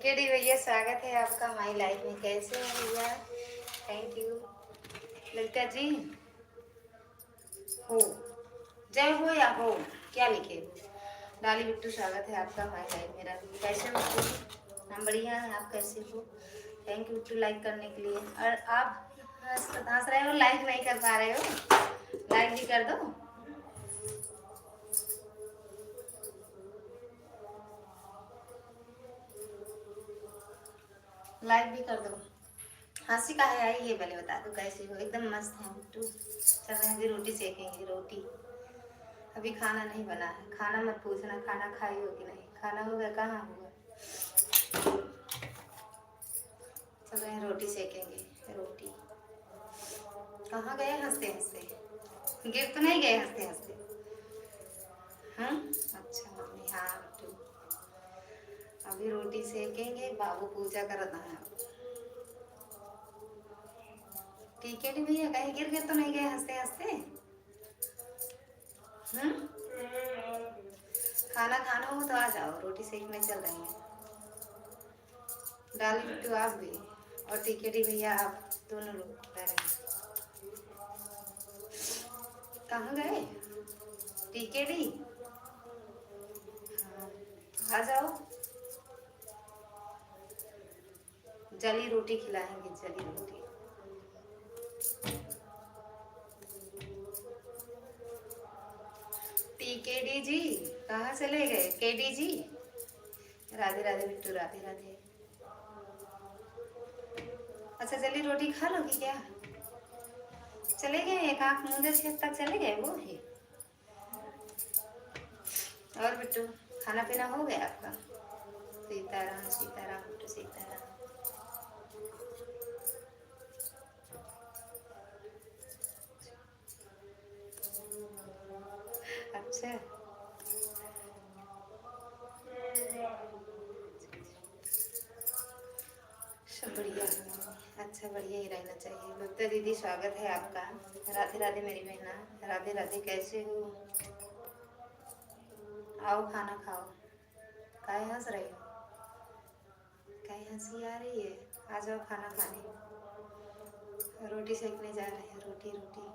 ठीक है डी भैया, स्वागत है आपका हमारी लाइफ में। कैसे हैं भैया? Thank you. ललिता जी हो, जय हो या हो, क्या लिखे हो? डाली बिट्टू, स्वागत है आपका हमारी लाइफ में। कैसे हो बिट्टू? हम बढ़िया हैं, आप कैसे हो? थैंक यू बिट्टू लाइक करने के लिए। और आप हंस रहे हो, लाइक नहीं कर पा रहे हो? लाइक भी कर दो। लाइक भी कर दो। हंसी का है आई, ये पहले बता दो कैसे हो? एकदम मस्त है बिट्टू। चल रहे हैं, अभी रोटी सेकेंगे। रोटी अभी खाना नहीं बना है। खाना मत पूछना, खाना खाई हो कि नहीं। खाना होगा, कहाँ होगा। चल रहे हैं, रोटी सेकेंगे। रोटी कहाँ गए हंसते हंसते? गिर तो नहीं गए हंसते हंसते? हाँ अच्छा मम्मी, हाँ बिट्टू। अभी रोटी सेकेंगे, बाबू पूजा करता है। ठीक है भैया, कहीं गिर गए तो नहीं गए हंसते हंसते? खाना खाना हो तो आ जाओ, रोटी सेकने चल रही है। डाली बिट्टू आप भी, और टिकेटी भैया आप दोनों लोग रह रहे हैं। कहाँ गए टिकेटी? हाँ आ जाओ, जली रोटी खिलाएंगे, जली रोटी। टिकेटी जी कहाँ चले गए? केडी जी, राधे राधे बिट्टू, राधे राधे। अच्छा जली रोटी खा लोगी क्या? चले गए, एक आँख मूंदे छेद तक चले गए वो ही। और बिट्टू खाना पीना हो गया आपका? सीताराम सीताराम बिट्टू, सीताराम। अच्छा सब बढ़िया है। अच्छा बढ़िया ही रहना चाहिए। बबीता दीदी स्वागत है आपका। राधे राधे मेरी बहना, राधे राधे। कैसे हो? आओ खाना खाओ। काहे हंस रही हो? काहे हंसी आ रही है? आ जाओ खाना खाने। रोटी सेकने जा रहे हैं, रोटी रोटी।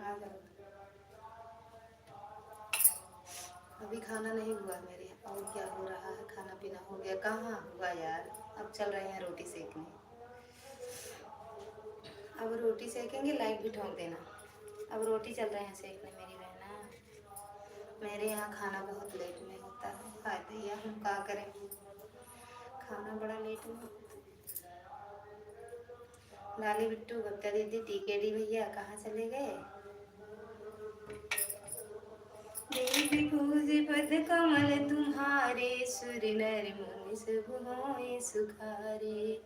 आ जाओ। अभी खाना नहीं हुआ मेरे, और क्या हो रहा है? खाना पीना हो गया? कहाँ हुआ यार। अब चल रहे हैं रोटी सेकने। अब रोटी सेकेंगे, लाइट भी ठोक देना। अब रोटी चल रहे हैं सेकने मेरी बहना। मेरे यहाँ खाना बहुत लेट में होता है। हाय भैया, हम क्या करें, खाना बड़ा लेट में। लाली बिट्टू, बबीता दीदी, टीकेडी भैया कहाँ चले गए? देवी पूज पद कमल तुम्हारे, सुर नर मुनि सब होए सुखारे।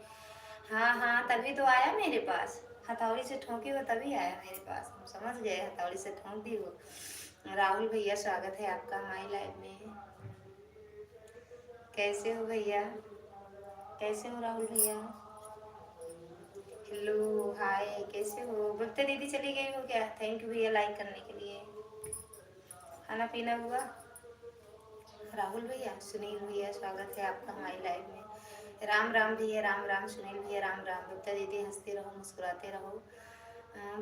हाँ हाँ, तभी तो आया मेरे पास। हथौड़ी से ठोकी हो तभी आया मेरे पास। हम समझ गए हथौड़ी से ठोक दी हो। राहुल भैया स्वागत है आपका हमारी लाइफ में। कैसे हो भैया? कैसे हो राहुल भैया? हेलो हाय, कैसे हो? बबीता दीदी चली गई हो क्या? थैंक यू भैया लाइक करने के लिए। खाना पीना हुआ? राहुल भैया, सुनील भैया स्वागत है आपका हमारी लाइफ में। राम राम भैया, राम राम। सुनील भैया राम राम। बबीता दीदी हंसते रहो, मुस्कुराते रहो।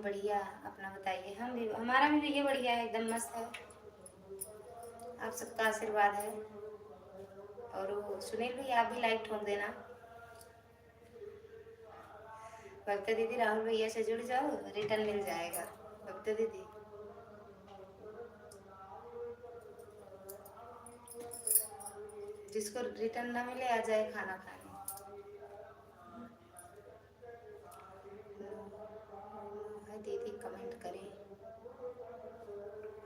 बढ़िया, अपना बताइए। हम भी, हमारा भी भैया बढ़िया है, एकदम मस्त है। आप सबका आशीर्वाद है। और वो सुनील भैया आप भी लाइक ठोक देना। बबीता दीदी राहुल भैया से जुड़ जाओ, रिटर्न मिल जाएगा। बबीता दीदी जिसको रिटर्न ना मिले आ जाए खाना खाने। दीदी कमेंट करें,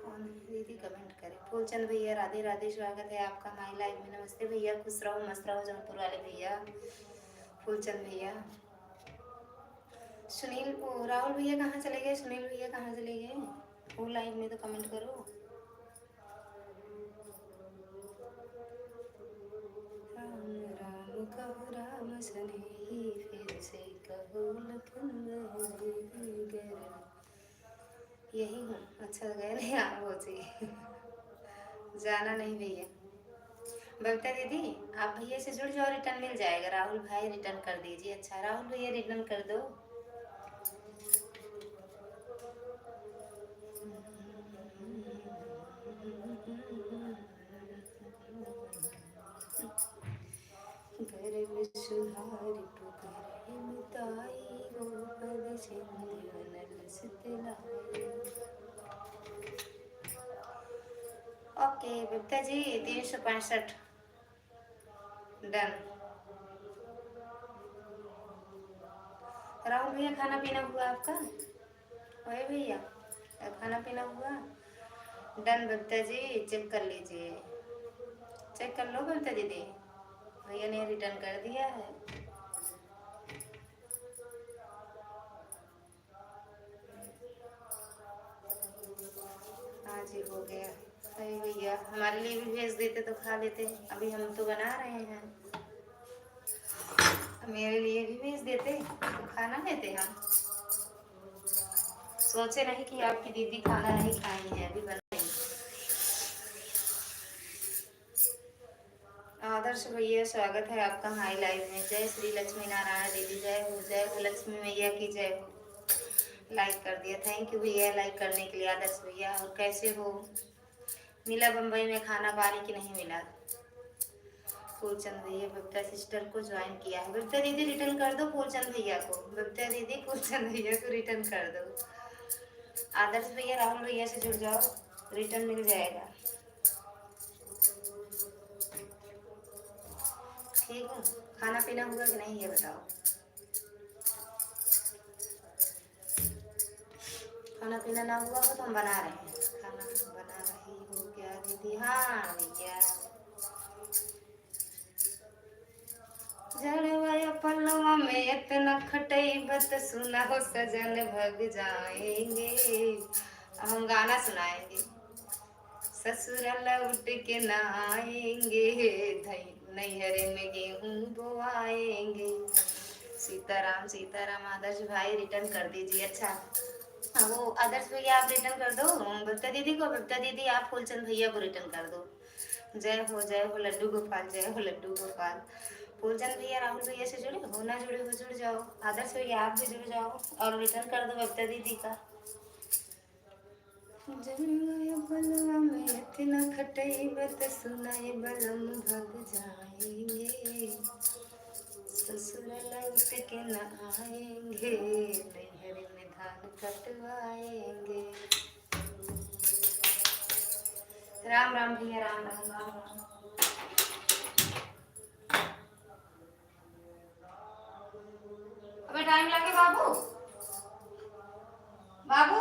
और दीदी कमेंट करें। फूलचंद भैया राधे राधे, स्वागत है आपका हमारी लाइफ में। नमस्ते भैया, खुश रहो मस्त रहो जौनपुर वाले भैया। फूलचंद भैया, सुनील राहुल भैया कहाँ चले गए? सुनील भैया कहाँ चले गए? वो लाइव में तो कमेंट करो। राम राम कहो राम सनेही, फिर से कहो लखन गर। यही हूँ। अच्छा गए नहीं, आप हो जाना नहीं भैया। बबीता दीदी, आप भैया से जुड़ जाओ, रिटर्न मिल जाएगा। राहुल भाई रिटर्न कर दीजिए। अच्छा राहुल भैया रिटर्न कर दो। गर्व सुधारि पुकार मिताई गो पद सिंधु शीतलाई। Okay Babita ji 365 done. राहुल भैया खाना पीना हुआ आपका? ओए भैया खाना पीना हुआ? डन बबीता जी, चेक कर लीजिए, चेक कर लो बबीता दीदी, भैया ने रिटर्न कर दिया है। हाँ जी हो गया। अरे भैया हमारे लिए भी भेज देते तो खा लेते, अभी हम तो बना रहे हैं। मेरे लिए भी भेज देते तो खाना लेते हम। सोचे नहीं कि आपकी दीदी खाना नहीं खाई है, अभी बनाई। आदर्श भैया स्वागत है आपका हाई लाइव में। जय श्री लक्ष्मी नारायण दीदी, जय हो लक्ष्मी मैया की जय हो। लाइक कर दिया, थैंक यू भैया लाइक करने के लिए आदर्श भैया। और कैसे हो? मिला बम्बई में खाना पानी की नहीं मिला? फूलचंद भैया बबीता सिस्टर को ज्वाइन किया है। बबीता दीदी रिटर्न कर दो फूलचंद भैया को। बबीता दीदी फूलचंद भैया को रिटर्न कर दो। आदर्श भैया राहुल भैया से जुड़ जाओ, रिटर्न मिल जाएगा। ठीक है, खाना पीना हुआ कि नहीं ये बताओ। खाना पीना ना हुआ हो तो हम बना रहे हैं। खाना बना रही हो क्या दीदी? हाँ भैया। जड़वाया पलवा में इतना खटैबत सुना हो सजन भग जाएंगे। अब हम गाना सुनाएंगे। ससुर लौट के न आएंगे, नैहरे में गेहूं बोआएंगे। सीताराम सीताराम। आदर्श भाई रिटर्न कर दीजिए। अच्छा वो आदर्श भैया आप रिटर्न कर दो बबीता दीदी को। बबीता दीदी आप फूलचंद भैया को रिटर्न कर दो। जय हो लड्डू गोपाल, जय हो लड्डू गोपाल। फूलचंद भैया राहुल भैया से जुड़े हो, ना जुड़े हो जुड़ जाओ। आदर्श भैया आप भी जुड़ जाओ और रिटर्न कर दो बबीता दीदी का। जड़वाया बलवा में इतना खटैबत सुनाए बलम भग जाएंगे। ससुर लौट के न आएंगे, नैहर में धान कटवाएंगे। राम राम भैया, राम राम राम राम। अबे टाइम लगे बाबू, बाबू।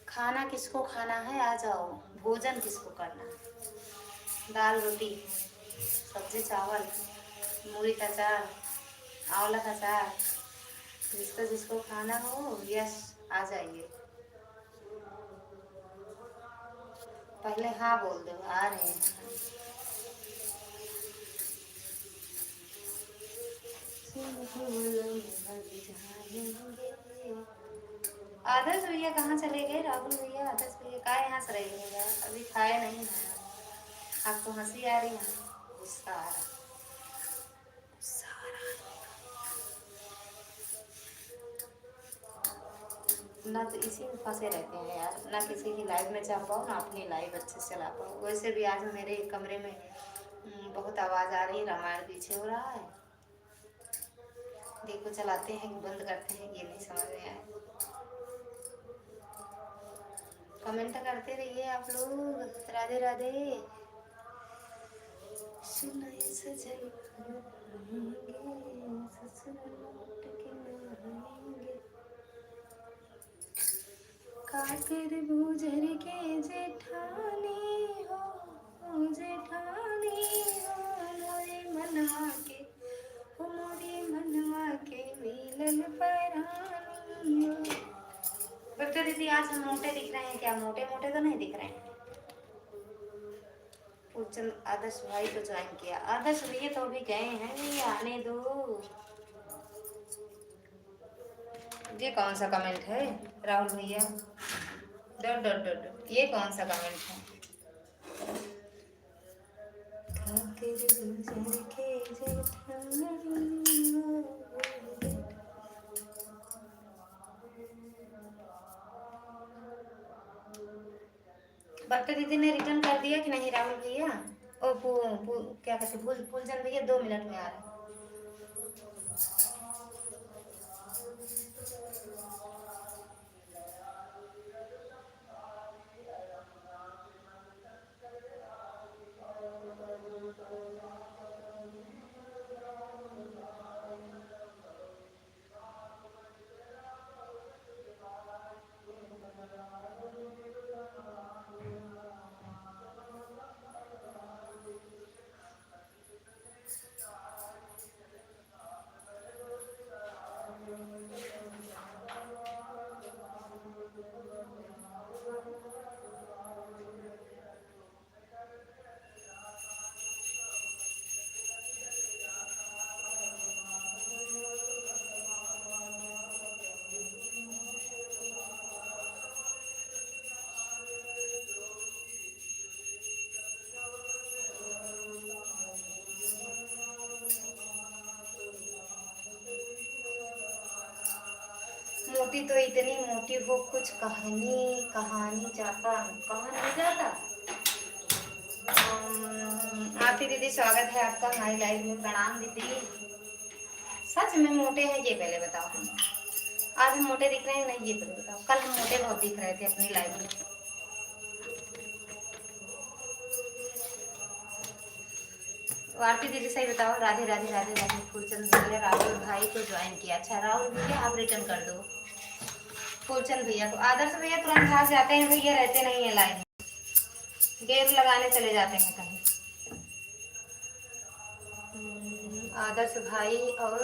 खाना किसको खाना है आ जाओ, भोजन किसको करना है? दाल रोटी सब्जी चावल मूली का अचार आंवला का अचार, जिसको जिसको खाना हो यस आ जाइए। पहले हाँ बोल दो, आ रहे हैं। आदर्श भैया कहाँ चले गए? राहुल भैया आदर्श भैया का यहाँ से रहेगा? अभी खाए नहीं है। आपको हंसी आ रही है? गुस्सा आ रहा, गुस्सा आ रहा है। ना तो इसी में फंसे रहते हैं यार, ना किसी की लाइव में जा पाओ ना अपनी लाइव अच्छे से चला पाओ। वैसे भी आज मेरे कमरे में बहुत आवाज़ आ रही है, रामायण पीछे हो रहा है। देखो चलाते हैं कि बंद करते हैं ये नहीं समझ में आया। कमेंट करते रहिए आप लोग। राधे राधे। सुनाए सजन ससुर लौट के न आएंगे। काकर गुजर के जेठानी हो, जेठानी हो मोरे मनवा के, हो मोरे मनवा के मिलल परानी हो। बबीता दीदी आज हम मोटे दिख रहे हैं क्या? मोटे मोटे तो नहीं दिख रहे हैं। फूलचंद आदर्श भाई को ज्वाइन किया। आदर्श भैया तो अभी गए हैं, ये आने दो। ये कौन सा कमेंट है राहुल भैया? डॉट डॉट डॉट डॉट, ये कौन सा कमेंट है? भक्ति दीदी ने रिटर्न कर दिया कि नहीं राहुल भैया? ओ क्या कहते, फूलचंद भैया 2 मिनट में आ रहे हैं। मोटी तो इतनी मोटी हो, कुछ कहानी जाता कहाँ नहीं जाता। आरती दीदी स्वागत है आपका हमारी लाइव में। प्रणाम दीदी। सच में मोटे हैं ये पहले बताओ, हम आज हम मोटे दिख रहे हैं नहीं ये पहले बताओ। कल हम मोटे बहुत दिख रहे थे अपनी लाइव में। आरती दीदी सही बताओ। राधे राधे राधे राधे। फूलचंद भैया राहुल भाई को ज्वाइन किया। अच्छा राहुल भैया आप रिटर्न कर दो फूलचंद भैया को। आदर्श भैया तुरंत भाग जाते हैं भैया, रहते नहीं है लाइन, गेट लगाने चले जाते हैं कहीं। आदर्श भाई और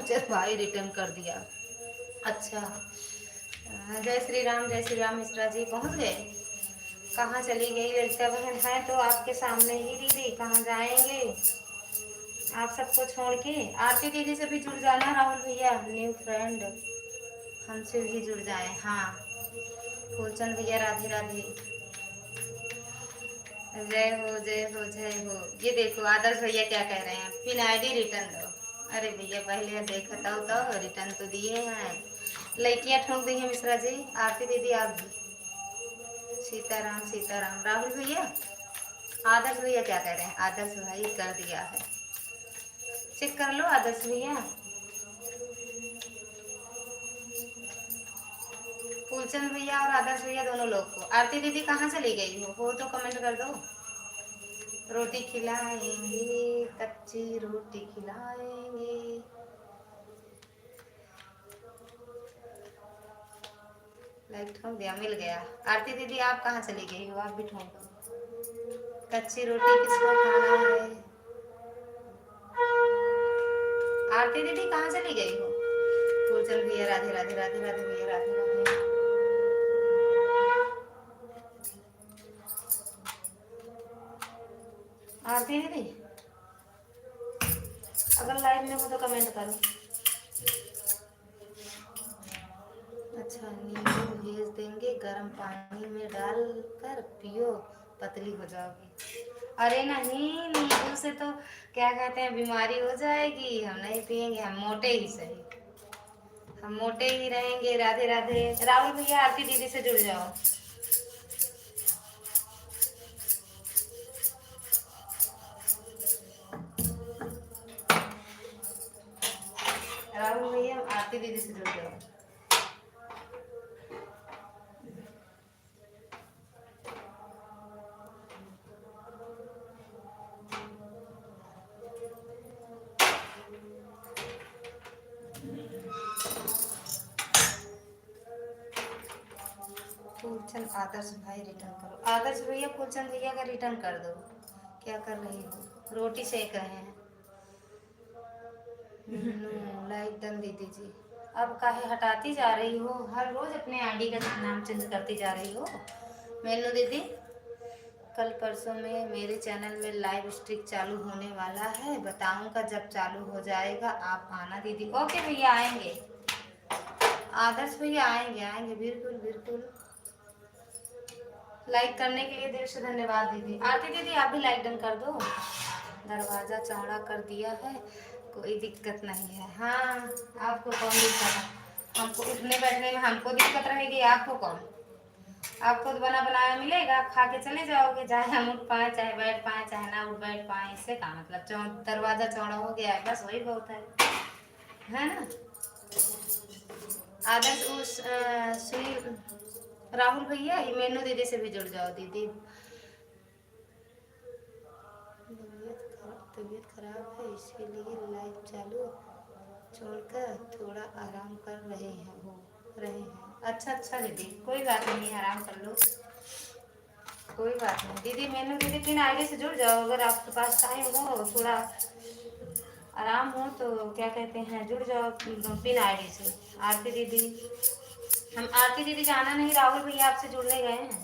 जब भाई रिटर्न कर दिया। अच्छा जय श्री राम मिश्रा जी पहुंच गए। कहाँ चली गई ललिता बहन? है तो आपके सामने ही दीदी, कहाँ जाएंगे आप सबको छोड़ के। आरती दीदी से भी जुड़ जाना राहुल भैया, न्यू फ्रेंड हमसे भी जुड़ जाए। हाँ फूलचंद भैया राधे राधे। जय हो जय हो जय हो। ये देखो आदर्श भैया क्या कह रहे हैं, पिन आईडी रिटर्न दो। अरे भैया पहले देखता हो तो रिटर्न तो दिए हैं। लड़कियां ठोक दी हैं मिश्रा जी। आरती दीदी आप भी। सीताराम सीताराम। राहुल भैया आदर्श भैया क्या कह रहे हैं? आदर्श भाई कर दिया है, चेक कर लो आदर्श भैया। फूलचंद भैया और आदर्श भैया दोनों लोग को। आरती दीदी कहाँ चली गई हो तो कमेंट कर दो। रोटी खिलाएंगे, कच्ची रोटी खिलाएंगे। लाइक ठोक दिया, मिल गया। आरती दीदी आप कहाँ चली गई हो? आप भी ठोक दो। कच्ची रोटी किसको खाना है? आरती दीदी कहाँ चली गई हो? फूलचंद भैया राधे राधे राधे राधे भैया राधे राधे। आरती दीदी अगर लाइव में हो तो कमेंट करो। अच्छा नींबू भेज देंगे, गर्म पानी में डाल कर पियो, पतली हो जाओगी। अरे नहीं, नींबू से तो क्या कहते हैं बीमारी हो जाएगी, हम नहीं पियेंगे, हम मोटे ही सही, हम मोटे ही रहेंगे। राधे राधे। राहुल भैया आरती दीदी से जुड़ जाओ। राहुल भैया आरती दीदी से जुड़ जाओ। फूलचंद आदर्श भाई रिटर्न करो। आदर्श भैया फूलचंद भैया का रिटर्न कर दो। क्या कर रही हो? रोटी सेक रहे हैं। लाइक डन दीदी जी। अब काहे हटाती जा रही हो? हर रोज अपने आईडी का नाम चेंज करती जा रही हो। मेनू दीदी कल परसों में मेरे चैनल में लाइव स्ट्रीक चालू होने वाला है, बताऊंगा जब चालू हो जाएगा, आप आना दीदी। ओके भैया आएंगे आदर्श भैया आएंगे आएंगे, बिल्कुल बिल्कुल। लाइक करने के लिए दिल से धन्यवाद दीदी। आरती दीदी आप भी लाइक डन कर दो। दरवाजा चौड़ा कर दिया है, कोई दिक्कत नहीं है। हाँ, आपको कौन दिक्कत है? हमको उठने बैठने में हमको दिक्कत रहेगी, आपको कौन? आपको तो बना बनाया मिलेगा, खा के चले जाओगे, चाहे हम उठ पाए चाहे बैठ पाए चाहे ना उठ बैठ पाए, इससे का मतलब? दरवाजा चौड़ा हो गया है, बस वही बहुत है ना। आदर्श उस सुनील राहुल भैया मेनू दीदी से भी जुड़ जाओ दीदी। तबीयत खराब है इसीलिए लाइव चालू छोड़कर थोड़ा आराम कर रहे हैं। अच्छा अच्छा दीदी, कोई बात नहीं, आराम कर लो, कोई बात नहीं दीदी। मेनू दीदी 3 आईडी से जुड़ जाओ, अगर आपके पास टाइम हो, थोड़ा आराम हो तो क्या कहते हैं, जुड़ जाओ 3 आईडी से। आरती दीदी, हम आरती दीदी जाना नहीं, राहुल भैया आपसे जुड़ने गए हैं।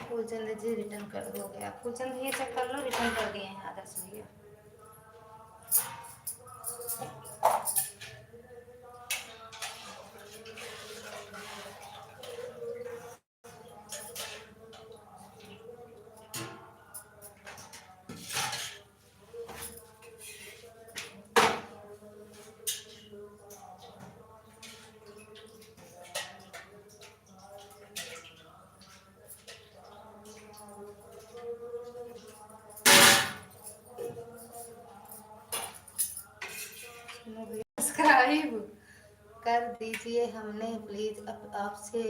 फूलचंद जी रिटर्न कर हो गया, फूलचंद भैया चेक कर लो, रिटर्न कर दिए हैं आदर्श भैया। सब्सक्राइब कर दीजिए, हमने प्लीज आपसे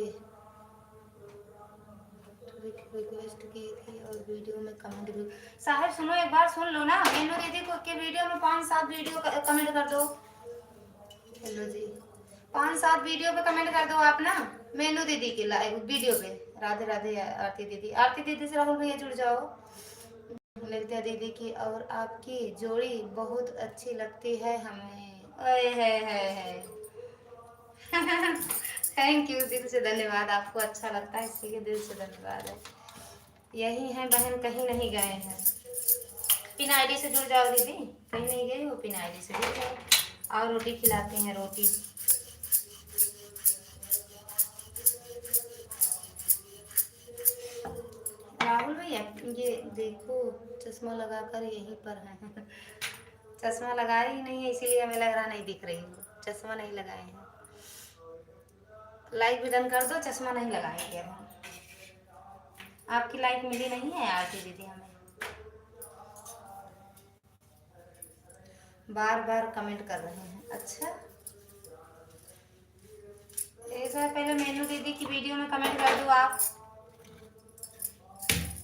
रिक्वेस्ट की थी और वीडियो में कमेंट भी। साहब सुनो, एक बार सुन लो ना, मेनू दीदी को के वीडियो में 5-7 वीडियो कमेंट कर दो। हेलो जी, 5-7 वीडियो पे कमेंट कर दो आप ना, मेनू दीदी की लाइव वीडियो पे। राधे राधे आरती दीदी, आरती दीदी से राहुल भैया जुड़ जाओ। ललिता दीदी की और आपकी जोड़ी बहुत अच्छी लगती है हमें। ओए है थैंक यू, दिल से धन्यवाद। आपको अच्छा लगता है इसलिए दिल से धन्यवाद है। यही है बहन, कहीं नहीं गए हैं। पिन आईडी से जुड़ जाओ दीदी, कहीं नहीं गए हो, पिन आईडी से जुड़ जाओ। और रोटी खिलाते हैं, रोटी। राहुल भैया ये देखो, चश्मा लगाकर यहीं पर है चश्मा लगाए ही नहीं है, इसीलिए हमें लग रहा नहीं दिख रही हूँ, चश्मा नहीं लगाए हैं। लाइक भी डन कर दो, चश्मा नहीं लगाएंगे अब हम। आपकी लाइक मिली नहीं है आरती दीदी हमें। बार बार कमेंट कर रहे हैं, अच्छा ऐसा पहले मेनू दीदी की वीडियो में कमेंट कर दो आप।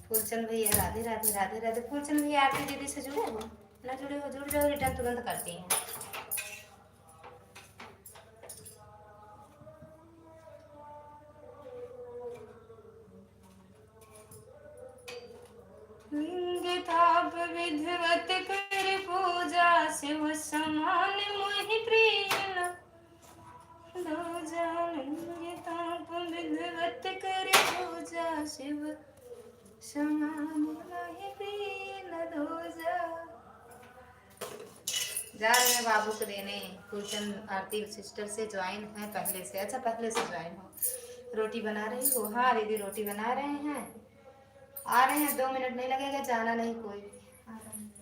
फूलचंद भैया राधे राधे राधे राधे। फूलचंद भैया आरती दीदी से जुड़े हो ना? जुड़े हो, जुड़ जाओ, रिटर्न तुरंत करती हैं। लिंग ताप विधवत कर पूजा, शिव समान मोहि प्रिय दूजा। लिंग ताप विधवत कर पूजा, शिव समान मोहि प्रिय दूजा। जा रहे हैं बाबू को देने। फूलचंद आरती सिस्टर से ज्वाइन है पहले से। अच्छा पहले से ज्वाइन हो। रोटी बना रही हो? हाँ दीदी रोटी बना रहे हैं, आ रहे हैं, 2 मिनट नहीं लगेगा, जाना नहीं कोई भी, आ रहे हैं।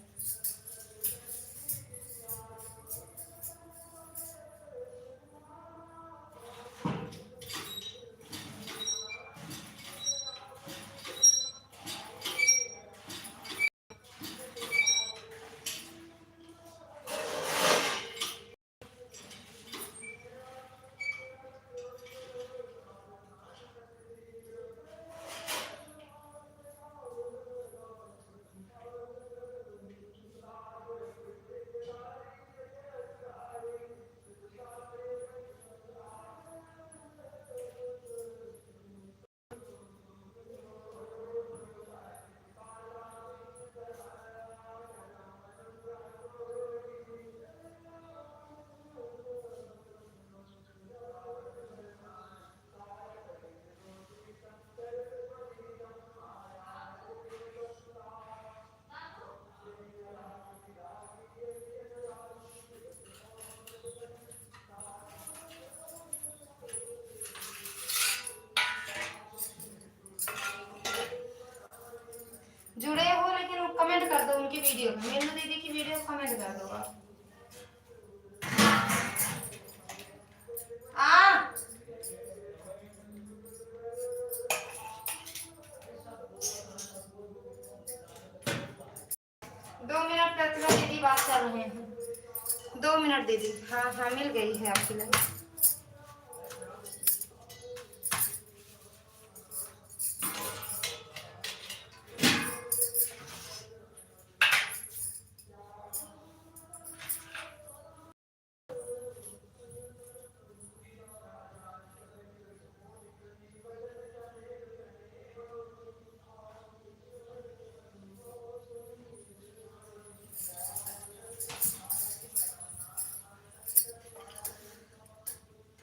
बात कर रहे हैं। 2 मिनट दीदी। हाँ हाँ मिल गई है आपकी लाइफ।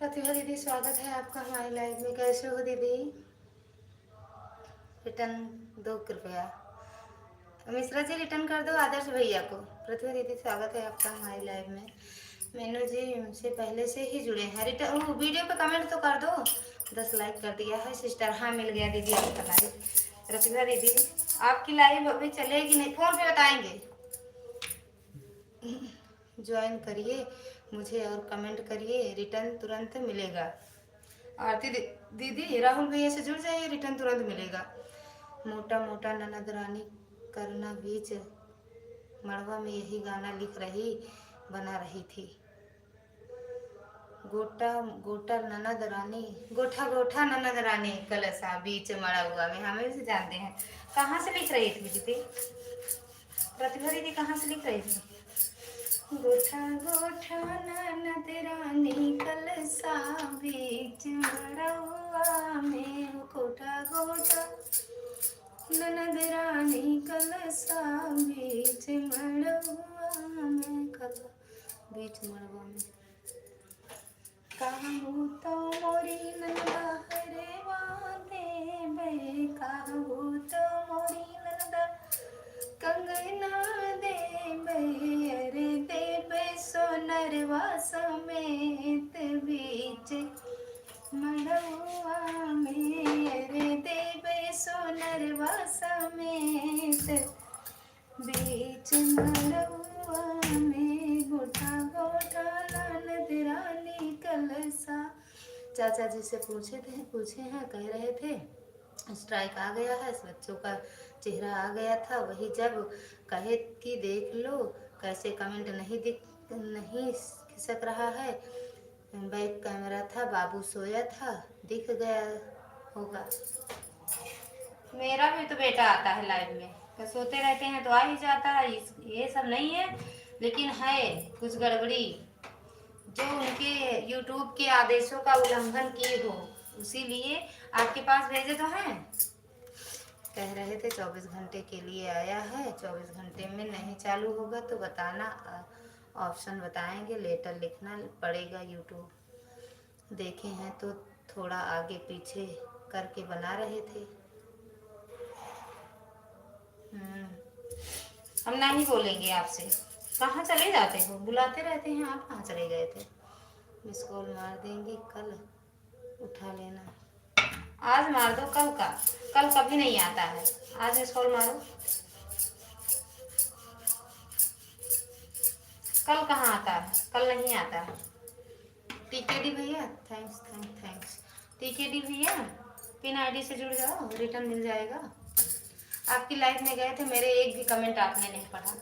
प्रतिभा दीदी स्वागत है आपका हमारे लाइव में। कैसे हो दीदी? रिटर्न दो कृपया। मिश्रा जी रिटर्न कर दो आदर्श भैया को। प्रतिभा दीदी स्वागत है आपका हमारे लाइव में। मेनू जी से पहले से ही जुड़े हैं। रिटर्न वीडियो पे कमेंट तो कर दो। 10 लाइक कर दिया है सिस्टर। हाँ मिल गया दीदी आपका लाइव। प्रतिभा दीदी आपकी लाइव अभी चलेगी नहीं, फोन पे बताएंगे। ज्वाइन करिए मुझे और कमेंट करिए, रिटर्न तुरंत मिलेगा। आरती दीदी राहुल भैया से जुड़ जाइए, रिटर्न तुरंत मिलेगा। मोटा मोटा ननद रानी करना बीच मड़वा में यही गाना लिख रही बना रही थी। गोटा गोटा ननद रानी, गोठा गोठा ननद रानी कलसा बीच मड़वा में, हमें से जानते हैं। कहाँ से लिख रही थी दीदी? प्रतिभा दीदी कहाँ से लिख रही थी? गोठा गोठा ननद रानी कलसा बीच मड़वा में, गोठा गोठा ननद रानी कलसा बीच मड़वा में, कल बीच मड़वा में। कहूँ तो मोरी नंदा हरे वादे बे, कहूँ तो मोरी नंदा कंगना दे बे, अरे दे बे सोनरवा समेत बीच मड़वा में, अरे दे बे सोनरवा समेत बीच मड़वा में, गोठा गोठा ननद रानी कलसा। चाचा जी से पूछे हैं कह रहे थे स्ट्राइक आ गया है, बच्चों का चेहरा आ गया था। वही जब कहे कि देख लो कैसे कमेंट नहीं खिसक रहा है। बैक कैमरा था, बाबू सोया था, दिख गया होगा। मेरा भी तो बेटा आता है लाइव में, तो सोते रहते हैं तो आ ही जाता है। ये सब नहीं है, लेकिन है कुछ गड़बड़ी जो उनके YouTube के आदेशों का उल्लंघन किए हो, इसीलिए आपके पास भेजे तो हैं। कह रहे थे 24 घंटे के लिए आया है, 24 घंटे में नहीं चालू होगा तो बताना, ऑप्शन बताएंगे, लेटर लिखना पड़ेगा। YouTube देखे हैं तो थोड़ा आगे पीछे करके बना रहे थे। हम नहीं बोलेंगे आपसे। कहाँ चले जाते हो? बुलाते रहते हैं, आप कहाँ चले गए थे? मिस कॉल मार देंगे, कल उठा लेना। आज मार दो, कल कभी नहीं आता है। आज मिस कॉल मारो। कल कहाँ आता है? कल नहीं आता है। टीकेडी भैया थैंक्स। टीकेडी भैया पिन आईडी से जुड़ जाओ, रिटर्न मिल जाएगा। आपकी लाइव में गए थे, मेरे एक भी कमेंट आपने नहीं पढ़ा।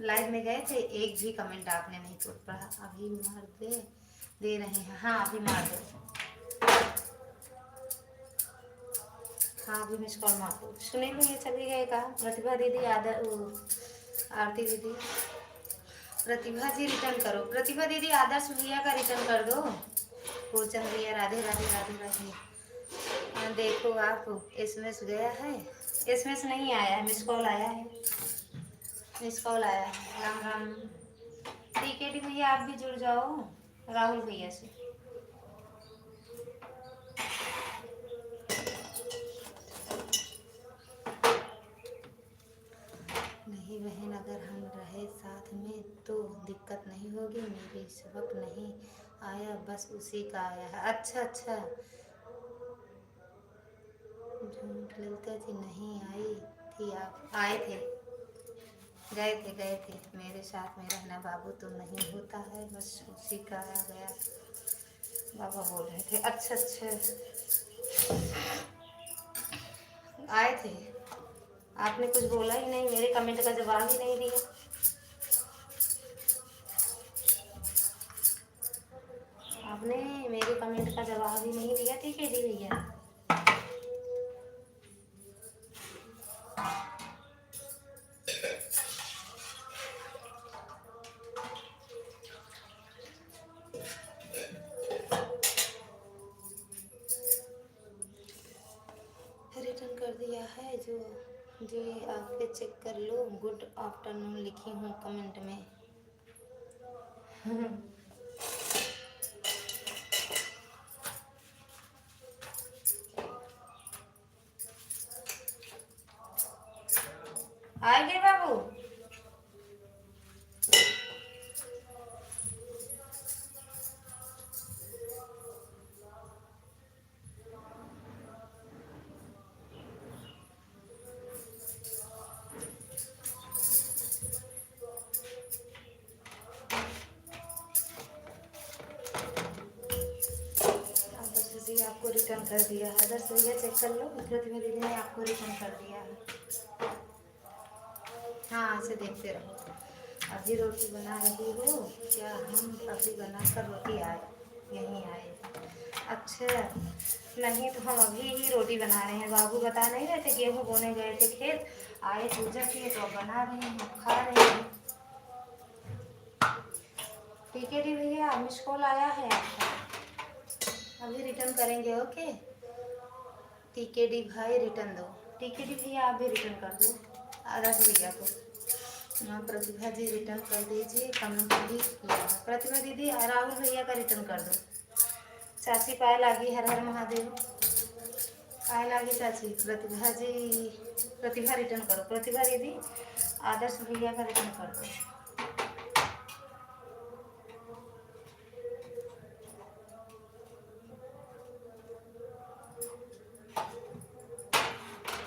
लाइव में गए थे, एक भी कमेंट आपने नहीं पढ़ा। अभी मार दे रहे हैं। हाँ अभी मार दो। हाँ अभी मिस कॉल मार दो। सुनील भैया चले गए कहा? प्रतिभा दीदी आरती दीदी, प्रतिभा जी रिटर्न करो। प्रतिभा दीदी आदर्श भैया का रिटर्न कर दो। पूछन भैया राधे राधे राधे राधे। देखो आप SMS गया है, SMS नहीं आया है, मिस कॉल आया है। मिस कॉल आया है। राम राम। टीकेडी भैया आप भी जुड़ जाओ राहुल भैया से। नहीं बहन, अगर हम रहे साथ में तो दिक्कत नहीं होगी। मेरी सबक नहीं आया, बस उसी का आया है। अच्छा झूठ ललिता जी नहीं आई थी, आप आए थे, गए थे। मेरे साथ में रहना बाबू तो नहीं होता है, बस उसी का आ गया। बाबा बोल रहे थे। अच्छा आए थे, आपने कुछ बोला ही नहीं, मेरे कमेंट का जवाब ही नहीं दिया। जी आके चेक कर लो, गुड आफ्टरनून लिखी हूँ कमेंट में। आएंगे बाबू। आदर्श जी आपको रिटर्न कर दिया है। आदर्श भैया चेक कर लो, प्रतिभा दीदी ने आपको रिटर्न कर दिया है। हाँ ऐसे देखते रहो। अभी रोटी बना रही हो क्या? हम अभी बनाकर रोटी आए, यहीं आए। अच्छा, नहीं तो हम अभी ही रोटी बना रहे हैं। बाबू बता नहीं रहे थे, गेहूँ बोने गए थे खेत, आए पूजा किए तो अब बना रहे हैं, खा रहे हैं। ठीक है डी भैया, मिस कॉल आया है आपका, अभी रिटर्न करेंगे। ओके टीके डी भाई रिटर्न दो। टीके डी भैया आप भी रिटर्न कर दो आदर्श भैया को। हाँ प्रतिभा जी रिटर्न कर दीजिए, कमेंट भी किया है। प्रतिभा दीदी राहुल भैया का रिटर्न कर दो। चाची पायल आगी, हर हर महादेव। पायल आगी चाची। प्रतिभा जी, प्रतिभा रिटर्न करो। प्रतिभा दीदी आदर्श भैया का रिटर्न कर दो।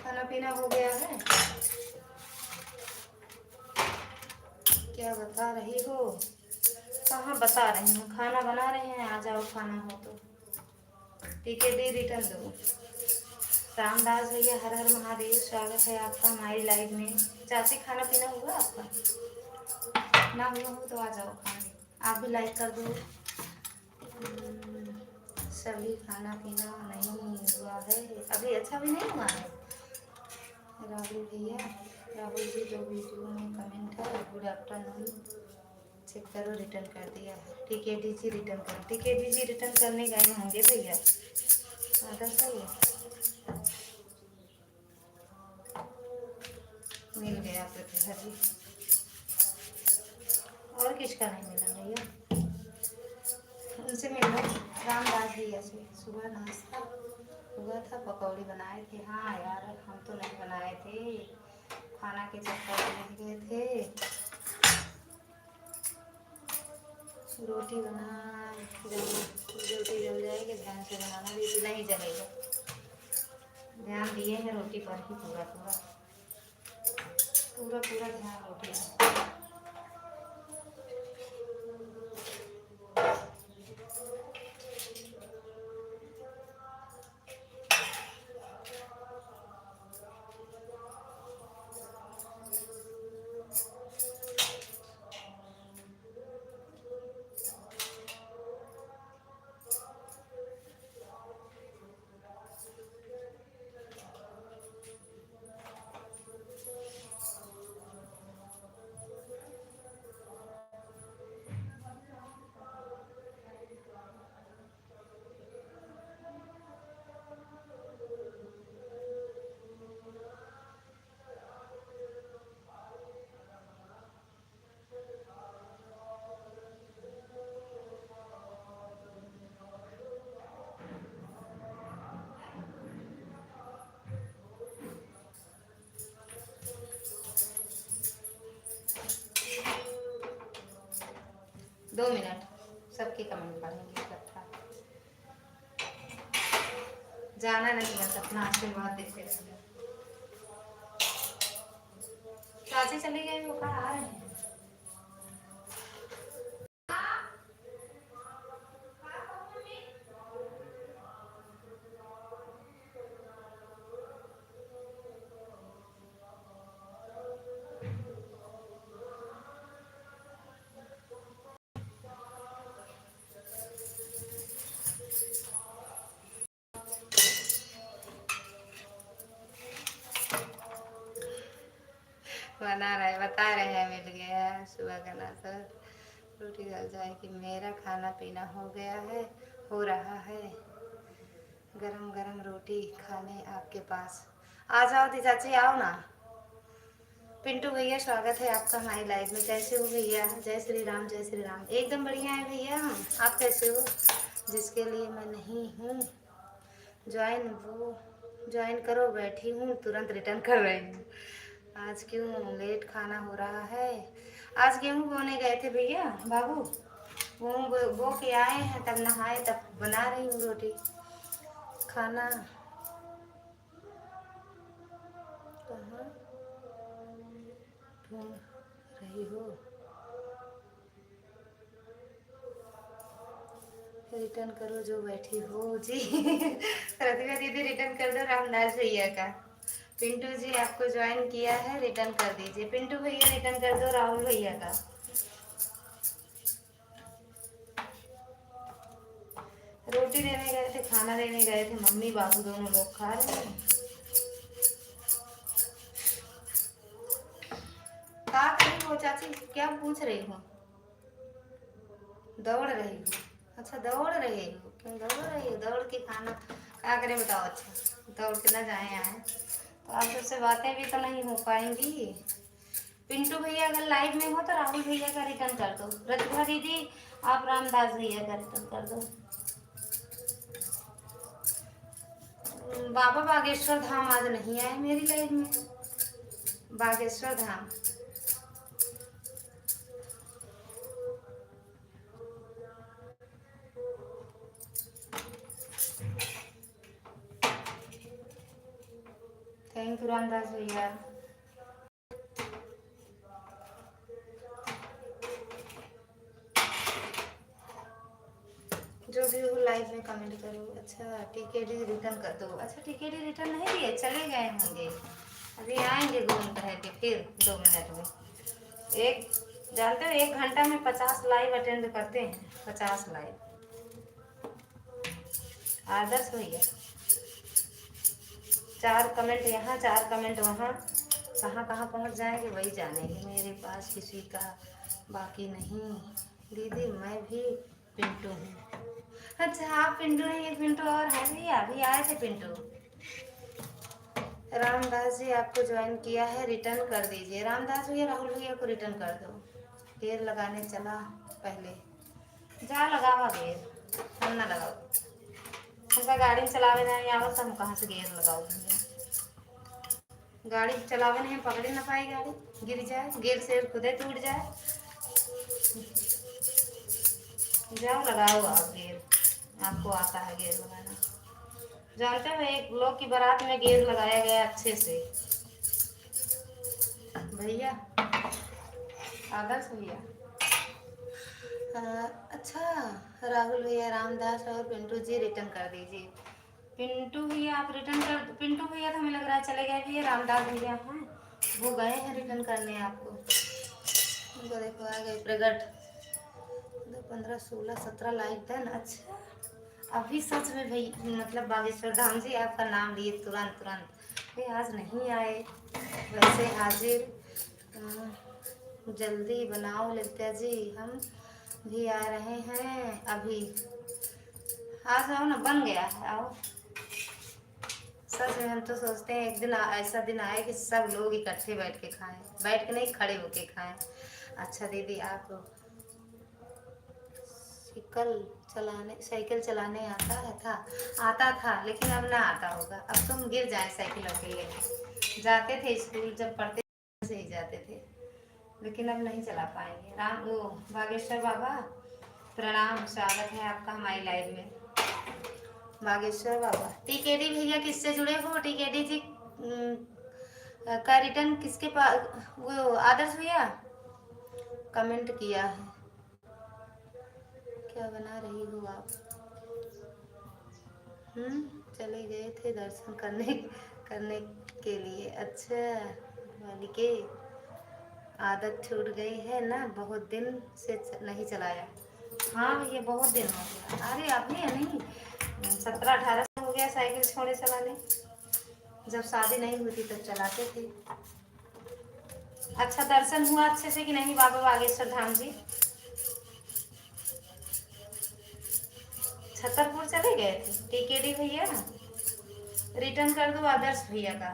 खाना पीना हो गया है? क्या बता रही हो? कहाँ बता रही हूँ, खाना बना रहे हैं, आ जाओ खाना हो तो। टिकट दे रिटर्न दो। रामदास भैया हर हर महादेव, स्वागत है आपका हमारी लाइव में। चाची खाना पीना हुआ आपका? ना हुआ हो तो आ जाओ खाना, आप भी लाइक कर दो। सभी खाना पीना नहीं हुआ है अभी, अच्छा भी नहीं हुआ है। राहुल भैया, राहुल जी जो वीडियो में कमेंट है गुड आफ्टरनून चेक करो, रिटर्न कर दिया है। टीके डी जी रिटर्न करो। टीके डी जी रिटर्न करने गए होंगे भैया। आदर सही है, मिल गया प्रतिभा जी। और किसका नहीं मिला भैया? उनसे मिल लो, रामदास भैया से। सुबह नाश्ता हुआ था, पकौड़ी बनाए थे। हाँ यार हम तो नहीं बनाए थे, खाना के चक्कर में गए थे। रोटी बना रोटी जल जाएगी, ध्यान से बनाना भी नहीं जलेगा। ध्यान दिए हैं रोटी पर ही, पूरा पूरा पूरा पूरा ध्यान रोटी में। 2 मिनट, सबके कमेंट पढ़ेंगे इकट्ठा। जाना नहीं बस अपना आशीर्वाद देते रहना। चाची चली गई, वो कहाँ आ रहे हैं? बना रहे, बता रहे हैं मिल गया सुबह का नाश्ता। रोटी जल जाएगी। मेरा खाना पीना हो गया है, हो रहा है। गरम गरम रोटी खाने आपके पास आ जाओ। दी चाची आओ ना, पिंटू भैया स्वागत है आपका हमारी लाइव में। कैसे हो भैया? जय श्री राम, जय श्री राम। एकदम बढ़िया है भैया हम। आप कैसे हो? जिसके लिए मैं नहीं हूँ ज्वाइन, वो ज्वाइन करो। बैठी हूँ, तुरंत रिटर्न कर रही हूँ। आज क्यों लेट खाना हो रहा है? आज गेहूँ बोने गए थे भैया बाबू। गेहूँ बो के आए हैं, तब नहाए, तब बना रही हूँ रोटी खाना। कहाँ ढूंढ रही हो? रिटर्न करो जो बैठी हो जी। प्रतिभा दीदी रिटर्न कर दो रामदास भैया का। पिंटू जी आपको ज्वाइन किया है, रिटर्न कर दीजिए। पिंटू भैया रिटर्न कर दो राहुल भैया का। रोटी देने गए थे, खाना देने गए थे, मम्मी बाबू दोनों लोग खा रहे हैं। क्या करी हो चाची? क्या पूछ रही हो? दौड़ रही हो? अच्छा दौड़ रही हो। क्यों दौड़ रही हो? दौड़ के खाना क्या करें बताओ? अच्छा दौड़ के ना जाए आए तो आप सबसे बातें भी तो नहीं हो पाएंगी। पिंटू भैया अगर लाइव में हो तो राहुल भैया का रिटर्न कर दो। प्रतिभा दीदी आप रामदास भैया का रिटर्न कर दो। बाबा बागेश्वर धाम आज नहीं आए मेरी लाइफ में। बागेश्वर धाम थैंक यू रामदास भैया। जो भी हो लाइव में कमेंट करो। अच्छा टिकट रिटर्न कर दो। अच्छा टिकट रिटर्न नहीं दिए, चले गए होंगे। अभी आएंगे घूम रहे के फिर 2 मिनट में। एक जानते हो 1 घंटा में 50 लाइव अटेंड करते हैं। 50 लाइव। आदर्श भैया 4 कमेंट यहाँ, 4 कमेंट वहाँ, कहाँ कहाँ पहुँच जाएंगे वही जानेंगे। मेरे पास किसी का बाकी नहीं दीदी, मैं भी पिंटू हूँ। अच्छा आप पिंटू हैं? एक पिंटू और है भैया, अभी आए थे पिंटू। रामदास जी आपको ज्वाइन किया है, रिटर्न कर दीजिए। रामदास भैया राहुल भैया को रिटर्न कर दो। गेर लगाने चला पहले जा लगावा गेर, हम ना लगाओ। हमका गाड़ी में चलावे नहीं आवत तो हम कहाँ से गेर लगाओ भैया? गाड़ी चलावे नहीं, पकड़ ना पाई गाड़ी, गिर जाए, गेर से खुदे टूट जाए। जाओ लगाओ आप गेर, आपको आता है गेर लगाना। जानते हो एक लोग की बारात में गेर लगाया गया अच्छे से भैया, आदर्श भैया। अच्छा राहुल भैया, रामदास और पिंटू जी रिटर्न कर दीजिए। पिंटू भैया आप रिटर्न कर। पिंटू भैया तो हमें लग रहा है चले गए भैया। रामदास भैया हैं, वो गए हैं रिटर्न करने आपको। उनको देखो आ गए प्रगट। 2 15 16 17 लाइक डन। अच्छा अभी सच में भाई मतलब बागेश्वर धाम जी आपका नाम लिए तुरंत तुरंत। ये आज नहीं आए, वैसे हाजिर। जल्दी बनाओ ललिता जी, हम भी आ रहे हैं अभी। आज आओ ना, बन गया है, आओ। सच में हम तो सोचते हैं एक दिन ऐसा दिन आए कि सब लोग इकट्ठे बैठ के खाएं, बैठ के नहीं खड़े होके खाएं। अच्छा दीदी आप साइकिल चलाने आता था लेकिन अब ना आता होगा। अब तुम गिर जाए साइकिल अकेले। जाते थे स्कूल जब पढ़ते से ही जाते थे, लेकिन अब नहीं चला पाएंगे। राम वो बागेश्वर बाबा प्रणाम, स्वागत है आपका हमारी लाइव में। बागेश्वर बाबा टीकेडी भैया किससे जुड़े हो? टीकेडी जी का रिटर्न किसके पास? वो आदर्श भैया कमेंट किया है। क्या बना रही हो आप? चले गए थे दर्शन करने करने के लिए। अच्छा वाली के आदत छूट गई है ना, बहुत दिन से नहीं चलाया। हाँ भैया बहुत दिन हो गया। अरे आपने नहीं 17-18 साल हो गया साइकिल छोड़े चलाने। जब शादी नहीं हुई थी तब चलाते थे। अच्छा दर्शन हुआ अच्छे से कि नहीं बाबा बागेश्वर धाम जी? छतरपुर चले गए थे टीकेडी भैया। रिटर्न कर दो आदर्श भैया का।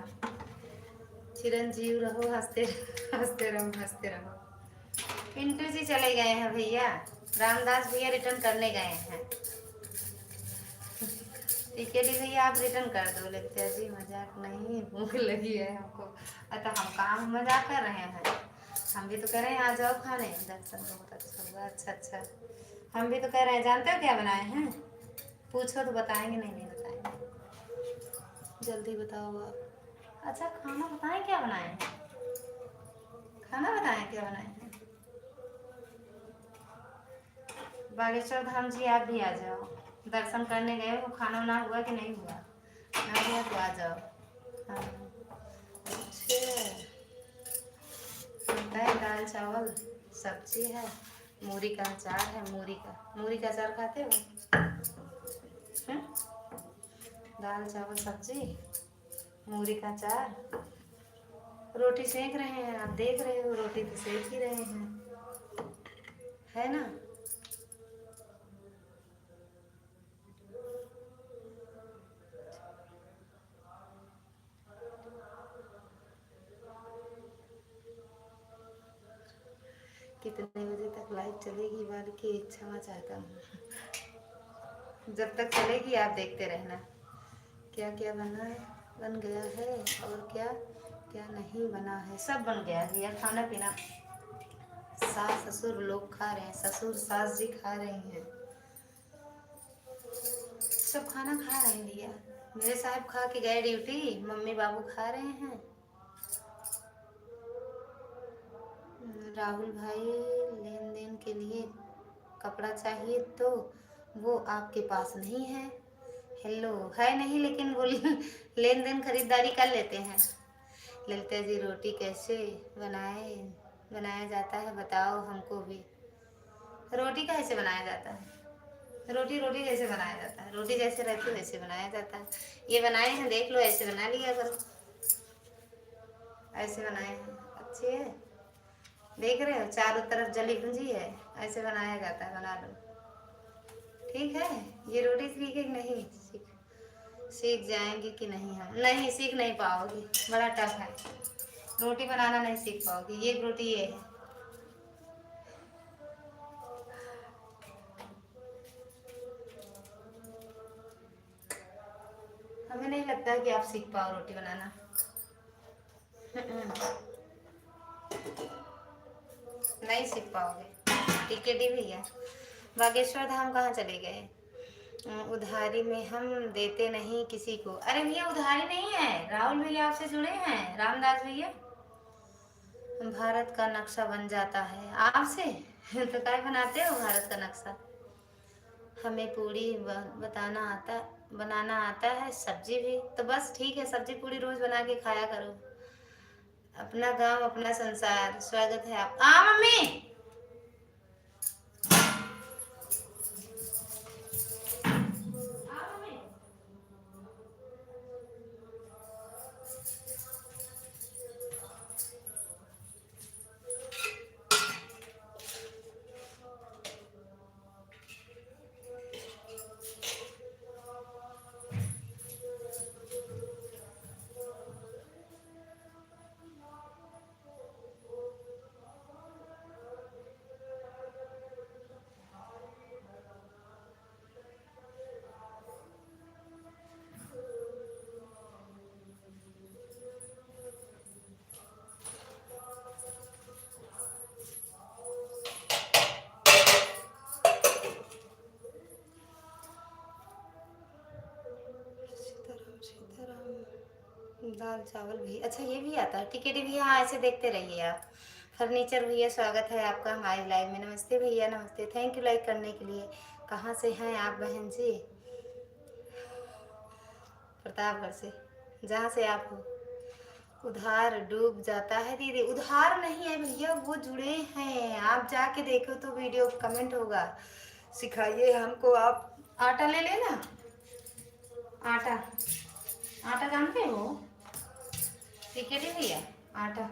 चिरंजीव रहो, हंसते हंसते रहो, हंसते रहो। पिंटू जी चले गए हैं भैया, रामदास भैया रिटर्न करने गए हैं। टिकट भैया आप रिटर्न कर दो। लेते जी मजाक नहीं, भूख लगी है हमको। अतः हम काम मजाक कर रहे हैं, हम भी तो कह रहे हैं आ जाओ खाने। दर्शन बहुत अच्छा हुआ। अच्छा अच्छा, हम भी तो कह रहे हैं। जानते हो क्या बनाए हैं? पूछो तो बताएंगे। नहीं नहीं बताएंगे, जल्दी बताओ आप। अच्छा खाना बताएं क्या बनाए हैं? खाना बताएं क्या बनाए हैं? बागेश्वर धाम जी आप भी आ जाओ, दर्शन करने गए हो। खाना वाना हुआ कि नहीं हुआ? ना हुआ तो आ जाओ। हाँ अच्छा, है दाल चावल सब्जी है, मूरी का अचार है। मूरी का अचार खाते हो? हम्म? दाल चावल सब्जी, मूरी का अचार। रोटी सेक रहे हैं, आप देख रहे हो। रोटी तो सेक ही रहे हैं, है ना? कितने बजे तक लाइव चलेगी वाली की क्षमा चाहता हूँ। जब तक चलेगी आप देखते रहना। क्या क्या बना है, बन गया है, और क्या क्या नहीं बना है। सब बन गया है भैया, खाना पीना। सास ससुर लोग खा रहे हैं, ससुर सास जी खा रही हैं, सब खाना खा रहे हैं भैया। मेरे साहब खा के गए ड्यूटी, मम्मी बाबू खा रहे हैं। राहुल भाई लेन देन के लिए कपड़ा चाहिए तो वो आपके पास नहीं है। हेलो है नहीं, लेकिन वो लेन देन खरीदारी कर लेते हैं। ललिता जी रोटी कैसे बनाया जाता है बताओ हमको भी। रोटी कैसे बनाया जाता है? रोटी रोटी कैसे बनाया जाता है? रोटी जैसे रहती है वैसे बनाया जाता है। ये बनाए हैं, देख लो, ऐसे बना लिया करो। ऐसे बनाए हैं, अच्छे है। देख रहे हो चारों तरफ जली भुंजी है, ऐसे बनाया जाता है, बना लो। ठीक है, ये रोटी सीखे कि नहीं? सीख जाएंगे कि नहीं? हम नहीं सीख नहीं पाओगी, बड़ा टफ है। रोटी बनाना नहीं सीख पाओगी। ये रोटी ये है। हमें नहीं लगता कि आप सीख पाओ रोटी बनाना। नहीं सीख पाओगे। टिकट भैया बागेश्वर धाम कहाँ चले गए? उधारी में हम देते नहीं किसी को। अरे भैया उधारी नहीं है, राहुल भैया आपसे जुड़े हैं, रामदास भैया। भारत का नक्शा बन जाता है आपसे तो क्या बनाते हो भारत का नक्शा? हमें पूड़ी बनाना आता है, सब्जी भी। तो बस ठीक है, सब्जी पूड़ी रोज बना के खाया करो। अपना गांव अपना संसार। स्वागत है आप। मम्मी दाल चावल भी अच्छा, ये भी आता है। टिकट भी, हाँ ऐसे देखते रहिए आप। फर्नीचर भैया स्वागत है आपका हमारे लाइव में। नमस्ते भैया, नमस्ते। थैंक यू लाइक करने के लिए। कहाँ से हैं आप बहन जी? प्रतापगढ़ से, जहाँ से आप हो। उधार डूब जाता है दीदी। उधार नहीं है भैया, वो जुड़े हैं। आप जाके देखो तो वीडियो कमेंट होगा। सिखाइए हमको आप। आटा ले लेना। आटा, आटा जानते हो? टिकट ही भैया आटा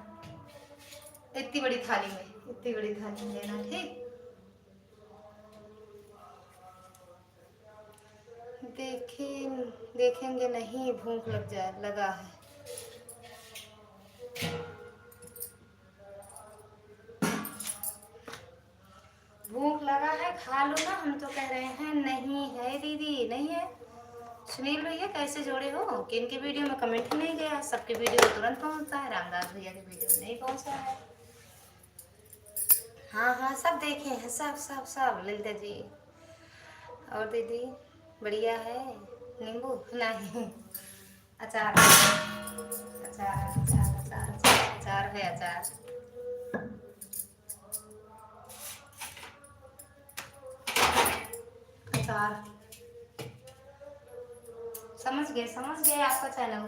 इतनी बड़ी थाली में, इतनी बड़ी थाली में लेना, ठीक? देखेंगे नहीं, भूख लगा है। खा लो ना, हम तो कह रहे हैं नहीं है दीदी, नहीं है। सुनील भैया कैसे जोड़े हो कि इनके वीडियो में कमेंट ही नहीं गया, सबके वीडियो तुरंत पहुंचता है, रामदास भैया के वीडियो नहीं पहुंचा है। हाँ हाँ सब देखे हैं, सब सब सब ललिता जी। और दीदी बढ़िया है। नींबू नहीं, अचार अचार अचार अचार अचार अचार है, अचार। अचार समझ गए आपका चैनल।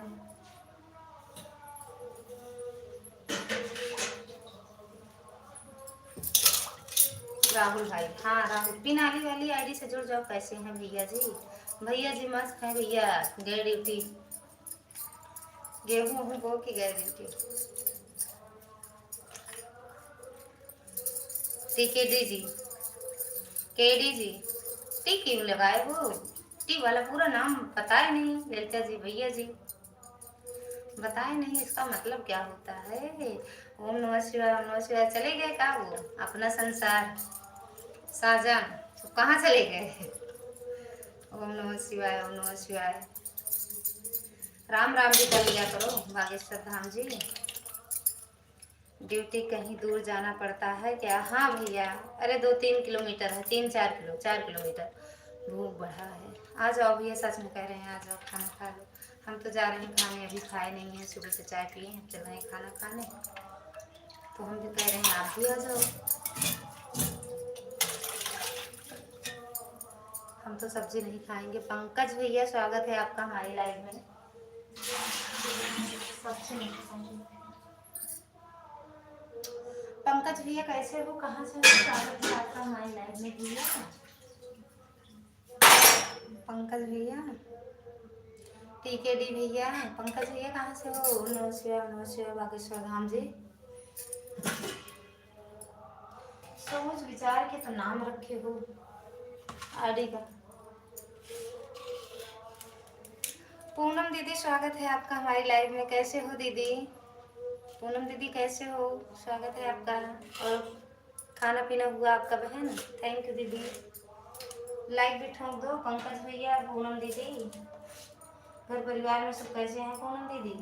राहुल भाई, हाँ राहुल, पिन वाली आईडी से जुड़ जाओ। कैसे हैं भैया जी? भैया जी मस्त हैं भैया, गए ड्यूटी, गेहूँ बो के गए ड्यूटी। टीकेडी जी, केडी जी, टी क्यों लगाए हो? टी वाला पूरा नाम बताए नहीं ललिता जी, भैया जी बताए नहीं, इसका मतलब क्या होता है? ओम नमः शिवाय, ओम नमः शिवाय। चले गए का वो अपना संसार साजन, तो कहाँ चले गए? ओम नमः शिवाय, ओम नमः शिवाय। राम राम भी कर लिया करो बागेश्वर धाम जी। ड्यूटी कहीं दूर जाना पड़ता है क्या? हाँ भैया, अरे 2-3 किलोमीटर है, 3-4 किलो, 4 किलोमीटर। भूख बढ़ा है, आ जाओ भैया, सच में कह रहे हैं, आ जाओ खाना खा लो। हम तो जा रहे हैं खाने, अभी खाए नहीं हैं, सुबह से चाय पिए हैं, चल रहे हैं खाना खाने। तो हम भी कह रहे हैं आप भी आ जाओ। हम तो सब्जी नहीं खाएंगे। पंकज भैया स्वागत है आपका हमारी लाइव में। सब्जी नहीं खाएंगे। पंकज भैया कैसे हो, कहाँ से हो? स्वागत है आपका हमारी लाइव में भैया। पंकज भैया, टीकेडी भैया, पंकज भैया कहाँ से हो? नमस्कार बागेश्वर धाम जी। सोच विचार के तो नाम रखे हो आईडी का। पूनम दीदी स्वागत है आपका हमारी लाइव में। कैसे हो दीदी? पूनम दीदी कैसे हो? स्वागत है आपका। और खाना पीना हुआ आपका बहन? थैंक यू दीदी। लाइक भी ठोक दो पंकज भैया, पूनम दीदी। घर परिवार में सब कैसे हैं पूनम दीदी?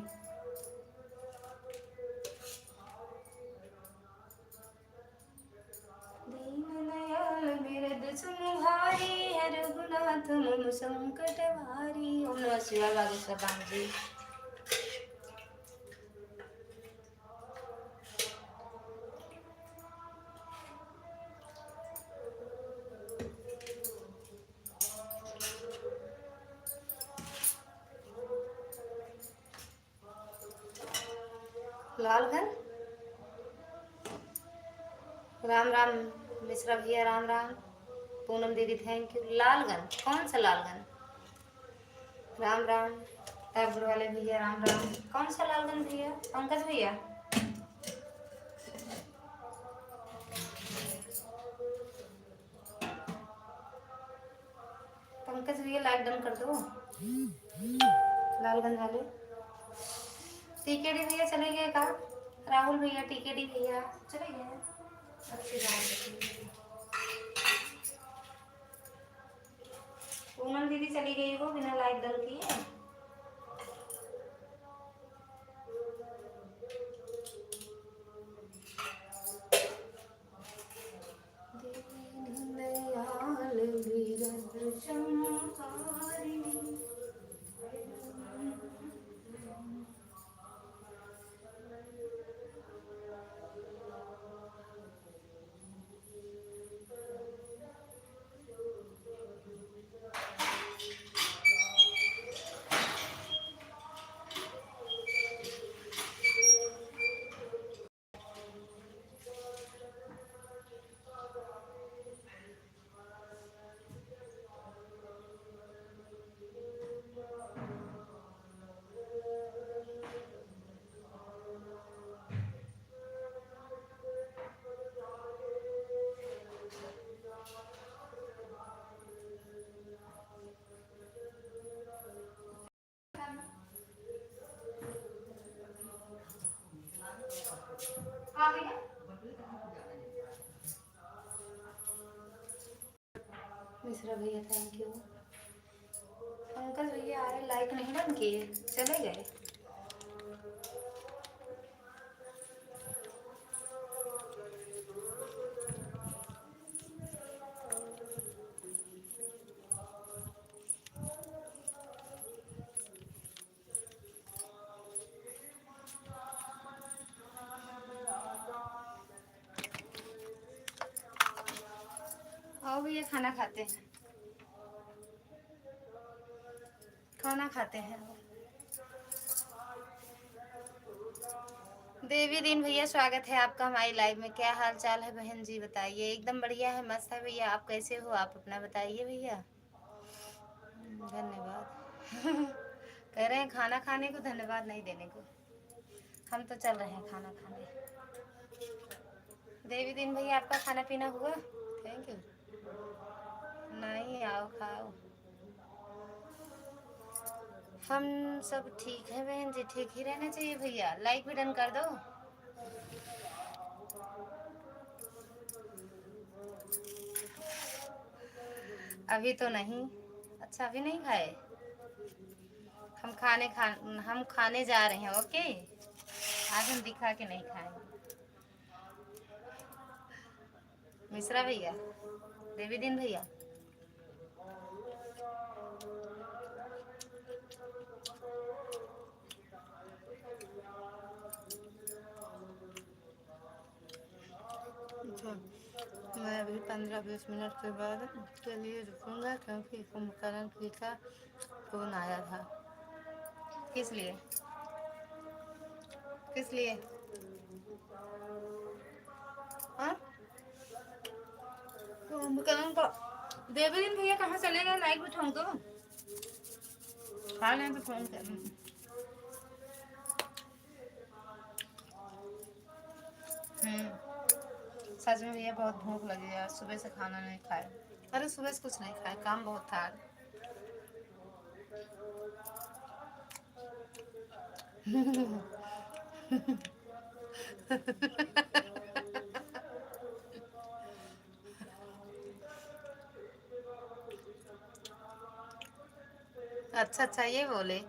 दीनदयाल मेरे सुमुहारी है, रघुनाथ मम संकट भारी। ओम नमः शिवाय बागेश्वर धाम जी। लालगंज, राम राम मिश्रा भैया, राम राम। पूनम दीदी थैंक यू। लालगंज, कौन सा लालगंज? राम राम। टैबलेट वाले भैया राम राम। कौन सा लालगंज भैया? पंकज भैया, पंकज भैया लाइक डन कर दो। लालगंज वाले टीकेडी भैया चले गए का? राहुल भैया, टीकेडी भैया चले गए। अच्छी बात है। पूनम दीदी चली गई हो बिना लाइक डन किए। दीनदयाल विरद संहारी। मिश्रा भैया थैंक यू। पंकज भैया आए, लाइक नहीं डन किए, चले गए। आओ भैया खाना खाते हैं, खाना खाते हैं। देवी दिन भैया स्वागत है आपका हमारी लाइव में। क्या हाल चाल है बहन जी बताइए। एकदम बढ़िया है, मस्त है भैया। आप कैसे हो, आप अपना बताइए भैया। धन्यवाद। कह रहे हैं खाना खाने को धन्यवाद नहीं देने को। हम तो चल रहे हैं खाना खाने। देवी दिन भैया आपका खाना पीना हुआ? Thank you. नहीं, आओ खाओ। हम सब ठीक है बहन जी, ठीक ही रहना चाहिए भैया। लाइक भी डन कर दो। अभी तो नहीं। अच्छा, अभी नहीं खाए। हम खाने जा रहे हैं। ओके, आज हम दिखा के नहीं खाएंगे। मिश्रा भैया, देवी दिन भैया, अच्छा, मैं अभी 15-20 मिनट के बाद के लिए रुकूंगा क्योंकि कुंभकर्ण की का फोन आया था। किस लिए? किस लिए? हाँ, कुंभकर्ण को। देवी दिन भैया कहाँ चले गए? लाइक उठाऊं तो खा लें तो फोन कर। सच में भैया बहुत भूख लगी है, सुबह से खाना नहीं खाए। अरे सुबह से कुछ नहीं खाए, काम बहुत था। अच्छा अच्छा, ये बोले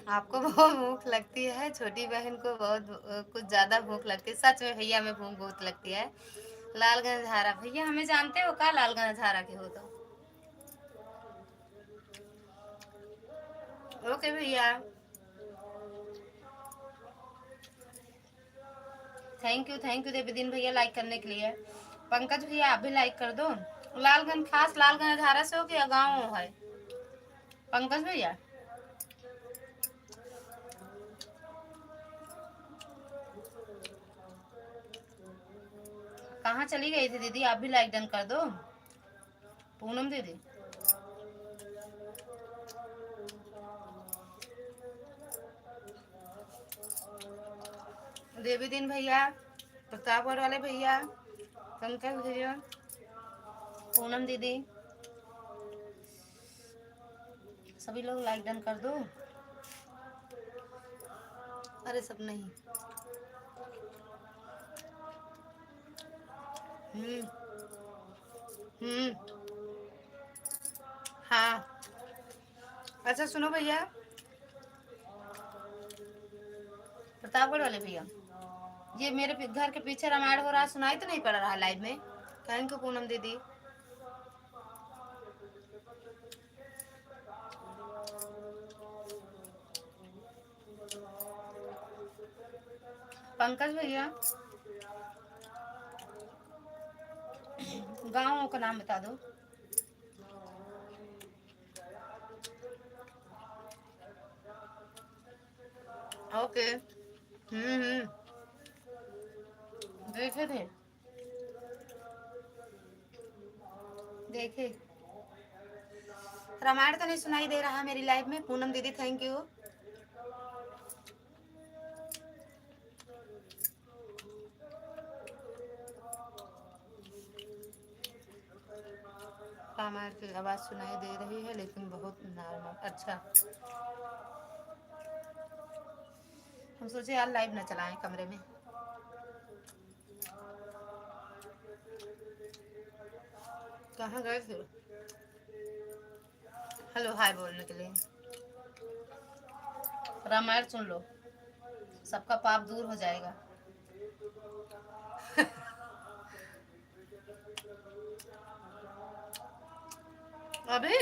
आपको बहुत भूख लगती है, छोटी बहन को बहुत कुछ ज्यादा भूख लगती है। सच में भैया, में भूख बहुत लगती है। लालगंज हारा भैया, हमें जानते हो का? लालगंज हारा के हो तो ओके भैया। थैंक यू देवी दिन भैया लाइक करने के लिए। पंकज भैया आप भी लाइक कर दो। लालगंज, खास लालगंज हारा से हो क्या गाँव है पंकज भैया? कहाँ चली गई थी दीदी? आप भी लाइक डन कर दो। पूनम दीदी, देवी दिन भैया, प्रतापगढ़ वाले भैया, पंकज भैया, पूनम दीदी, सभी लोग लाइक डन कर दो। अरे सब नहीं। हम्म हम्म हाँ। अच्छा सुनो भैया, प्रतापगढ़ वाले भैया, ये मेरे घर के पीछे रामायण हो रहा, सुनाई तो नहीं पड़ रहा लाइव में? थैंक यू पूनम दीदी। पंकज भैया, गाँव का नाम बता दो। ओके। हम्म, देखे थे, देखे। रामायण तो नहीं सुनाई दे रहा मेरी लाइफ में। पूनम दीदी थैंक यू। रामायण की आवाज सुनाई दे रही है लेकिन बहुत नॉर्मल। अच्छा, हम सोचे यार लाइव न चलाएं कमरे में। कहाँ गए थे? हेलो हाय बोलने के लिए। रामायण सुन लो, सबका पाप दूर हो जाएगा। अभी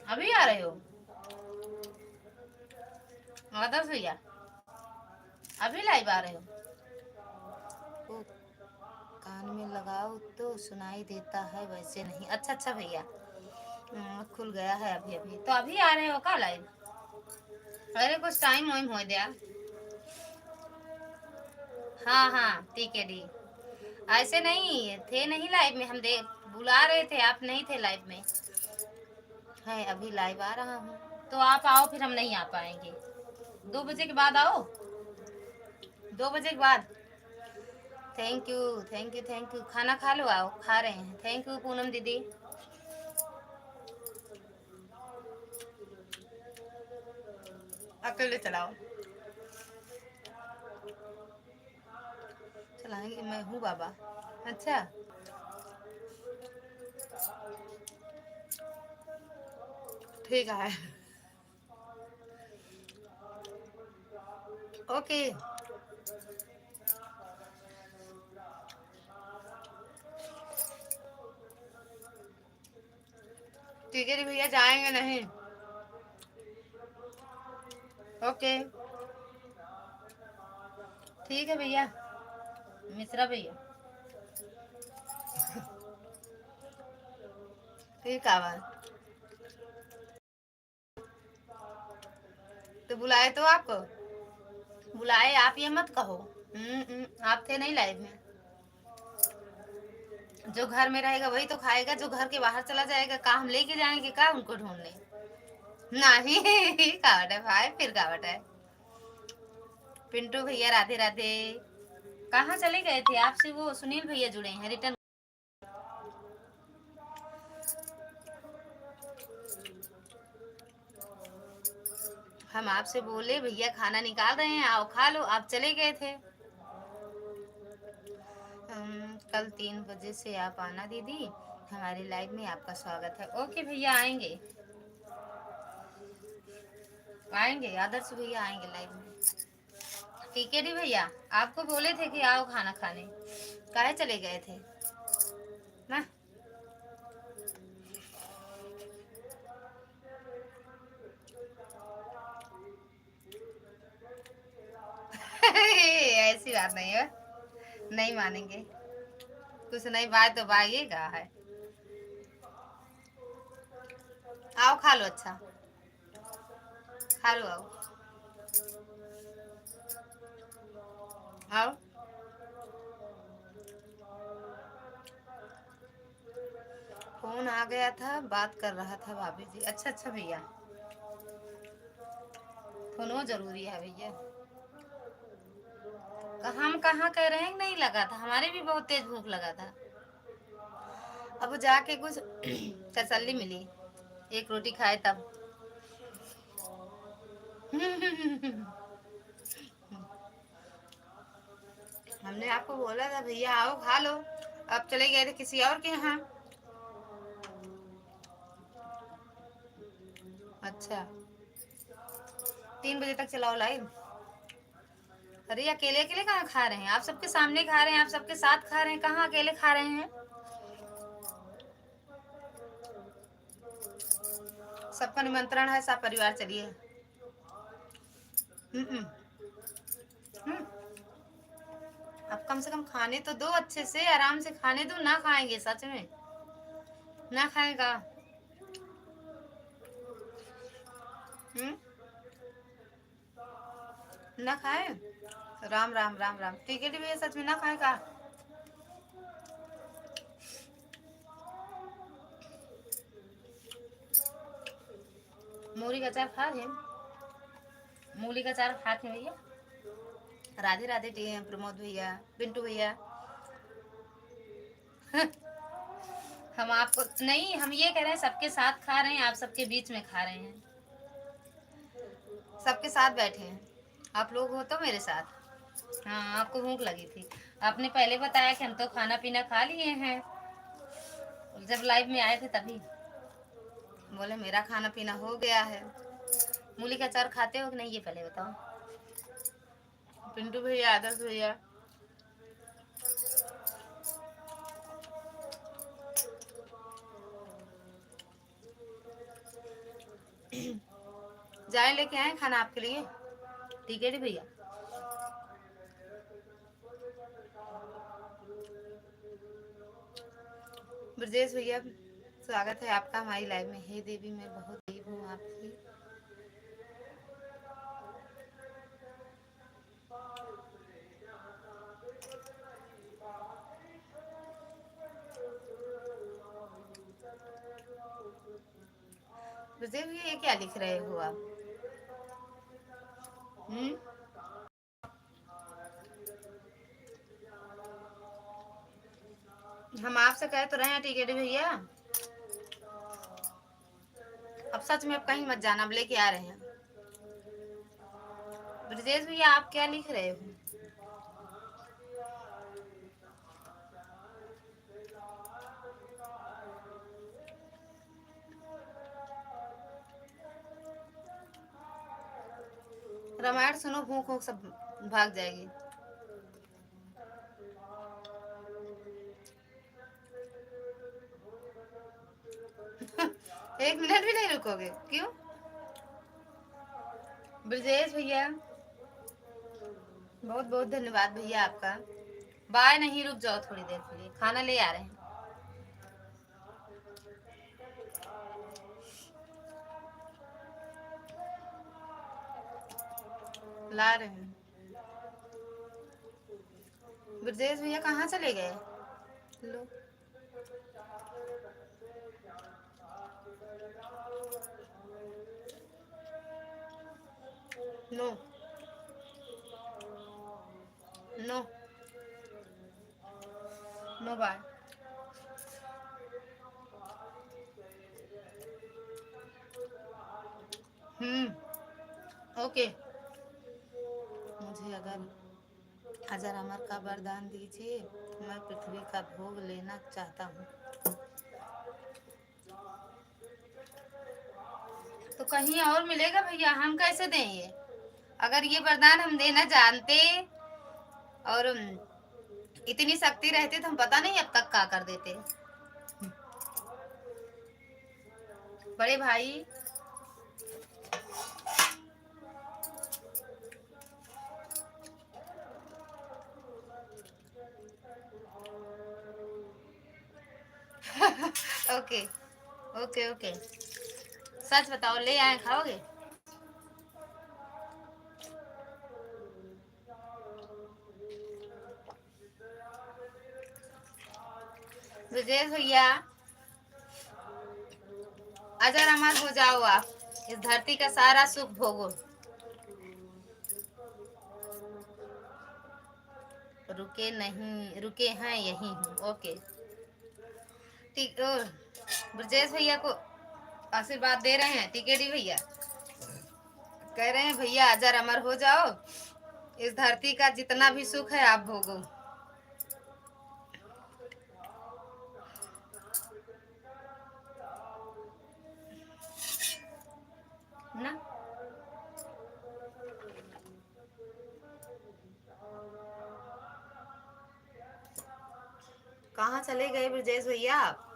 अभी आ रहे हो आदर्श भैया? अभी लाइव आ रहे हो? ओ, कान में लगाओ तो सुनाई देता है, वैसे नहीं। अच्छा अच्छा भैया, खुल गया है अभी अभी। तो अभी आ रहे हो का लाइव? अरे कुछ टाइम वाइम हो गया। हाँ हाँ ठीक है डी। ऐसे नहीं थे, नहीं लाइव में, हम दे बुला रहे थे, आप नहीं थे लाइव में। है अभी लाइव आ रहा हूँ, तो आप आओ, फिर हम नहीं आ पाएंगे। 2 बजे के बाद आओ, 2 बजे के बाद। Thank you thank you thank you. खाना खा लो, आओ खा रहे हैं। थैंक यू पूनम दीदी। अकेले चलाओ, चलाएंगे, मैं हूँ बाबा। अच्छा ठीक है, ओके। ठीक है भैया, जाएंगे नहीं? ओके ठीक है भैया, मिश्रा भैया। ठीक है बात। तो बुलाए तो आपको, बुलाए आप, ये मत कहो। आप थे नहीं लाइव में। जो घर में रहेगा वही तो खाएगा, जो घर के बाहर चला जाएगा का हम लेके जाएंगे का उनको ढूंढने? नहीं कावट है भाई, फिर कावट है। पिंटू भैया राधे राधे। कहाँ चले गए थे? आपसे वो सुनील भैया जुड़े हैं, रिटर्न। हम आपसे बोले भैया खाना निकाल रहे हैं, आओ खा लो, आप चले गए थे। कल 3 बजे से आप आना दीदी, हमारे लाइव में आपका स्वागत है। ओके भैया, आएंगे आएंगे, आदर्श भैया आएंगे लाइव में। ठीक है डी भैया, आपको बोले थे कि आओ खाना खाने, काहे चले गए थे ना? ऐसी बात नहीं है, नहीं मानेंगे। कुछ नहीं, बात तो बात का है। आओ खा लो, अच्छा खा लो, आओ आओ। फोन आ गया था, बात कर रहा था भाभी जी। अच्छा अच्छा भैया, फोन वो जरूरी है भैया। हम कहाँ कह रहे हैं नहीं लगा था, हमारे भी बहुत तेज भूख लगा था। अब जाके कुछ तसल्ली मिली, एक रोटी खाए तब। हमने आपको बोला था भैया आओ खा लो, अब चले गए थे किसी और के यहाँ। अच्छा 3 बजे तक चलाओ लाइव। अरे अकेले अकेले कहाँ खा रहे हैं? आप सबके सामने खा रहे हैं, आप सबके साथ खा रहे हैं, कहाँ अकेले खा रहे हैं? सबका निमंत्रण है, सब परिवार चलिए। हम्म हम्म। अब कम से कम खाने तो दो, अच्छे से आराम से खाने दो। ना खाएंगे सच में? ना खाएगा? हम्म, ना खाए? राम राम राम राम। टिकट भी है सच में, ना खाएगा? मूली का अचार खा रहे? मूली का अचार खाते हैं भैया? राधे राधे प्रमोद भैया, पिंटू भैया। हम आपको नहीं, हम ये कह रहे हैं सबके साथ खा रहे हैं, आप सबके बीच में खा रहे हैं, सबके साथ बैठे हैं। आप लोग हो तो मेरे साथ। हाँ आपको भूख लगी थी, आपने पहले बताया कि हम तो खाना पीना खा लिए हैं, जब लाइव में आए थे तभी बोले मेरा खाना पीना हो गया है। मूली का अचार खाते हो कि नहीं ये पहले बताओ। पिंटू भैया, आदर्श भैया, जाए लेके आए खाना आपके लिए। ठीक है भैया। ब्रजेश भैया, स्वागत है आपका हमारी लाइव में। हे देवी, मैं बहुत गरीब हूँ आपकी। ब्रजेश भैया, ये क्या लिख रहे हो आप? हम आपसे कह तो रहे हैं टिकट भैया, अब सच में अब कहीं मत जाना, अब लेके आ रहे हैं। ब्रजेश भैया, आप क्या लिख रहे हो? रामायण सुनो, भूख वूख सब भाग जाएगी। एक मिनट भी नहीं रुकोगे? क्यों? ब्रजेश भैया, बहुत बहुत धन्यवाद भैया आपका। बाय नहीं, रुक जाओ थोड़ी देर के लिए, खाना ले आ रहे हैं। ला रहे हैं। ब्रजेश भैया कहाँ चले गए? लो, no no no, bye. Okay. मुझे अगर अजर अमर का वरदान दीजिए, मैं पृथ्वी का भोग लेना चाहता हूँ। तो कहीं और मिलेगा भैया, हम कैसे दें ये? अगर ये वरदान हम देना जानते और इतनी शक्ति रहती तो हम पता नहीं अब तक क्या कर देते। बड़े भाई, ओके ओके ओके, सच बताओ, ले आए, खाओगे? ब्रजेश भैया, अजर अमर हो जाओ आप, इस धरती का सारा सुख भोगो। रुके नहीं, रुके हैं, यही हूँ। ओके ठीक। ब्रजेश भैया को आशीर्वाद दे रहे हैं टिकेडी भैया, कह रहे हैं भैया अजर अमर हो जाओ, इस धरती का जितना भी सुख है आप भोगो ना। कहाँ चले गए ब्रजेश भैया आप?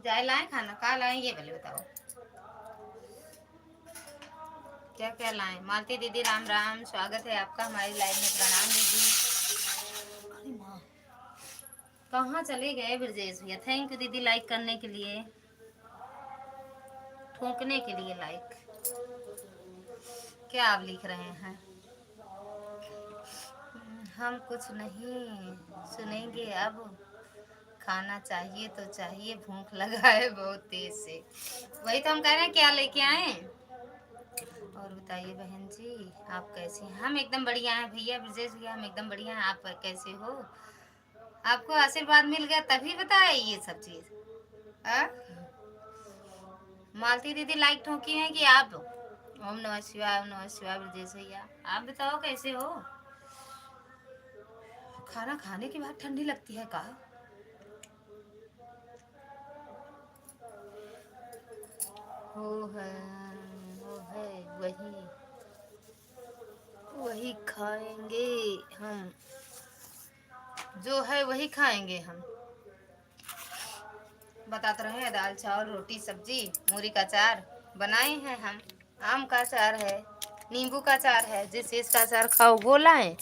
जाए लाए खाना, कहाँ लाए ये पहले बताओ, क्या क्या लाए? मालती दीदी, राम राम, स्वागत है आपका हमारी लाइव में। प्रणाम दीदी। अरे माँ, कहाँ चले गए ब्रजेश भैया? थैंक यू दीदी लाइक करने के लिए, ठोकने के लिए लाइक। क्या आप लिख रहे हैं? हम कुछ नहीं सुनेंगे अब, खाना चाहिए तो चाहिए, भूख लगा है बहुत तेज से। वही तो हम कह रहे हैं, क्या लेके आए? और बताइए बहन जी, आप कैसे हैं? हम एकदम बढ़िया हैं भैया। ब्रजेश भैया, हम एकदम बढ़िया हैं, आप कैसे हो? आपको आशीर्वाद मिल गया तभी बताए ये सब चीज। हाँ? मालती दीदी लाइक ठोकी है कि आप? ओम नमः शिवाय, ओम नमः शिवाय। ब्रजेश भैया आप बताओ कैसे हो? खाना खाने के बाद ठंडी लगती है का? वो है, वो है, वही वही खाएंगे हम, जो है वही खाएंगे हम। बताते रहे, दाल चावल रोटी सब्जी मूली का अचार बनाए हैं हम। आम का अचार है, नींबू का अचार है, जिस चीज का अचार खाओ वो लाए।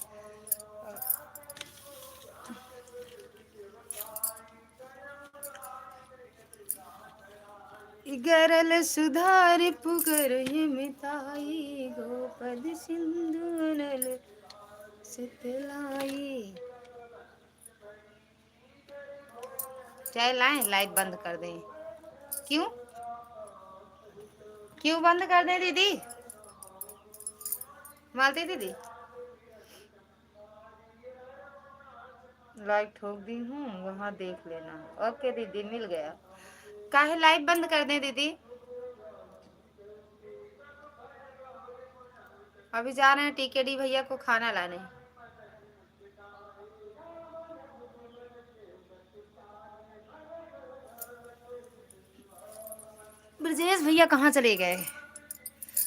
गरल सुधार पुकर मिताई गोपद सिंधु नल सितलाई। चाय लाएं? लाइट बंद कर दें? क्यों? क्यों बंद कर दें दीदी? मालती दीदी लाइट ठोक दी हूँ, वहाँ देख लेना। ओके दीदी मिल गया। काहे लाइट बंद कर दें दीदी? अभी जा रहे हैं टीकेडी भैया को खाना लाने। ब्रजेश भैया कहाँ चले गए?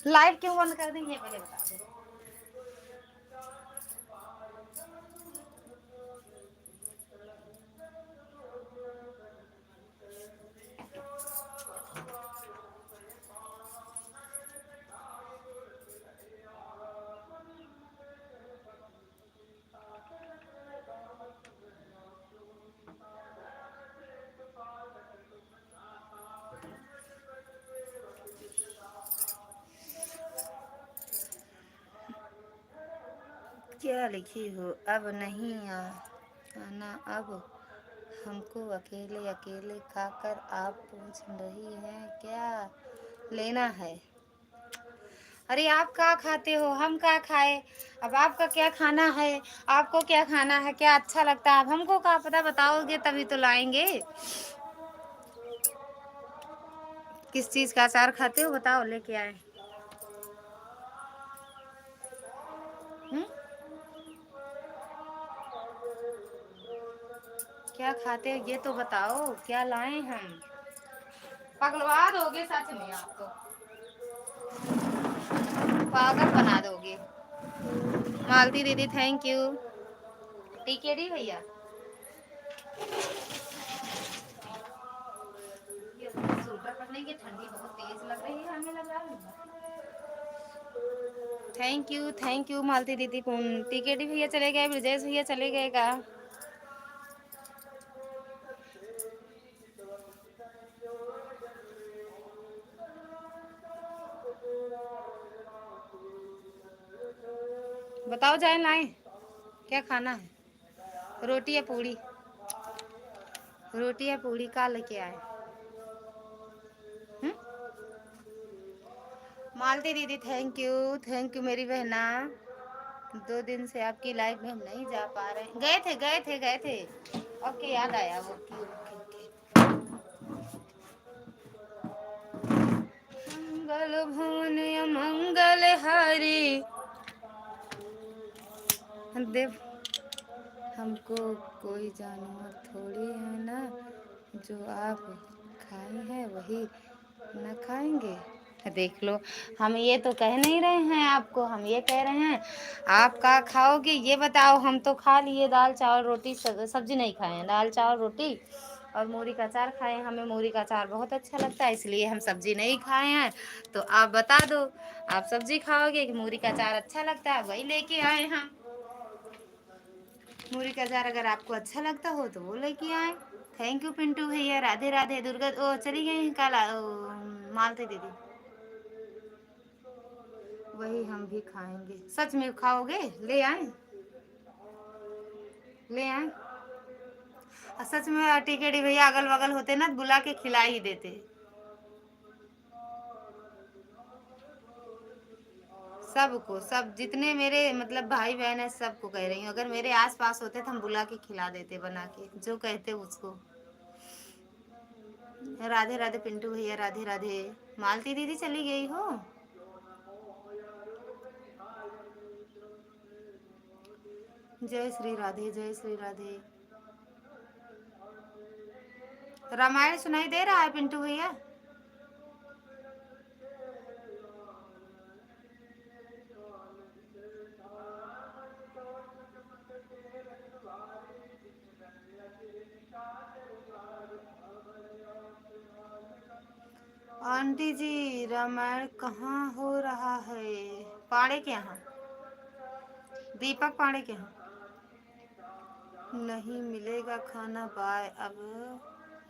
लाइट क्यों बंद कर देंगे पहले बता दो। क्या लिखी हो? अब नहीं आना अब हमको, अकेले अकेले खाकर आप पूछ रही हैं क्या लेना है? अरे आप क्या खाते हो, हम क्या खाए? अब आपका क्या खाना है? आपको क्या खाना है, क्या अच्छा लगता है? अब हमको क्या पता, बताओगे तभी तो लाएंगे। किस चीज का अचार खाते हो बताओ, लेके आए। हम्म? क्या खाते हो ये तो बताओ, क्या लाए हम? पगलवा दोगे सच में, आप तो पागल बना दोगे। मालती दीदी थैंक यू। टीकेडी भैया स्वेटर पहनेंगे, ठंडी बहुत तेज लग रही है, हमें लग रहा है। थैंक यू मालती दीदी। टीकेडी भैया चले गए, ब्रजेश भैया चले गए का? बताओ जाए लाए, क्या खाना है? रोटी या पूड़ी? रोटी या पूड़ी का लेके आए? हम्म? मालती दीदी थैंक यू मेरी बहना। 2 दिन से आपकी लाइफ में हम नहीं जा पा रहे। गए थे। ओके याद आया वो। मंगल भवन मंगल हरि देव, हमको कोई जानवर थोड़ी है ना, जो आप खाए हैं वही न खाएंगे। देख लो, हम ये तो कह नहीं रहे हैं आपको, हम ये कह रहे हैं आप क्या खाओगे ये बताओ। हम तो खा लिए दाल चावल रोटी, सब्जी नहीं खाए हैं, दाल चावल रोटी और मूली का अचार खाए हैं। हमें मूली का अचार बहुत अच्छा लगता है, इसलिए हम सब्जी नहीं खाए हैं। तो आप बता दो, आप सब्जी खाओगे कि मूली का अचार अच्छा लगता है, वही लेके आए हम। मूली का अचार अगर आपको अच्छा लगता हो तो वो लेके आए। थैंक यू पिंटू भैया, राधे राधे। दुर्गा ओ चली गई काला मालती दीदी। वही हम भी खाएंगे। सच में खाओगे? ले आए, ले आए। सच में टिकेटी भैया अगल बगल होते ना, बुला के खिला ही देते। सबको, सब जितने मेरे मतलब भाई बहन है सबको कह रही हूँ, अगर मेरे आस पास होते तो हम बुला के खिला देते बना के, जो कहते उसको। राधे राधे पिंटू भैया, राधे राधे। मालती दीदी चली गई हो? जय श्री राधे, जय श्री राधे। रामायण सुनाई दे रहा है पिंटू भैया? आंटी जी रामायण कहाँ हो रहा है? पाड़े के यहाँ, दीपक पाड़े के यहाँ। नहीं मिलेगा खाना, बाय, अब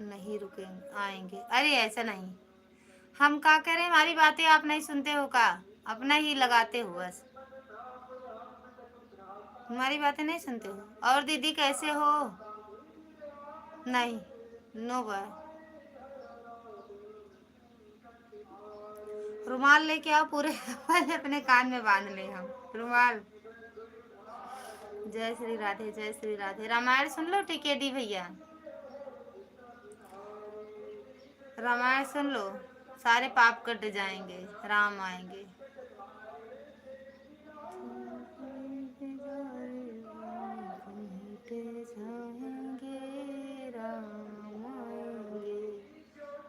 नहीं रुकेंगे, आएंगे। अरे ऐसा नहीं, हम क्या करें, हमारी बातें आप नहीं सुनते हो का? अपना ही लगाते हो बस, हमारी बातें नहीं सुनते हो। और दीदी कैसे हो? नहीं, नो बाय। रुमाल लेके आओ पूरे पहले अपने कान में बांध ले हम रुमाल। जय श्री राधे, जय श्री राधे। रामायण सुन लो टिकेडी भैया, रामायण सुन लो, सारे पाप कट जाएंगे, राम आएंगे। जाएंगे, राम आएंगे,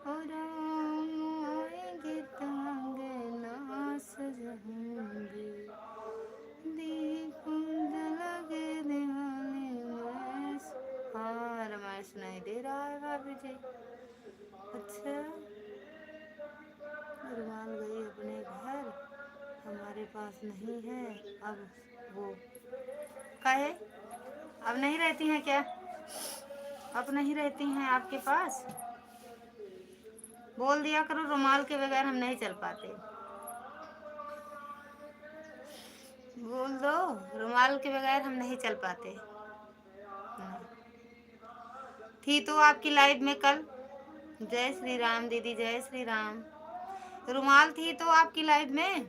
और राम आएंगे तंग ना सजेंगे, दीप लगे दिवाले में। हाँ रामायण सुनाई दे रहा है भाभी जी। अच्छा, रुमाल गई अपने घर, हमारे पास नहीं है अब। वो कहे अब नहीं रहती हैं क्या? अब नहीं रहती हैं आपके पास? बोल दिया करो रुमाल के बगैर हम नहीं चल पाते। बोल दो रुमाल के बगैर हम नहीं चल पाते। थी तो आपकी लाइफ में कल। जय श्री राम दीदी, जय श्री राम। रुमाल थी तो आपकी लाइफ में।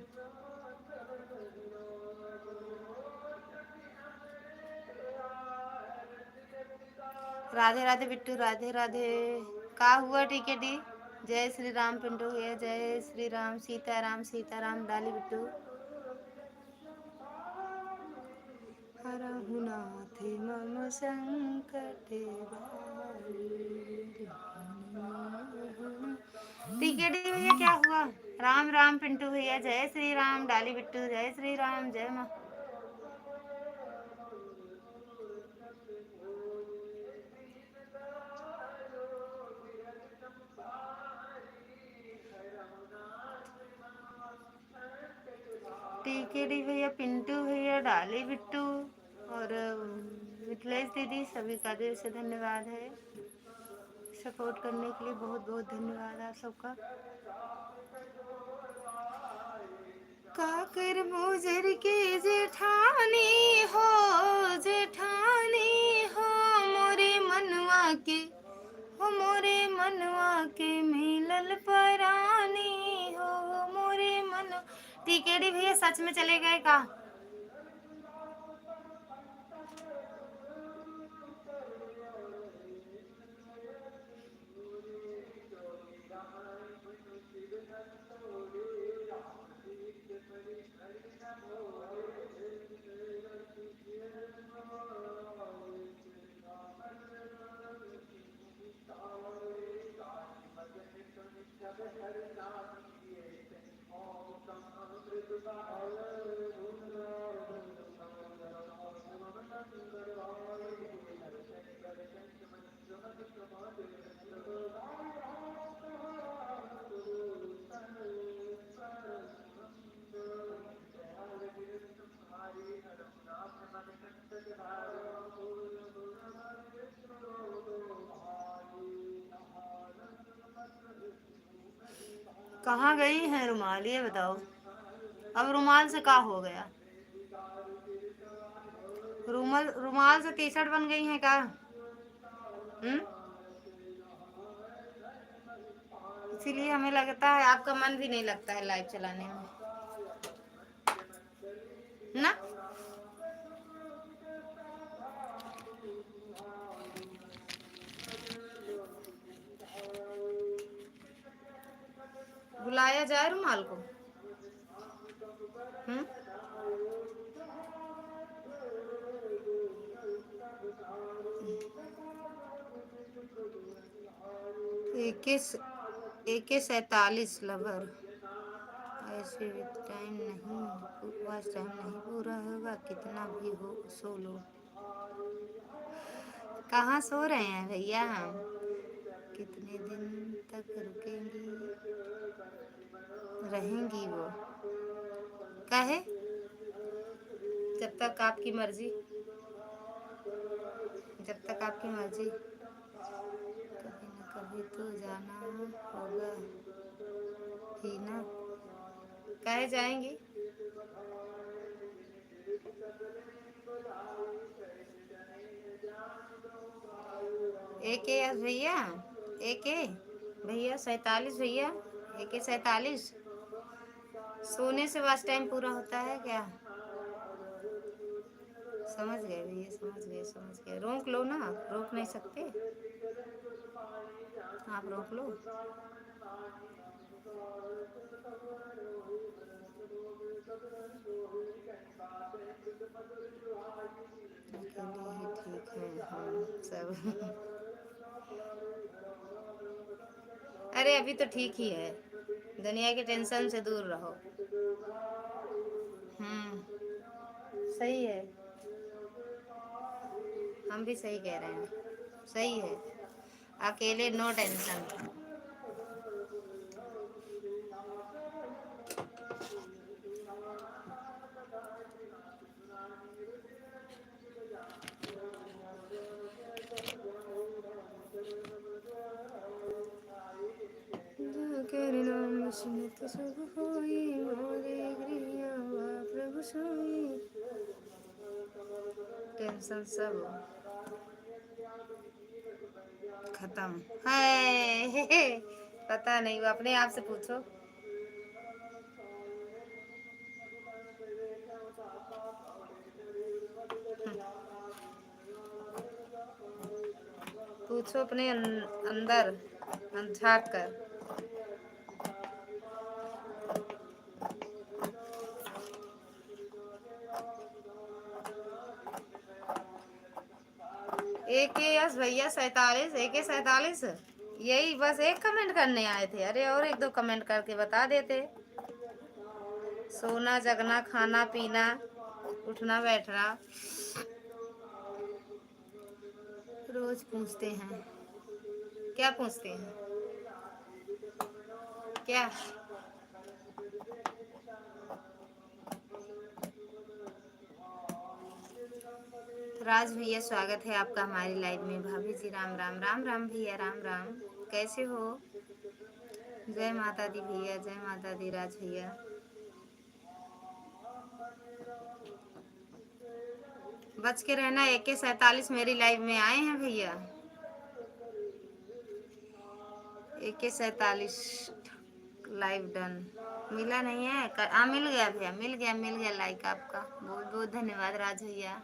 राधे राधे बिट्टू, राधे राधे। का हुआ टिकेटी? जय श्री राम पिंटू भैया, जय श्री राम। सीताराम सीताराम डाली बिट्टू। हरहुनाथे मम संकट टिकेटी भैया क्या हुआ? राम राम पिंटू भैया, जय श्री राम डाली बिट्टू, जय श्री राम, जय माँ। टिकेटी भैया, पिंटू भैया, डाली बिट्टू और मिथिलेश दीदी, सभी का दिल से धन्यवाद है। सपोर्ट करने के लिए बहुत बहुत धन्यवाद आप सबका। काकर मोजर के जेठानी हो, जेठानी हो, मोरे मनवा के हो, मोरे मनवा के मिलल परानी हो, मोरे मन। टिकेडी भैया सच में चले गए का? कहाँ गई है रुमाल, ये बताओ। अब रुमाल से क्या हो गया? रुमाल रुमाल से टी शर्ट बन गई है क्या? इसीलिए हमें लगता है आपका मन भी नहीं लगता है लाइव चलाने में। लाया जाए रुमाल को। हम्म। AK-47 लवर ऐसे टाइम नहीं, बस टाइम नहीं पूरा होगा, कितना भी हो सो लो। कहाँ सो रहे हैं भैया हम? कितने दिन तक रुकेंगी, रहेंगी वो? काहे? जब तक आपकी मर्जी, जब तक आपकी मर्जी। कभी न कभी तो जाना होगा ही ना। काहे जाएंगी? AK भैया, AK भैया 47 भैया, AK-47। सोने से बस टाइम पूरा होता है क्या? समझ गए भैया, समझ गए, समझ गए। रोक लो ना, रोक नहीं सकते आप, रोक लो। अकेले ही ठीक है हम सब। अरे अभी तो ठीक ही है, दुनिया के टेंशन से दूर रहो। सही है, हम भी सही कह रहे हैं, सही है। अकेले नो टेंशन। टेंशन सब खत्म है। पता नहीं, वो अपने आप से पूछो। पूछो अपने अंदर झाँक कर। AK भैया 47, AK-47 यही बस एक कमेंट करने आए थे। अरे और एक दो कमेंट करके बता देते। सोना जगना, खाना पीना, उठना बैठना रोज पूछते हैं। क्या पूछते हैं? क्या? राज भैया स्वागत है आपका हमारी लाइव में। भाभी जी राम राम। राम राम भैया, राम राम। कैसे हो? जय माता दी भैया, जय माता दी राज भैया। बच के रहना। AK-47 मेरी लाइव में आए हैं भैया। AK-47 live done. मिला नहीं है? मिल गया भैया, मिल गया, मिल गया लाइक आपका। बहुत बहुत धन्यवाद राज भैया।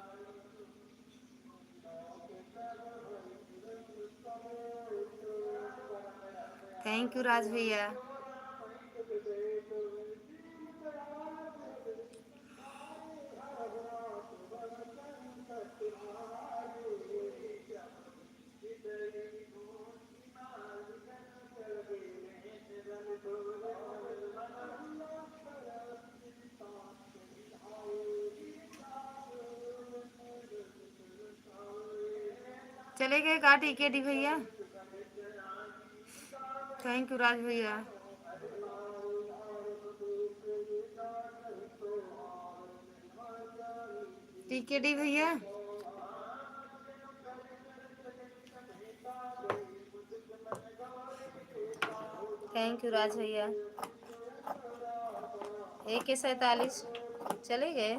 थैंक यू राज भैया। चले गए का TKD भैया? थैंक यू राज भैया। TKD भैया, थैंक यू राज भैया। AK-47 चले गए।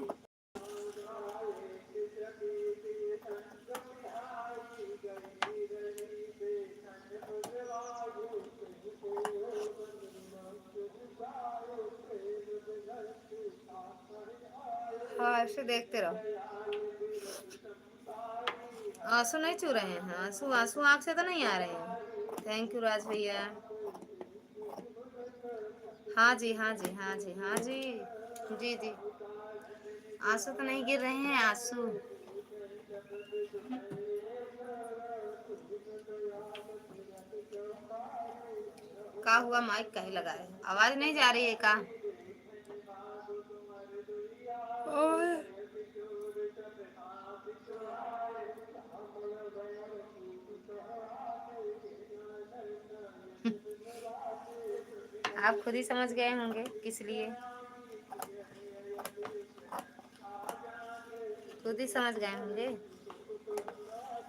हाँ ऐसे देखते रहो। आंसू नहीं चू रहे हैं? आंसू आंसू आँख से तो नहीं आ रहे हैं। थैंक यू राज भैया। हाँ जी, हाँ जी, हाँ जी, हाँ जी। जी जी। आंसू तो नहीं गिर रहे हैं, आंसू। का हुआ, माइक कहीं लगा है, आवाज नहीं जा रही है का? ओए, आप खुद ही समझ गए होंगे किस लिए। खुद ही समझ गए होंगे।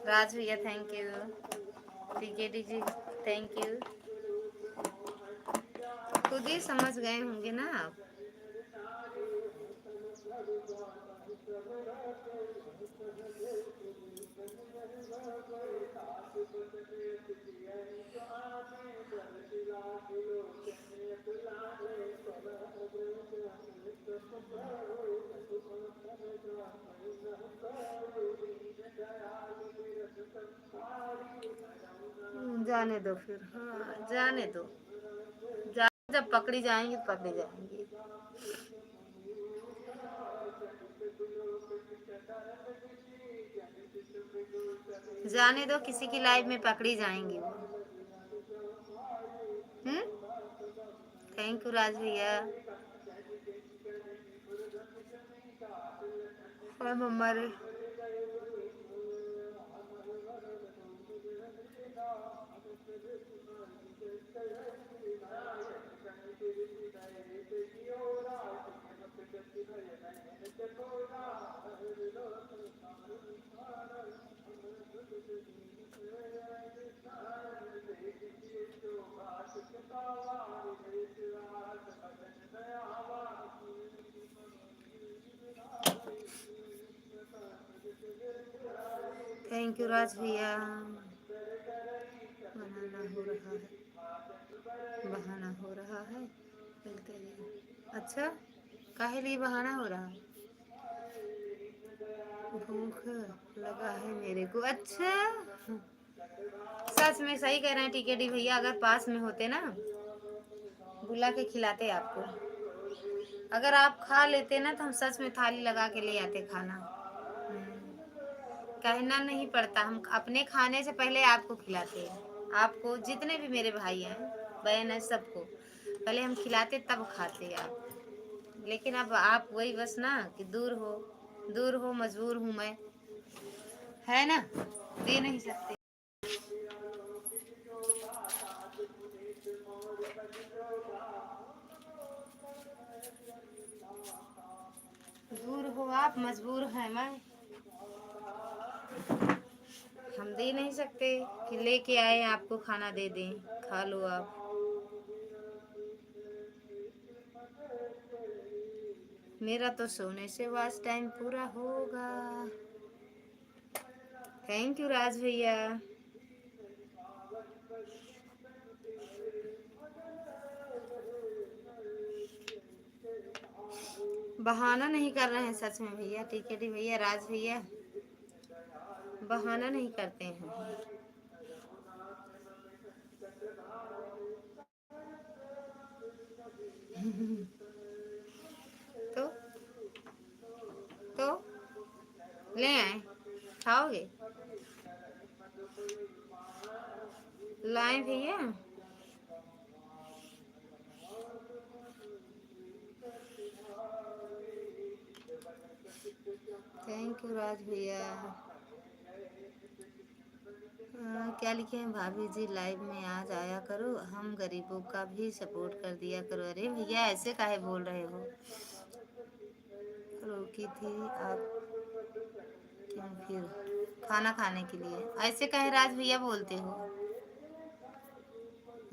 राज भैया thank you. TKT ji thank you. खुद ही समझ गए होंगे ना आप। जाने दो फिर, हाँ जाने दो। जब पकड़ी जाएंगी तो पकड़ी जाएंगी। जाने दो, किसी की लाइफ में पकड़ी जाएंगी वो। थैंक यू राज भैया। और मम्मा रे। थैंक यू राज भैया। बनाना हो रहा है, बहाना हो रहा है, मिलते हैं। अच्छा, काहे लिए बहाना हो रहा है? भूख लगा है मेरे को। अच्छा, सच में सही कह रहे हैं टीकेडी भैया, अगर पास में होते ना बुला के खिलाते आपको। अगर आप खा लेते ना तो हम सच में थाली लगा के ले आते खाना। कहना नहीं पड़ता, हम अपने खाने से पहले आपको खिलाते हैं। आपको, जितने भी मेरे भाई हैं बहन है, सबको पहले हम खिलाते तब खाते आप। लेकिन अब आप वही बस ना कि दूर हो, दूर हो, मजबूर हूँ मैं, है ना, दे नहीं सकते। दूर हो आप, मजबूर है मैं, हम दे नहीं सकते कि लेके आए आपको खाना दे दें, खा लो आप। मेरा तो सोने से वास टाइम पूरा होगा। थैंक यू राज भैया। बहाना नहीं कर रहे हैं सच में भैया, टीकेटी भैया, राज भैया, बहाना नहीं करते हैं। तो तो ले आए, खाओगे? लाए भैया। थैंक यू राज भैया। क्या लिखे हैं, भाभी जी लाइव में आ जाया करो, हम गरीबों का भी सपोर्ट कर दिया करो। अरे भैया ऐसे काहे बोल रहे हो? रोकी थी आप क्यों फिर? खाना खाने के लिए ऐसे काहे राज भैया बोलते हो?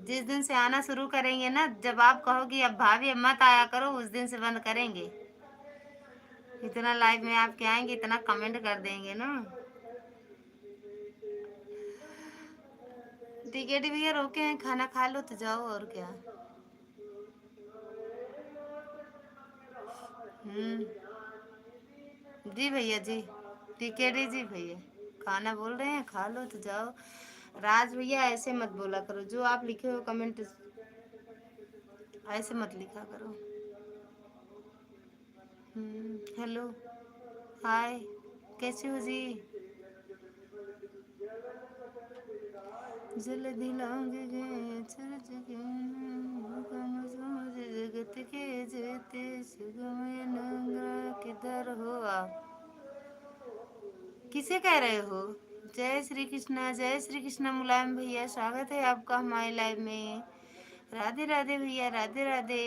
जिस दिन से आना शुरू करेंगे ना, जब आप कहोगी अब भाभी अब मत आया करो, उस दिन से बंद करेंगे। इतना लाइव में आपके आएंगे, इतना कमेंट कर देंगे ना। टिकट भैया रोके हैं, खाना खा लो तो जाओ, और क्या। जी भैया जी, टिकट जी भैया, खाना बोल रहे हैं, खा लो तो जाओ। राज भैया ऐसे मत बोला करो, जो आप लिखे हो कमेंट ऐसे मत लिखा करो। हेलो, हाय, कैसे हो जी? जल्दी लाओगे जगत के जेते सुगमय नंगा किधर हो आप? किसे कह रहे हो? जय श्री कृष्णा, जय श्री कृष्णा मुलायम भैया, स्वागत है आपका हमारे लाइव में। राधे राधे भैया, राधे राधे।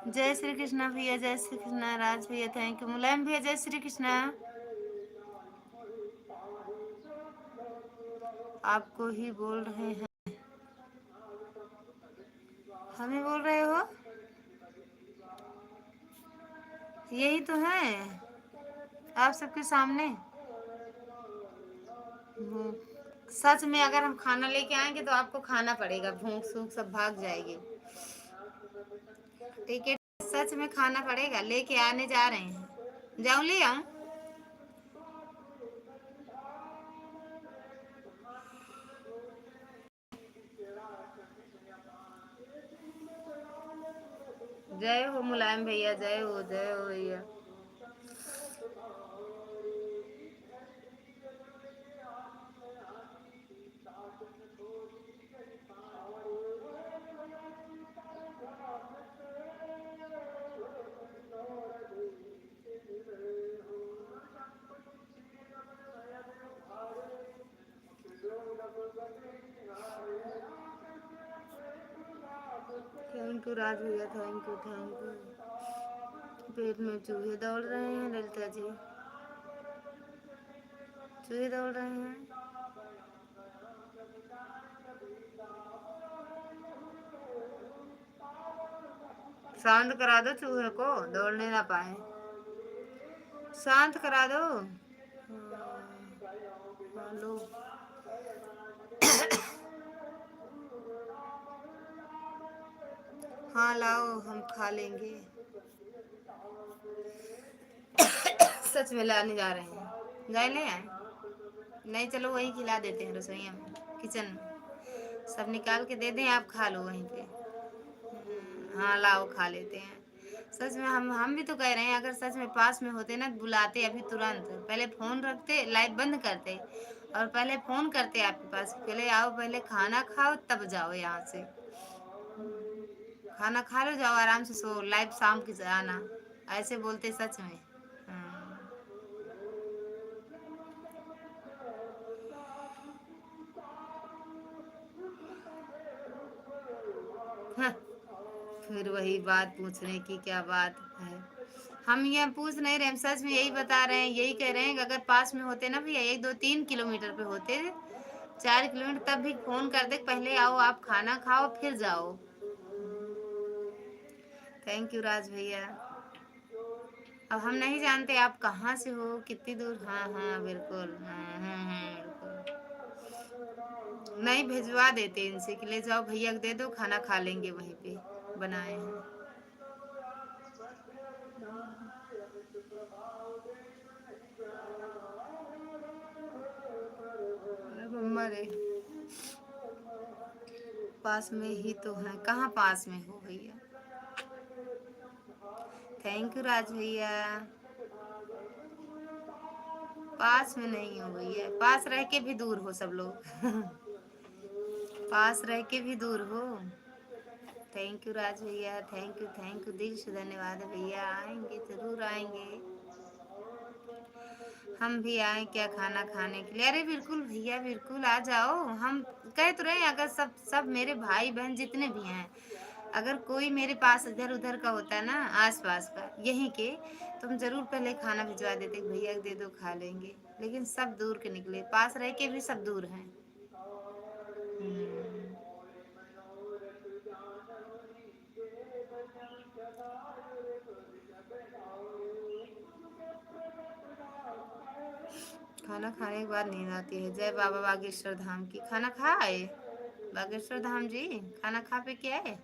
जय श्री कृष्णा भैया, जय श्री कृष्णा। राज भैया थैंक यू। मुलायम भैया जय श्री कृष्णा। आपको ही बोल रहे हैं। हमें बोल रहे हो? यही तो है आप सबके सामने। सच में अगर हम खाना लेके आएंगे तो आपको खाना पड़ेगा, भूख सूख सब भाग जाएगी। टिकट सच में खाना पड़ेगा, लेके आने जा रहे हैं। जाऊं ले आऊं? जय हो मुलायम भैया, जय हो भैया। थैंक यू राज भैया, थैंक यू थैंक यू। पेट में चूहे दौड़ रहे हैं ललिता जी, चूहे दौड़ रहे हैं। शांत करा दो चूहे को, दौड़ने ना पाए। शांत करा दो। हेलो, हाँ लाओ, हम खा लेंगे। सच में लाने जा रहे हैं। जाए ले आए? नहीं, चलो वही खिला देते हैं रसोईया में, किचन में। सब निकाल के दे दें, आप खा लो वहीं पे। हाँ लाओ, खा लेते हैं। सच में हम भी तो कह रहे हैं, अगर सच में पास में होते ना, बुलाते अभी तुरंत। पहले फोन रखते, लाइव बंद करते और पहले फोन करते आपके पास, पहले आओ, पहले खाना खाओ तब जाओ यहाँ से। खाना खा लो, जाओ आराम से सो, लाइव शाम की आना। ऐसे बोलते सच में। हाँ, फिर वही बात पूछने की क्या बात है? हम ये पूछ नहीं रहे, हम सच में यही बता रहे हैं, यही कह रहे हैं कि अगर पास में होते ना भैया, 1 2 3 किलोमीटर पे होते, 4 किलोमीटर, तब भी फोन कर दे, पहले आओ आप खाना खाओ फिर जाओ। थैंक यू राज भैया। अब हम नहीं जानते आप कहाँ से हो, कितनी दूर। हाँ हाँ बिल्कुल, बिल्कुल। नहीं, भिजवा देते इनसे कि ले जाओ भैया को दे दो, खाना खा लेंगे वहीं पे बनाए हैं। मरे पास में ही तो है, कहाँ पास में हो भैया? थैंक यू राज भैया। पास में नहीं हो भैया, पास रह के भी दूर हो सब लोग। पास रह के भी दूर हो। थैंक यू राज भैया, थैंक यू, दिल से धन्यवाद भैया। आएंगे, जरूर आएंगे। हम भी आए क्या खाना खाने के लिए? अरे बिल्कुल भैया, बिल्कुल आ जाओ। हम कह तो रहे हैं, अगर सब सब मेरे भाई बहन जितने भी हैं, अगर कोई मेरे पास इधर उधर का होता ना, आस पास का यहीं के, तो हम जरूर पहले खाना भिजवा देते, भैया दे दो खा लेंगे। लेकिन सब दूर के निकले, पास रह के भी सब दूर हैं। खाना खाने के बाद नींद आती है। जय बाबा बागेश्वर धाम की। खाना खाए बागेश्वर धाम जी? खाना खा पे के आए?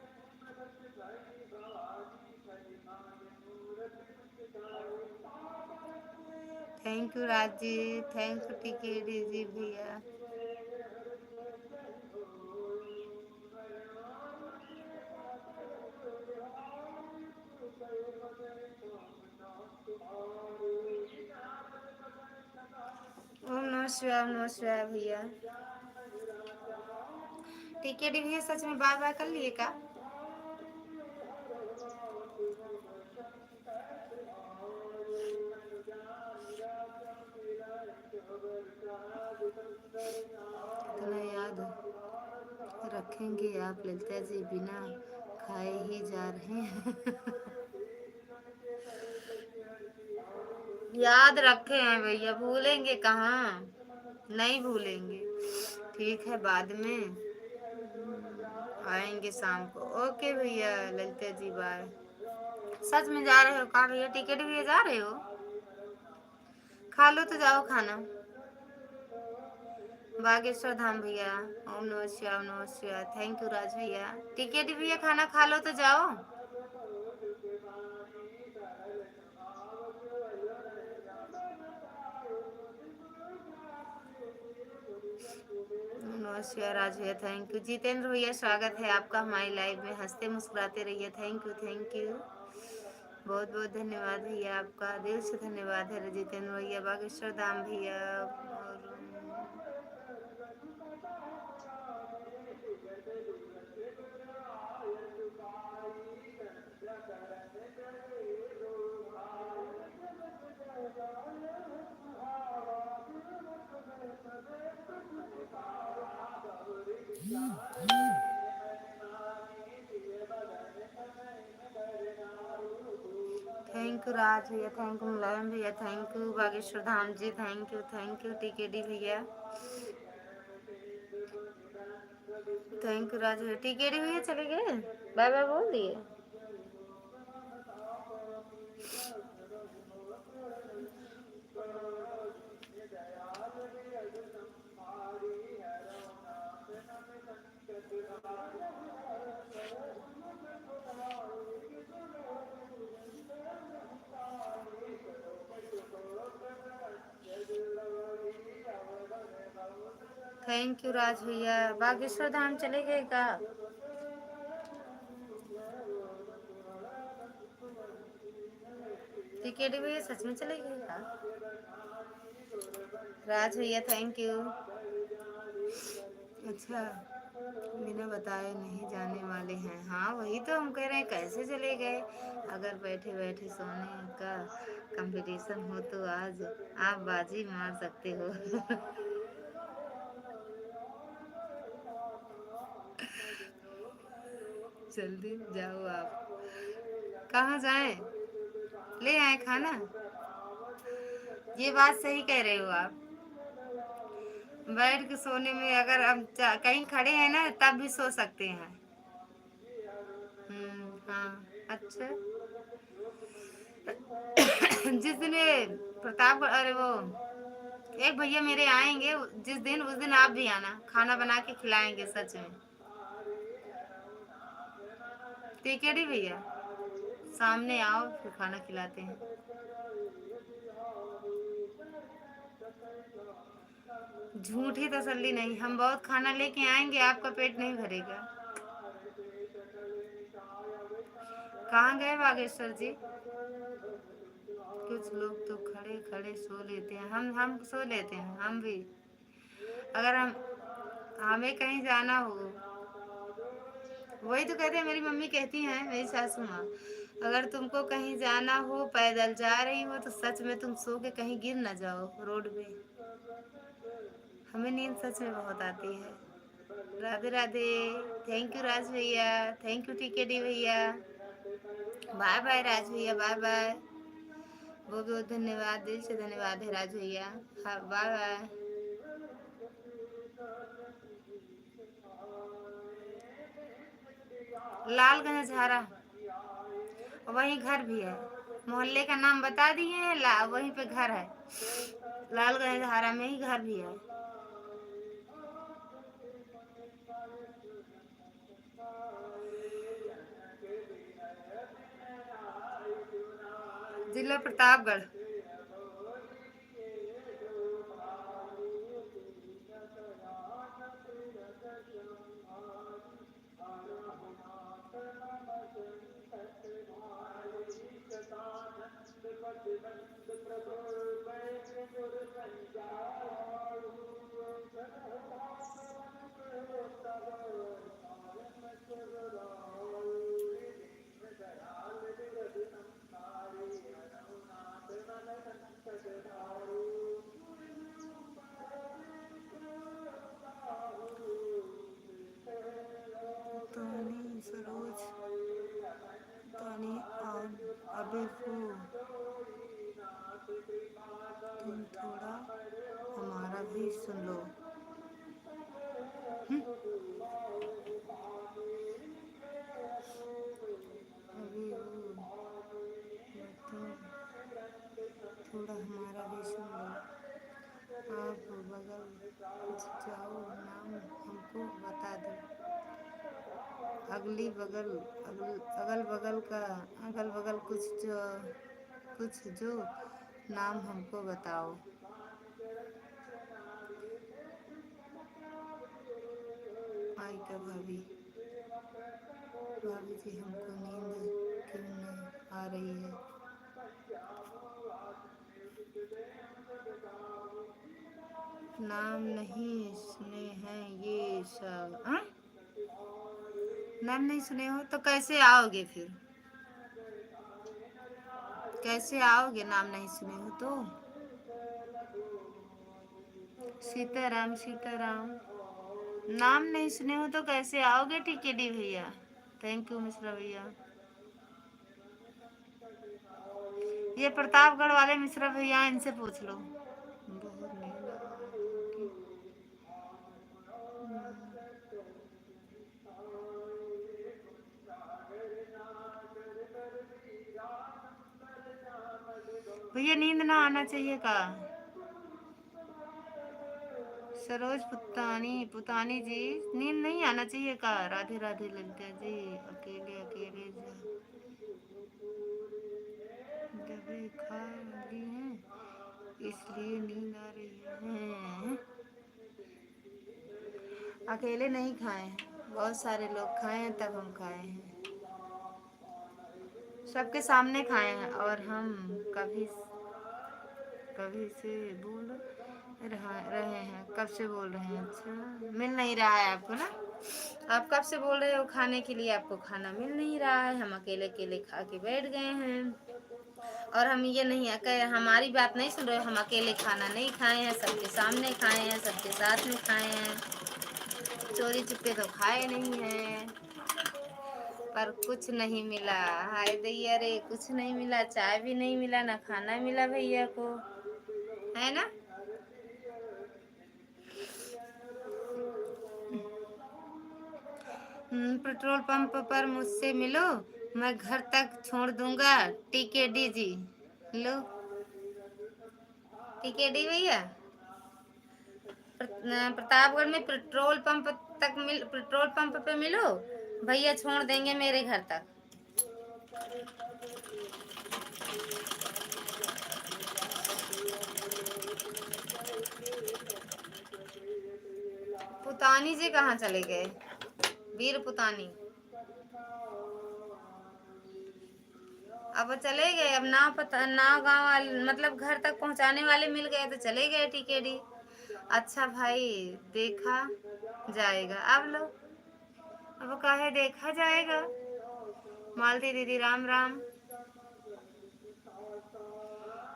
Thank you Raj ji, thank you TKD ji भैया। ओम नमः शिवाय, ओम नमः शिवाय भैया। टिकेडी भैया सच में बाय बाय कर लिए का? इतना याद रखेंगे आप ललिता जी, बिना खाए ही जा रहे हैं। याद रखे हैं भैया, भूलेंगे कहाँ, नहीं भूलेंगे। ठीक है, बाद में आएंगे शाम को। ओके भैया ललिता जी, बाय। सच में जा रहे हो का भैया? टिकट भैया जा रहे हो? खा लो तो जाओ खाना। बागेश्वर धाम भैया, ओम नमः शिवाय, ओम नमः शिवाय। थैंक यू राज भैया। टिकट भैया खाना खा लो तो जाओ। नमस्कार राज भैया, थैंक यू। जितेंद्र भैया स्वागत है आपका हमारी लाइव में, हंसते मुस्कुराते रहिए। थैंक यू, थैंक यू, बहुत बहुत धन्यवाद भैया आपका, दिल से धन्यवाद है जितेंद्र भैया। बागेश्वर धाम भैया और थैंक यू राज भैया, थैंक यू मुलायम भैया, thank you Bageshwar Dham ji, thank you TKD भैया, थैंक यू राज भैया। टीकेडी भैया चले गए, बाय बाय बोल दिए। थैंक यू राज भैया। बागेश्वर धाम चले गए का? टिकेट भैया सच में चले गए का? राज भैया थैंक यू। अच्छा, बिना बताए नहीं जाने वाले हैं। हाँ वही तो हम कह रहे हैं, कैसे चले गए? अगर बैठे बैठे सोने का कंपटीशन हो तो आज आप बाजी मार सकते हो। जल्दी जाओ आप। कहाँ जाएं? ले आए खाना? ये बात सही कह रहे हो आप। बैठ के सोने में अगर हम कहीं खड़े हैं ना तब भी सो सकते हैं। हाँ अच्छा। जिस दिन प्रताप, अरे वो एक भैया मेरे आएंगे जिस दिन, उस दिन आप भी आना, खाना बना के खिलाएंगे सच में। ठीक है डी भैया, सामने आओ फिर खाना खिलाते हैं। झूठी तसल्ली नहीं, हम बहुत खाना लेके आएंगे, आपका पेट नहीं भरेगा। कहाँ गए बागेश्वर जी? कुछ लोग तो खड़े खड़े सो लेते हैं, हम सो लेते हैं हम भी। अगर हमें कहीं जाना हो, वही तो कहते हैं, मेरी मम्मी कहती हैं, मेरी सासू माँ, अगर तुमको कहीं जाना हो, पैदल जा रही हो तो सच में तुम सो के कहीं गिर ना जाओ रोड पे। हमें नींद सच में बहुत आती है। राधे राधे। थैंक यू राज भैया, थैंक यू टीकेडी भैया। बाय बाय राज भैया, बाय बाय, बहुत बहुत धन्यवाद, दिल से धन्यवाद है राज भैया। हाँ बाय बाय। लालगंज झारा, वही घर भी है। मोहल्ले का नाम बता दिए हैं, वहीं पे घर है। लालगंज झारा में ही घर भी है। जिला प्रतापगढ़। पुतानी और अबे फू तुम थोड़ा हमारा भी सुन लो। अबे वो तुम थोड़ा हमारा भी सुन लो। आप बगल जाओ, नाम हमको बता दो। अगल बगल कुछ जो नाम हमको बताओ। आई क्या भाभी भाभी जी, हमको नींद क्यों नहीं आ रही है? नाम नहीं सुने हैं ये सब? नाम नहीं सुने हो तो कैसे आओगे फिर? कैसे आओगे नाम नहीं सुने हो तो? सीताराम सीताराम, नाम नहीं सुने हो तो कैसे आओगे टीकेडी भैया? थैंक यू मिश्रा भैया। ये प्रतापगढ़ वाले मिश्रा भैया, इनसे पूछ लो। बहुत नींद आ रही है। भैया नींद ना आना चाहिए का? सरोज पुतानी जी, नींद नहीं आना चाहिए का? राधे राधे ललिता जी। अकेले अकेले दबे खा ली हैं इसलिए नींद आ रही है। अकेले नहीं खाए हैं, बहुत सारे लोग खाए हैं तब हम खाए हैं। सबके सामने खाए हैं और हम कभी कभी से बोल रहे हैं। कब से बोल रहे हैं? अच्छा, मिल नहीं रहा है आपको ना? आप कब से बोल रहे हो खाने के लिए? आपको खाना मिल नहीं रहा है, हम अकेले अकेले खा के बैठ गए हैं। और हम ये नहीं है, हमारी बात नहीं सुन रहे हो? हम अकेले खाना नहीं खाए हैं, सबके सामने खाए हैं, सबके साथ में खाए हैं। चोरी चुपके तो खाए नहीं हैं, पर कुछ नहीं मिला। हाय दैया रे, कुछ नहीं मिला। चाय भी नहीं मिला, ना खाना मिला भैया को, है ना? पेट्रोल पंप पर मुझसे मिलो, मैं घर तक छोड़ दूंगा। टीकेडी जी, लो टीकेडी भैया। प्रतापगढ़ में पेट्रोल पंप पे मिलो, भैया छोड़ देंगे मेरे घर तक। पुतानी जी कहाँ चले गए? वीर पुतानी अब चले गए। अब नाव गांव वाले, मतलब घर तक पहुंचाने वाले मिल गए तो चले गए टीकेडी। अच्छा भाई, देखा जाएगा। अब लो, अब काहे देखा जाएगा। मालती दीदी राम राम।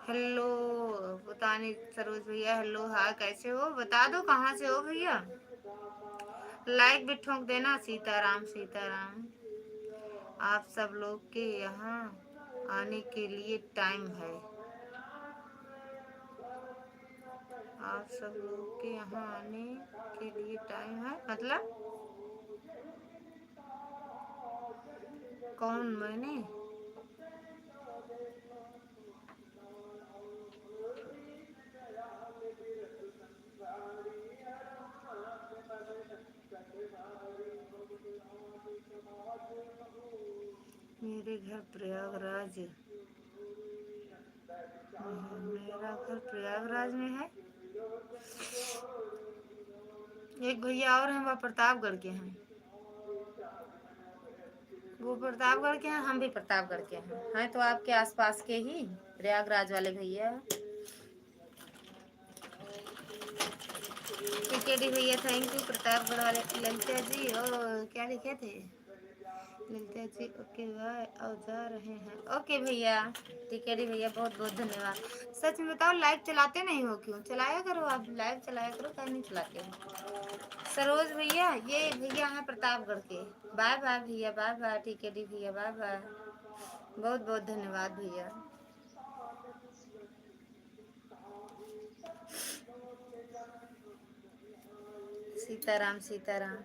हेलो पुतानी सरोज भैया, हेलो हाँ, कैसे हो? बता दो कहाँ से हो भैया। लाइक भी ठोक देना। सीताराम सीताराम। आप सब लोग के यहाँ आने के लिए टाइम है। आप सब लोग के यहाँ आने के लिए टाइम है, मतलब कौन? मैंने मेरे घर प्रयागराज, मेरा घर प्रयागराज में है। एक भैया और हैं, वह प्रतापगढ़ के हैं। वो प्रतापगढ़ के हैं, हम भी प्रतापगढ़ के हैं तो आपके आसपास के ही प्रयागराज वाले भैया। टीकेडी भैया थैंक यू। प्रतापगढ़ वाले ललिता जी, और क्या लिखे थे? ललिता जी ओके बाय, और जा रहे हैं। ओके भैया। टीकेडी भैया बहुत बहुत धन्यवाद। सच में बताओ, लाइव चलाते नहीं हो क्यों? चलाया करो, आप लाइव चलाया करो, क्या नहीं चलाते हो? सरोज भैया, ये भैया हैं प्रतापगढ़ के। बाय बाय भैया, बाय बाय। ठीक है डी भैया, बाय बाय। बहुत बहुत धन्यवाद भैया। सीताराम सीताराम।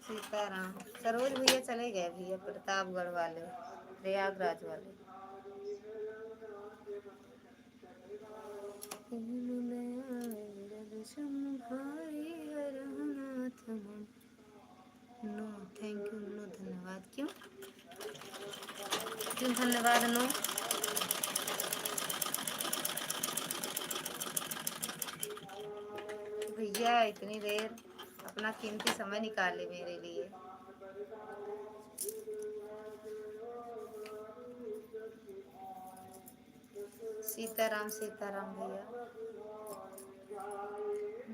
सीताराम। सरोज भैया चले गए भैया, प्रतापगढ़ वाले, प्रयागराज वाले। नो थैंक यू, नो धन्यवाद। क्यों क्यों धन्यवाद नो? भैया इतनी देर अपना कीमती समय निकाले मेरे लिए। सीताराम सीताराम भैया।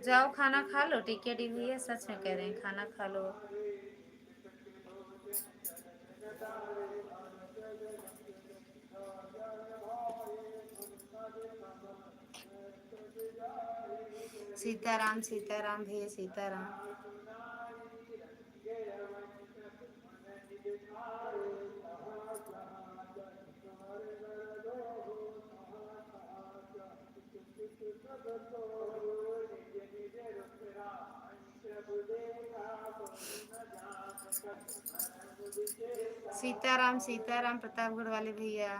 जाओ खाना खा लो, टीके डी भैया सच में कह रहे हैं, खाना खा लो। सीताराम सीताराम भैया, सीताराम। सीताराम सीताराम प्रतापगढ़ वाले भैया।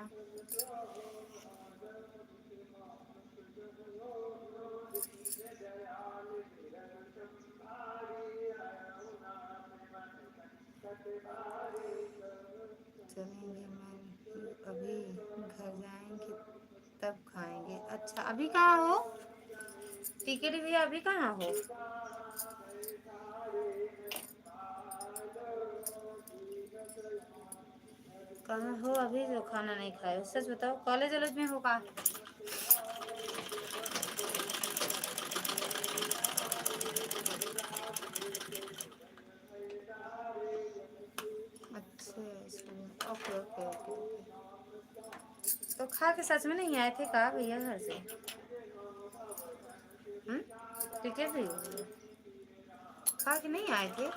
चलेंगे मैं अभी, घर जाएंगे तब खाएंगे। अच्छा अभी कहाँ हो टिकट भैया, अभी कहाँ हो? कहाँ हो अभी जो खाना नहीं खाए? सच बताओ, कॉलेज वॉलेज में हो का? अच्छा ओके ओके ओके। तो खा के सच में नहीं आए थे का भैया घर से? टिकट भी खा के नहीं आए थे?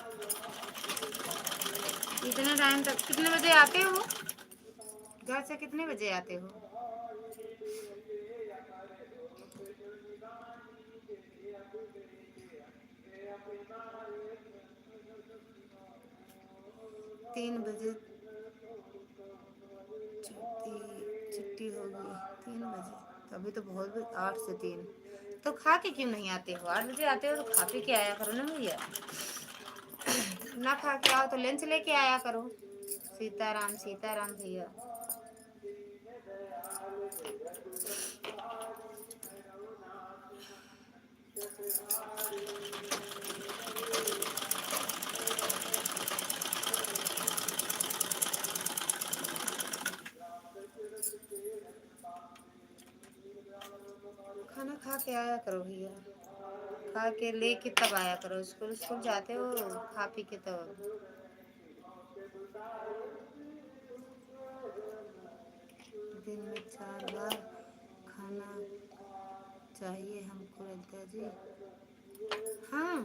इतने टाइम तक कितने बजे आते हो घर से? कितने बजे आते हो? तीन बजे छुट्टी होगी 3 बजे, तो अभी तो बहुत 8 से 3। तो खा के क्यों नहीं आते हो? 8 बजे आते हो तो खा पी के आया करो ना भैया। ना खा के आओ तो लंच लेके आया करो। सीताराम सीताराम भैया। खाना खा के आया करो भैया, खा के लेके तब आया करो। स्कूल स्कूल जाते हो खा पी के तब। दिन में 4 बार खाना चाहिए हमको ललिता जी। हाँ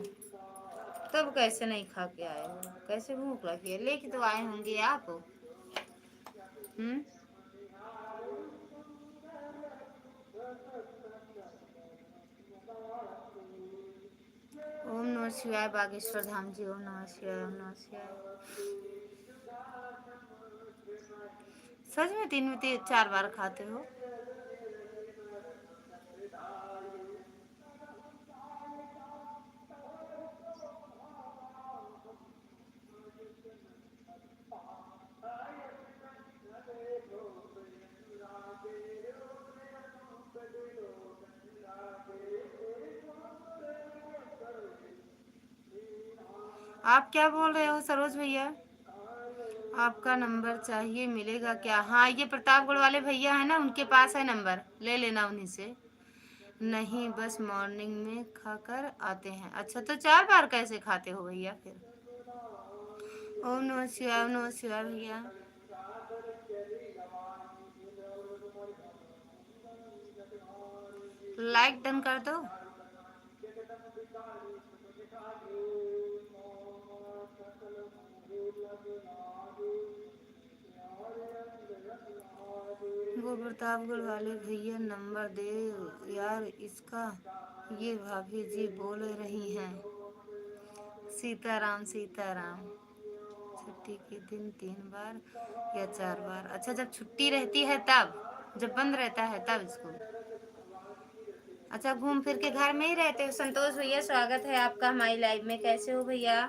तब कैसे नहीं खा के आए हो? कैसे भूख लगी है? लेके तो आए होंगे आप। ओम नमः शिवाय बागेश्वर धाम जी। ओम नमः शिवाय, ओम नमः शिवाय। सच में 3 में 4 बार खाते हो? आप क्या बोल रहे हो सरोज भैया? आपका नंबर चाहिए, मिलेगा क्या? हाँ ये प्रतापगढ़ वाले भैया है ना, उनके पास है नंबर, ले लेना उन्हीं से। नहीं बस मॉर्निंग में खाकर आते हैं। अच्छा तो 4 बार कैसे खाते हो भैया फिर? ओम नमः शिवाय, ओम नमः शिवाय भैया। लाइक डन कर दो। वो प्रतापगढ़ वाले भैया नंबर दे यार इसका, ये भाभी जी बोल रही हैं। सीताराम सीताराम। छुट्टी के दिन 3 बार या 4 बार? अच्छा, जब छुट्टी रहती है तब, जब बंद रहता है तब स्कूल। अच्छा, घूम फिर के घर में ही रहते हो। संतोष भैया स्वागत है आपका हमारी लाइव में। कैसे हो भैया?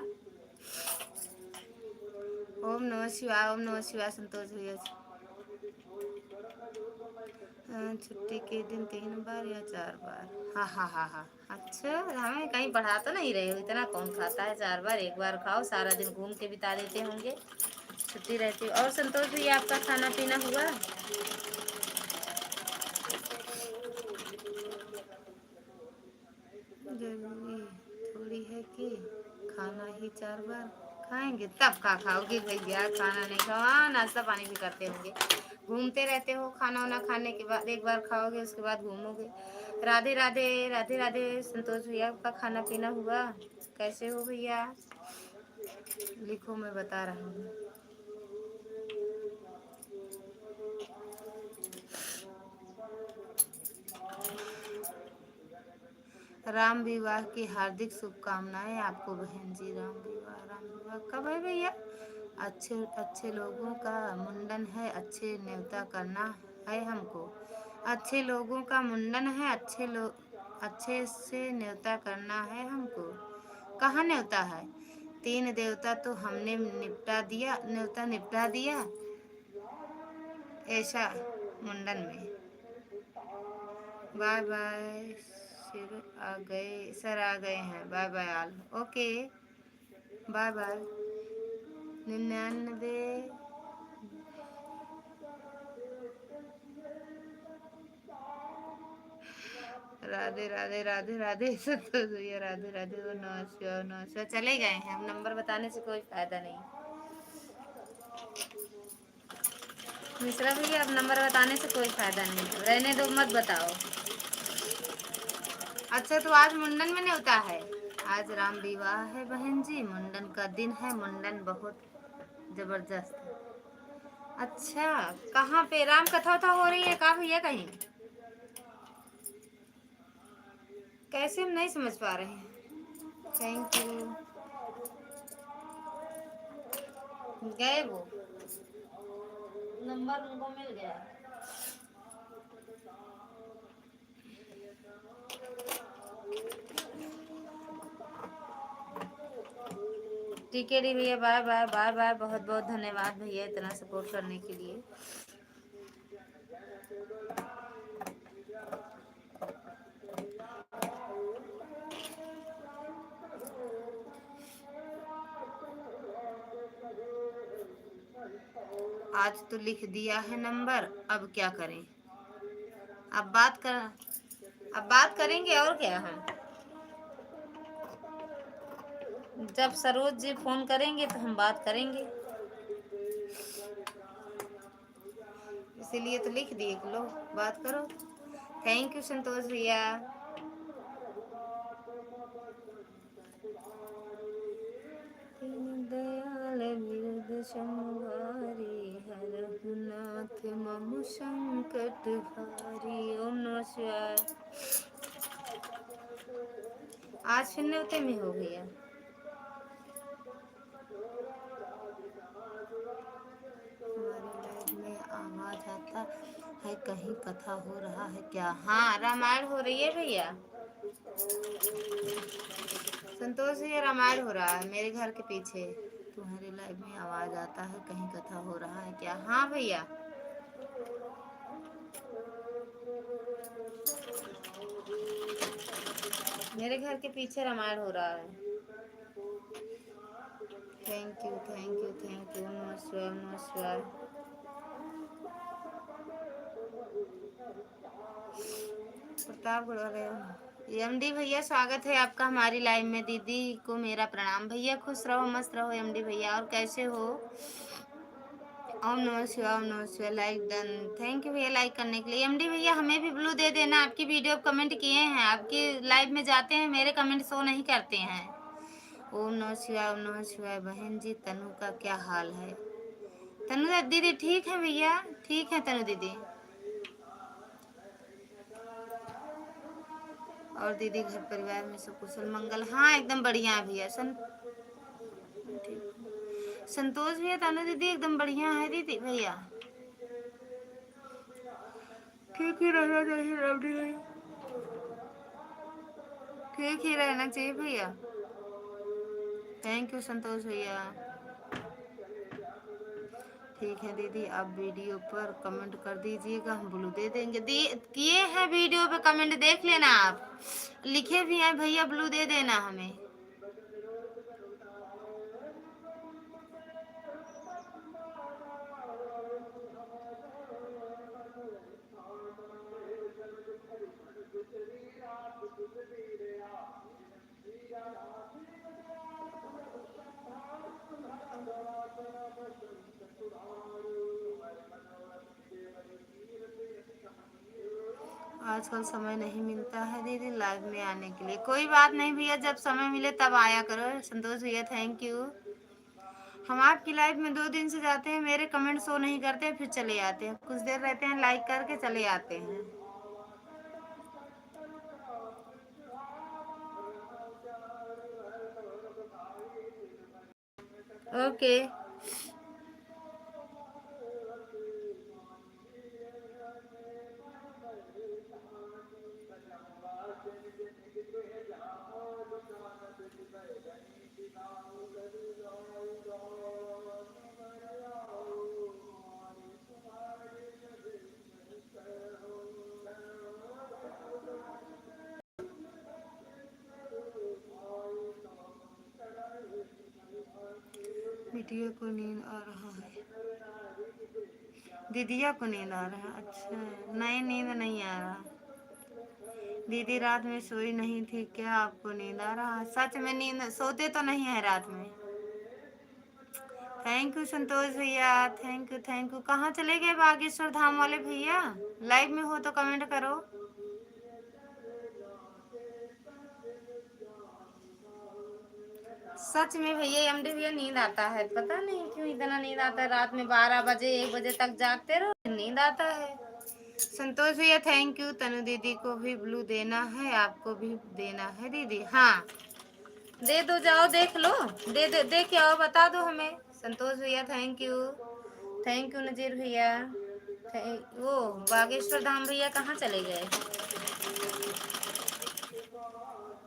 ओम नमः शिवाय, ओम नमः शिवाय संतोष भैया। छुट्टी के दिन 3 बार या 4 बार? हाँ हाँ हाँ हाँ। अच्छा, हमें कहीं पढ़ा तो नहीं रहे हो? इतना कौन खाता है 4 बार? 1 बार खाओ, सारा दिन घूम के बिता देते होंगे, छुट्टी रहती। और संतोष भैया आपका खाना पीना हुआ? जरूरी थोड़ी है कि खाना ही 4 बार खाएंगे तब का खाओगे भैया? खाना नहीं खाओ, हाँ नाश्ता पानी भी करते होंगे, घूमते रहते हो। खाना वाना खाने के बाद 1 बार खाओगे, उसके बाद घूमोगे। राधे राधे, राधे राधे संतोष भैया का खाना पीना हुआ? कैसे हो भैया? लिखो, मैं बता रहा हूँ। राम विवाह की हार्दिक शुभकामनाएं आपको बहन जी। राम विवाह, राम विवाह कब है भैया? अच्छे अच्छे लोगों का मुंडन है, अच्छे न्योता करना है हमको। अच्छे लोगों का मुंडन है, अच्छे से न्योता करना है हमको। कहाँ न्योता है? 3 देवता तो हमने न्योता निपटा दिया ऐसा मुंडन में। बाय बाय सर आ गए हैं। Bye bye all. Okay, bye bye. 99। Radhe Radhe, Radhe Radhe Santosh भैया, राधे राधे। वो नमस्कार नमस्कार चले गए हैं। हम नंबर बताने से कोई फायदा नहीं। मिश्रा भैया, अब नंबर बताने से कोई फायदा नहीं, रहने दो, मत बताओ। अच्छा, तो आज मुंडन में न्योता है? आज राम विवाह है बहन जी, मुंडन का दिन है। मुंडन बहुत जबरदस्त है। अच्छा, कहाँ पे राम कथा वथा हो रही है का भैया कहीं? कैसे, हम नहीं समझ पा रहे हैं। Thank you. गए वो नंबर उनको मिल गया। ठीक है भैया, बाय बाय बाय बाय। बहुत बहुत धन्यवाद भैया इतना सपोर्ट करने के लिए। आज तो लिख दिया है नंबर, अब क्या करें? अब बात करेंगे और क्या। हम जब सरोज जी फोन करेंगे तो हम बात करेंगे, इसीलिए तो लिख दिए कि लो बात करो। थैंक यू संतोष भैया। दयाल बिरद संहारी, हरहुनाथ मम संकट हारी। ओम नमः शिवाय। आज फिर न्योते में हो भैया? हमारे लाइव में आवाज आता है, कहीं कथा हो रहा है क्या? हाँ, रामायण हो रही है भैया। संतोष जी, रामायण हो रहा है मेरे घर के पीछे। तुम्हारे लाइव में आवाज आता है, कहीं कथा हो रहा है क्या? हाँ भैया। मेरे घर के पीछे रामायण हो रहा है। Thank you thank you thank you. नमस्कार नमस्कार। प्रतापगढ़ वाले एमडी भैया स्वागत है आपका हमारी लाइव में। दीदी को मेरा प्रणाम भैया। खुश रहो मस्त रहो एमडी भैया। और कैसे हो? ओम नमः शिवाय, ओम नमः शिवाय। लाइक डन, थैंक यू भैया लाइक करने के लिए। एमडी भैया हमें भी ब्लू दे देना। आपकी वीडियो कमेंट किए हैं, आपकी लाइव में जाते हैं, मेरे कमेंट शो नहीं करते हैं। ओम नमः शिवाय, ओम नमः शिवाय। बहन जी तनु का क्या हाल है? तनु दीदी ठीक है भैया, ठीक है तनु दीदी। और दीदी घर परिवार में सब कुशल मंगल? हाँ एकदम बढ़िया है भैया। संतोष भैया तनु दीदी एकदम बढ़िया है दीदी भैया। ठीक ही रहना चाहिए, ठीक ही रहना चाहिए भैया। थैंक यू संतोष भैया। ठीक है दीदी, आप वीडियो पर कमेंट कर दीजिएगा, हम ब्लू दे देंगे। किए हैं वीडियो पे कमेंट, देख लेना आप। लिखे भी हैं भैया, ब्लू दे देना हमें। आजकल समय नहीं मिलता है दीदी लाइव में आने के लिए। कोई बात नहीं भैया, जब समय मिले तब आया करो। संतोष भैया थैंक यू। हम आपकी लाइव में 2 दिन से जाते हैं, मेरे कमेंट शो नहीं करते, फिर चले आते हैं। कुछ देर रहते हैं, लाइक करके चले आते हैं। ओके बिटिया को नींद आ रहा है, दीदिया को नींद आ रहा है। अच्छा नहीं, नींद नहीं आ रहा। दीदी रात में सोई नहीं थी क्या? आपको नींद आ रहा है? सच में नींद, सोते तो नहीं है रात में। थैंक यू संतोष भैया, थैंक यू थैंक यू। कहाँ चले गए बागेश्वर धाम वाले भैया? लाइव में हो तो कमेंट करो। सच में भैया एमडी भैया नींद आता है, पता नहीं क्यों इतना नींद आता है। रात में 12 बजे 1 बजे तक जागते रहो, नींद आता है। संतोष भैया थैंक यू। तनु दीदी को भी ब्लू देना है, आपको भी देना है दीदी। हाँ दे दो, जाओ देख लो, दे के आओ, बता दो हमें। संतोष भैया थैंक यू, थैंक यू। नजीर भैया वो बागेश्वर धाम भैया कहाँ चले गए?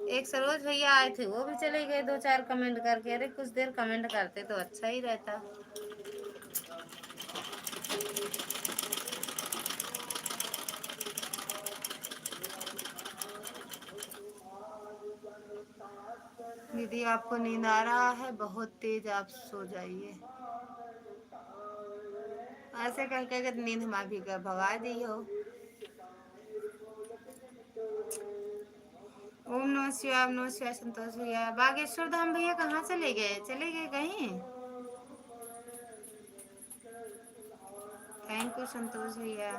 एक सरोज भैया आए थे, वो भी चले गए 2-4 कमेंट करके। अरे कुछ देर कमेंट करते तो अच्छा ही रहता। दीदी आपको नींद आ रहा है बहुत तेज, आप सो जाइए। ऐसे कह के नींद हमारी भी भगा दी हो। ओम नमः शिवाय, ओम नमः शिवाय। संतोष भैया बागेश्वर धाम भैया कहाँ चले गए? चले गए कहीं? थैंक यू संतोष भैया।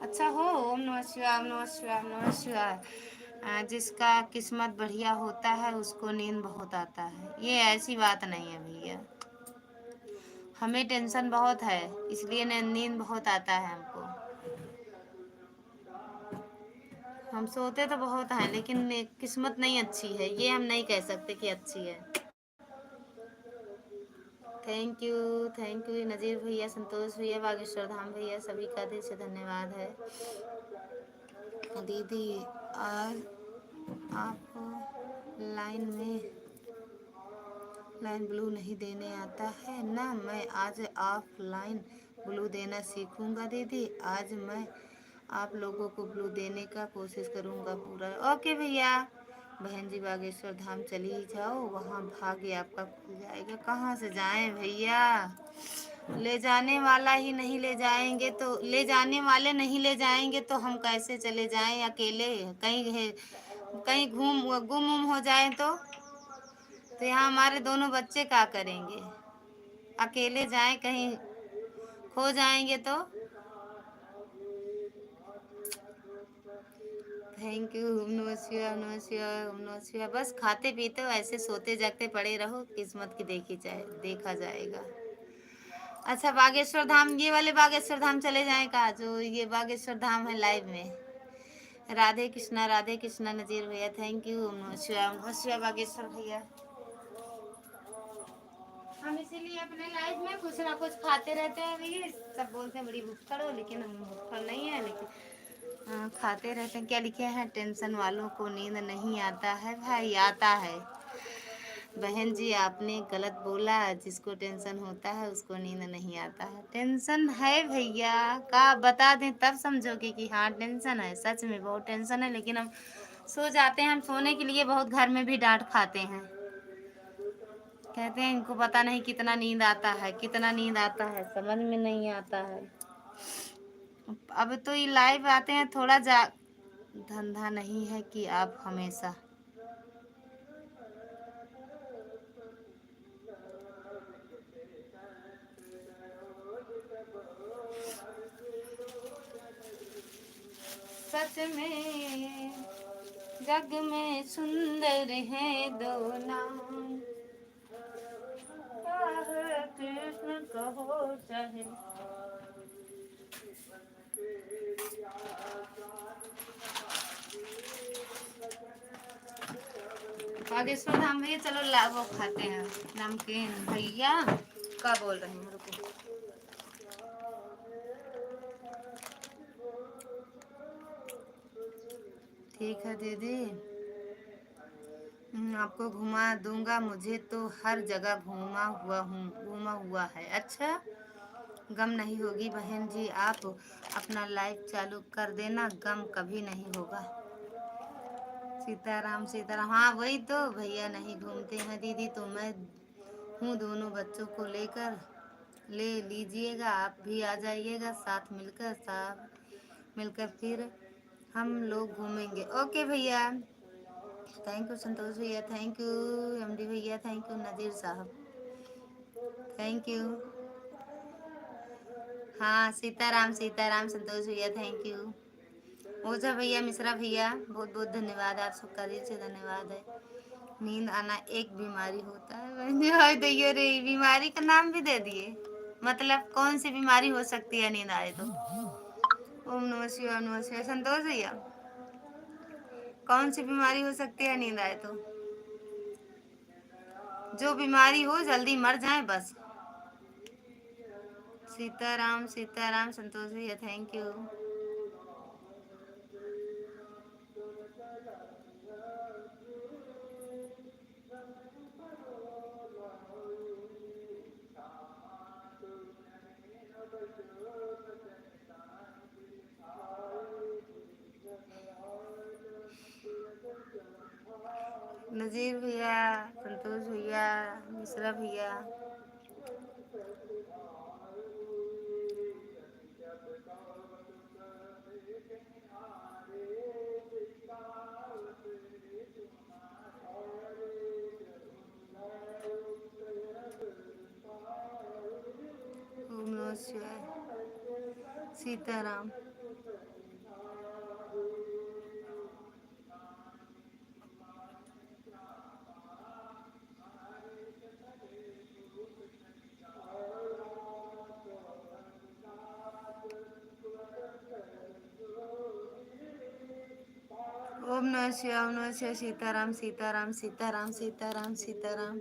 अच्छा हो। ओम नमः शिवाय, ओम नमः शिवाय, ओम नमः शिवाय। जिसका किस्मत बढ़िया होता है उसको नींद बहुत आता है, ये ऐसी बात नहीं है भैया। हमें टेंशन बहुत है, इसलिए नींद बहुत आता है हमको। हम सोते तो बहुत हैं, लेकिन किस्मत नहीं अच्छी है, ये हम नहीं कह सकते कि अच्छी है। थैंक यू नजीर भैया, संतोष भैया, बागेश्वर धाम भैया, सभी का दिल से धन्यवाद है। दीदी आज आप लाइन ब्लू नहीं देने आता है ना? मैं आज ऑफलाइन ब्लू देना सीखूंगा दीदी। आज मैं आप लोगों को ब्लू देने का कोशिश करूंगा पूरा। ओके भैया। बहन जी बागेश्वर धाम चली जाओ, वहाँ भाग्य आपका खुल जाएगा। कहाँ से जाएं भैया? ले जाने वाला ही नहीं ले जाएंगे तो, ले जाने वाले नहीं ले जाएंगे तो हम कैसे चले जाएं अकेले? कहीं गुम उम हो जाए तो यहाँ हमारे दोनों बच्चे क्या करेंगे? अकेले जाएं कहीं खो जाएंगे तो? Thank you. ओम नमः शिवाय, ओम नमः शिवाय, ओम नमः शिवाय। बस खाते पीते हो ऐसे, सोते जागते पड़े रहो, किस्मत की देखा जाएगा। अच्छा, बागेश्वर धाम, ये वाले बागेश्वर धाम चले जाएं का, जो ये बागेश्वर धाम है लाइव में। राधे कृष्णा नजीर भैया, थैंक यू। ओम नमः शिवाय, ओम नमः शिवाय बागेश्वर भैया। हम इसीलिए अपने लाइफ में कुछ ना कुछ खाते रहते हैं भैया। सब बोलते हैं बड़ी भूखड़ हो, लेकिन हम भूखड़ नहीं है, लेकिन खाते रहते हैं। क्या लिखे हैं? टेंशन वालों को नींद नहीं आता है भाई, आता है। बहन जी आपने गलत बोला, जिसको टेंशन होता है उसको नींद नहीं आता है। टेंशन है भैया का बता दें तब समझोगे कि हाँ टेंशन है। सच में बहुत टेंशन है, लेकिन हम सो जाते हैं। हम सोने के लिए बहुत घर में भी डांट खाते हैं। कहते हैं इनको पता नहीं कितना नींद आता है, कितना नींद आता है, समझ में नहीं आता है। अब तो ये लाइव आते हैं, थोड़ा जा धंधा नहीं है कि आप हमेशा सच में जग में सुंदर है दो नाम, कृष्ण कहो चाहे। बागेश्वर धाम भैया चलो वो खाते हैं नमकीन। भैया क्या बोल रहे हैं? रुको, ठीक है दीदी, आपको घुमा दूंगा। मुझे तो हर जगह घूमा हुआ है। अच्छा, गम नहीं होगी बहन जी, आप अपना लाइव चालू कर देना, गम कभी नहीं होगा। सीताराम सीताराम। हाँ वही तो भैया नहीं घूमते हैं दीदी, तो मैं हूँ। दोनों बच्चों को लेकर ले लीजिएगा, आप भी आ जाइएगा, साथ मिलकर फिर हम लोग घूमेंगे। ओके भैया, थैंक यू संतोष भैया, थैंक यू एमडी भैया, थैंक यू नजीर साहब, थैंक यू। हाँ सीताराम सीताराम संतोष भैया, थैंक यू। ओझा भैया, मिश्रा भैया, बहुत बहुत धन्यवाद, आप सबका दिल से धन्यवाद है। नींद आना एक बीमारी होता है। दैयो रे, बीमारी का नाम भी दे दिए। मतलब कौन सी बीमारी हो सकती है नींद आए तो? ओम नमः शिवाय, ओम नमः शिवाय। संतोष भैया, कौन सी बीमारी हो सकती है नींद आए तो? जो बीमारी हो जल्दी मर जाए बस। सीताराम सीताराम संतोष भैया, थैंक यू। नजीर भैया, संतोष भैया, मिश्रा भैया, ओम नमः शिवाय, सीताराम। ओम नमः शिवाय, ओम नमः शिवाय, सीताराम सीताराम सीताराम सीताराम सीताराम।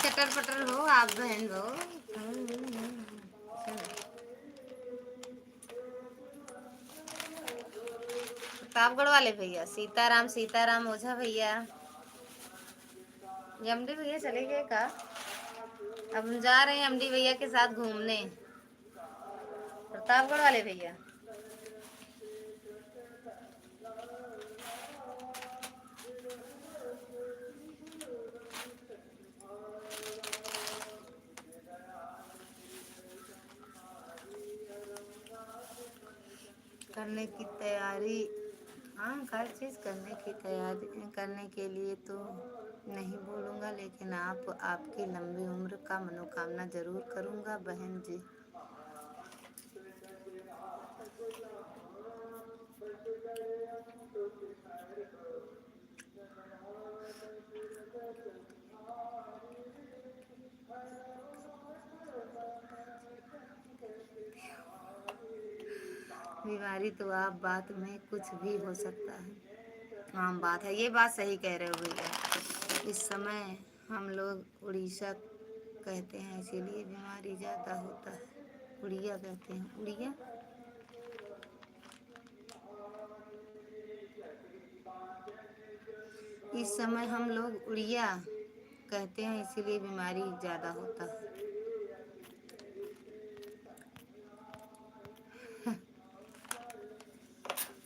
चटर पटर हो आप बहन हो। प्रतापगढ़ वाले भैया, सीताराम सीताराम। ओझा भैया, एमडी भैया चले गए का? अब हम जा रहे हैं एमडी भैया के साथ घूमने। प्रतापगढ़ वाले भैया, करने की तैयारी, हाँ हर चीज़ करने की तैयारी करने के लिए तो नहीं बोलूँगा, लेकिन आपकी लंबी उम्र का मनोकामना ज़रूर करूँगा बहन जी। बीमारी तो आप बात में कुछ भी हो सकता है, आम बात है। ये बात सही कह रहे हो भैया। इस समय हम लोग उड़ीसा कहते हैं, इसीलिए बीमारी ज़्यादा होता है। उड़िया कहते हैं, उड़िया। इस समय हम लोग उड़िया कहते हैं, इसीलिए बीमारी ज़्यादा होता है।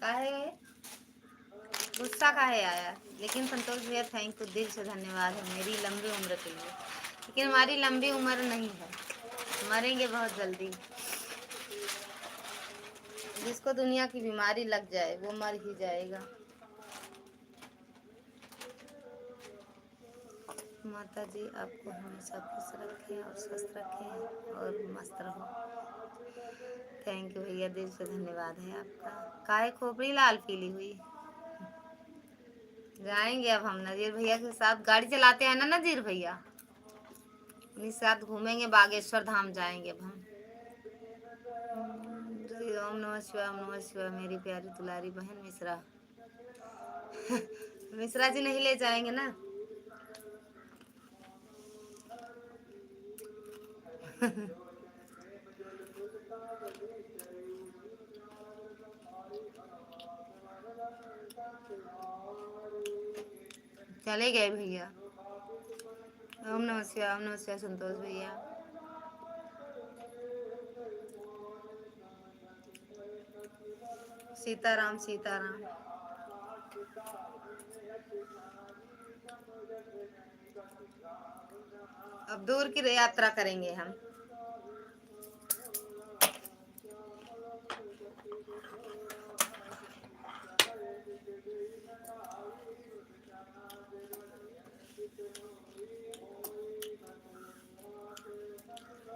काहे गुस्सा काहे आया? लेकिन संतोष भैया थैंक यू, दिल से धन्यवाद है मेरी लंबी उम्र के लिए। लेकिन हमारी लंबी उम्र नहीं है, मरेंगे बहुत जल्दी। जिसको दुनिया की बीमारी लग जाए वो मर ही जाएगा। माता जी आपको हमेशा खुश रखें और स्वस्थ रखें और मस्त रहो। थैंक यू भैया, दिल से धन्यवाद है आपका। काहे खोपड़ी लाल पीली हुई? जाएंगे अब हम नजीर भैया के साथ, गाड़ी चलाते हैं ना नजीर भैया, उन्हीं साथ घूमेंगे, बागेश्वर धाम जाएंगे अब हम। ओम नमः शिवाय, ओम नमः शिवाय। मेरी प्यारी दुलारी बहन मिश्रा मिश्रा जी नहीं ले जाएंगे ना? चले गए भैया। ओम नमः शिवाय, ओम नमः शिवाय संतोष भैया। सीताराम सीताराम। अब दूर की यात्रा करेंगे हम।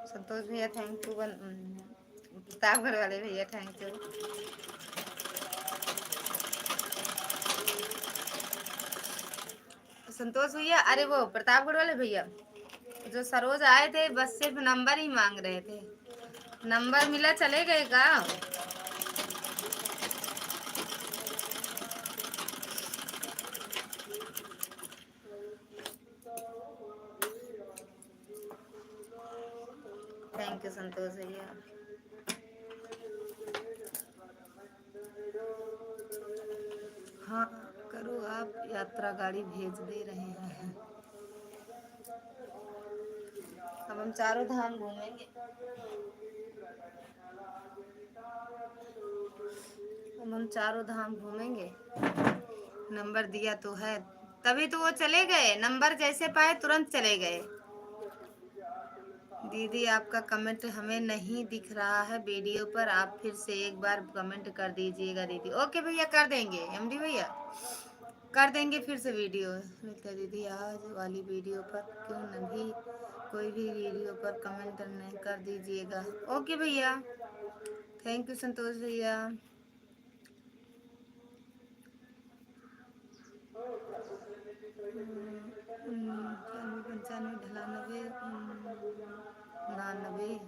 संतोष भैया थैंक यू, प्रतापगढ़ वाले भैया थैंक यू। संतोष भैया, अरे वो प्रतापगढ़ वाले भैया जो सरोज आए थे, बस सिर्फ नंबर ही मांग रहे थे। नंबर मिला, चले गए का? थैंक यू संतोष भैया। हाँ करो, आप यात्रा गाड़ी भेज दे रहे हैं। अब हम चारों धाम घूमेंगे। अब हम चारों धाम घूमेंगे। नंबर दिया तो है, तभी तो वो चले गए। नंबर जैसे पाए तुरंत चले गए। दीदी आपका कमेंट हमें नहीं दिख रहा है वीडियो पर, आप फिर से एक बार कमेंट कर दीजिएगा दीदी। ओके भैया कर देंगे, एमडी भैया कर देंगे फिर से वीडियो। मिलता दीदी आज वाली वीडियो पर क्यों नहीं कोई भी वीडियो पर कमेंट नहीं कर दीजिएगा। ओके भैया, थैंक यू संतोष भैया। 95 95 99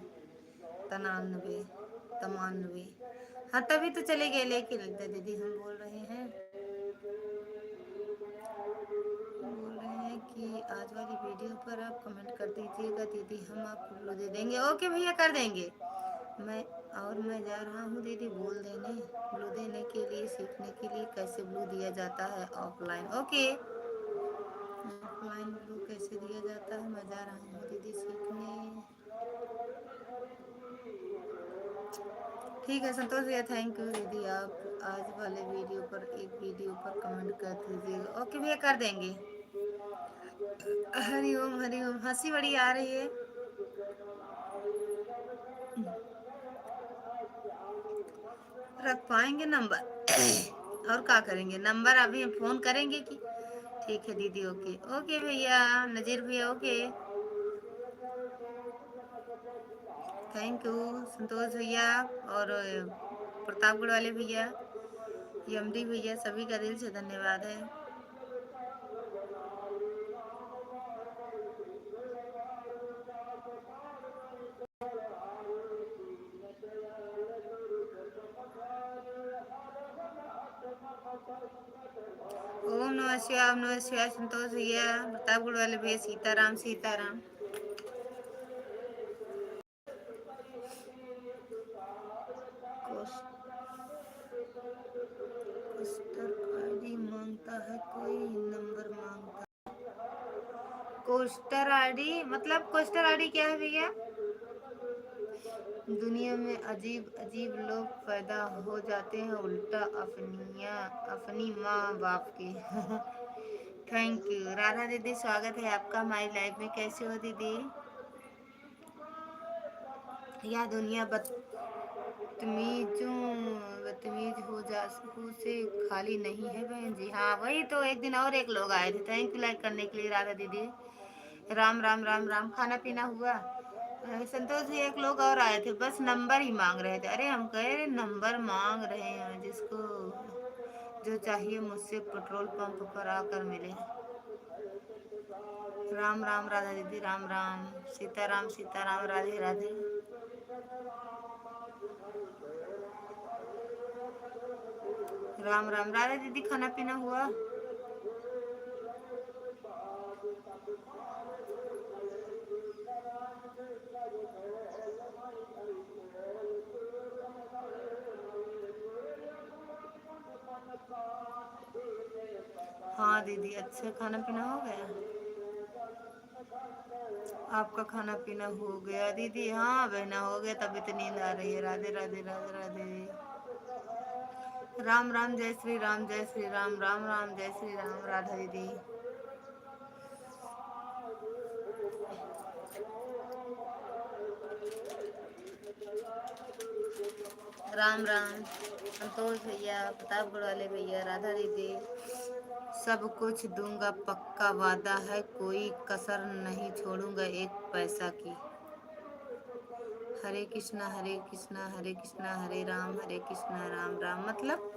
99 93। हाँ तभी तो चले गए, लेकिन दीदी हम बोल रहे हैं कि आज वाली वीडियो पर आप कमेंट कर दीजिएगा दीदी, हम आपको ब्लू दे देंगे। ओके भैया कर देंगे। मैं जा रहा हूँ दीदी बोल देने, ब्लू देने के लिए, सीखने के लिए कैसे ब्लू दिया जाता है ऑफलाइन। ओके, ऑफलाइन ब्लू कैसे दिया जाता है, मैं जा रहा हूँ दीदी सीखने। ठीक है संतोष भैया, थैंक यू दीदी। आप आज वाले वीडियो पर एक वीडियो पर कमेंट कर दीजिएगा। ओके भैया कर देंगे। हरिओम हरिओम। हंसी बड़ी आ रही है। रख पाएंगे नंबर? और क्या करेंगे, नंबर अभी हम फोन करेंगे कि? ठीक है दीदी, ओके ओके भैया, नज़ीर भैया ओके, थैंक यू संतोष भैया और प्रतापगढ़ वाले भैया, यमडी भैया, सभी का दिल से धन्यवाद है। ओम नमः शिवाय, ओम नमः शिवाय, संतोष भैया, प्रतापगढ़ वाले भैया, सीताराम सीताराम। कोस्टर आईडी मांगता है, कोई नंबर मांगता है। कोस्टर आईडी मतलब कोस्टर आईडी क्या है भैया? दुनिया में अजीब अजीब लोग पैदा हो जाते हैं, उल्टा अपनी माँ बाप के। थैंक यू राधा दीदी, स्वागत है आपका माई लाइफ में। कैसे हो दीदी? यह दुनिया बदतमीज हो से खाली नहीं है बहन जी। हाँ वही तो, एक दिन और एक लोग आए थे, थैंक यू लाइक करने के लिए राधा दीदी। राम राम राम राम, खाना पीना हुआ? संतोष जी एक लोग और आए थे, बस नंबर ही मांग रहे थे। अरे हम कहे नंबर मांग रहे हैं, जिसको जो चाहिए मुझसे पेट्रोल पंप पर आकर मिले। राम राम राधा दीदी, राम राम सीताराम सीताराम, राधे राधे। राम राम राधा दीदी, खाना पीना हुआ? हाँ दीदी, अच्छा खाना पीना हो गया? आपका खाना पीना हो गया दीदी? हाँ बहना हो गया, तब इतनी नींद आ रही है। राधे राधे राधे राधे। राम राम, जय श्री राम, जय श्री राम, राम राम, जय श्री राम राधा दीदी। राम राम संतोष भैया, प्रतापगढ़ वाले भैया, राधा दीदी, सब कुछ दूंगा पक्का वादा है, कोई कसर नहीं छोड़ूंगा एक पैसा की। हरे कृष्णा हरे कृष्णा हरे कृष्णा हरे कृष्णा राम राम मतलब?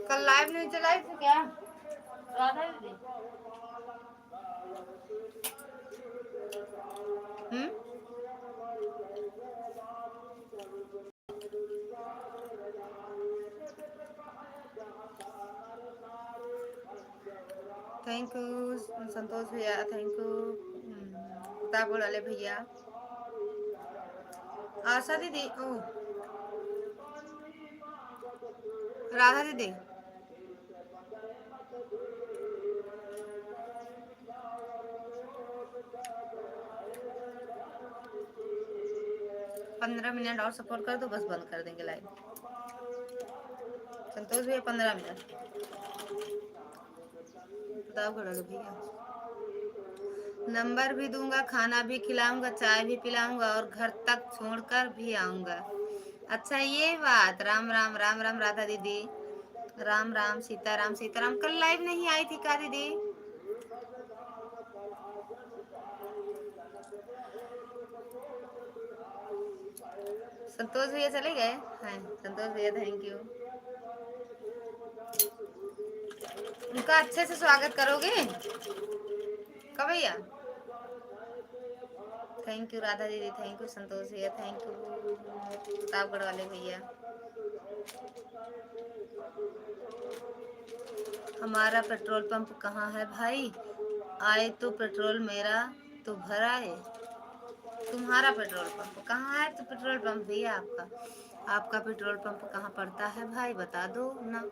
कल लाइव नहीं चलाई थी क्या राधा दीदी? थैंक यू संतोष भैया, थैंक यू प्रतापगढ़ वाले भैया, आशा दीदी, ओ राधा दीदी। पंद्रह मिनट और सपोर्ट कर दो, बस बंद कर देंगे लाइव। संतोष भैया 15 मिनट, प्रतापगढ़ वाले भैया। नंबर भी दूंगा, खाना भी खिलाऊंगा, चाय भी पिलाऊंगा और घर तक छोड़कर भी आऊंगा। अच्छा ये बात, राम राम राम राम राधा दीदी, राम राम सीताराम सीताराम। कल लाइव नहीं आई थी क्या दीदी? संतोष भैया चले गए हैं? संतोष भैया थैंक यू। उनका अच्छे से स्वागत करोगे कब भैया? थैंक यू राधा दीदी, थैंक यू संतोष भैया, थैंक यू प्रतापगढ़ वाले भैया। हमारा पेट्रोल पंप कहाँ है भाई? आए तो पेट्रोल मेरा तो भर आए। तुम्हारा पेट्रोल पंप कहाँ है? तो पेट्रोल पंप भैया आपका पेट्रोल पंप कहाँ पड़ता है भाई, बता दो ना।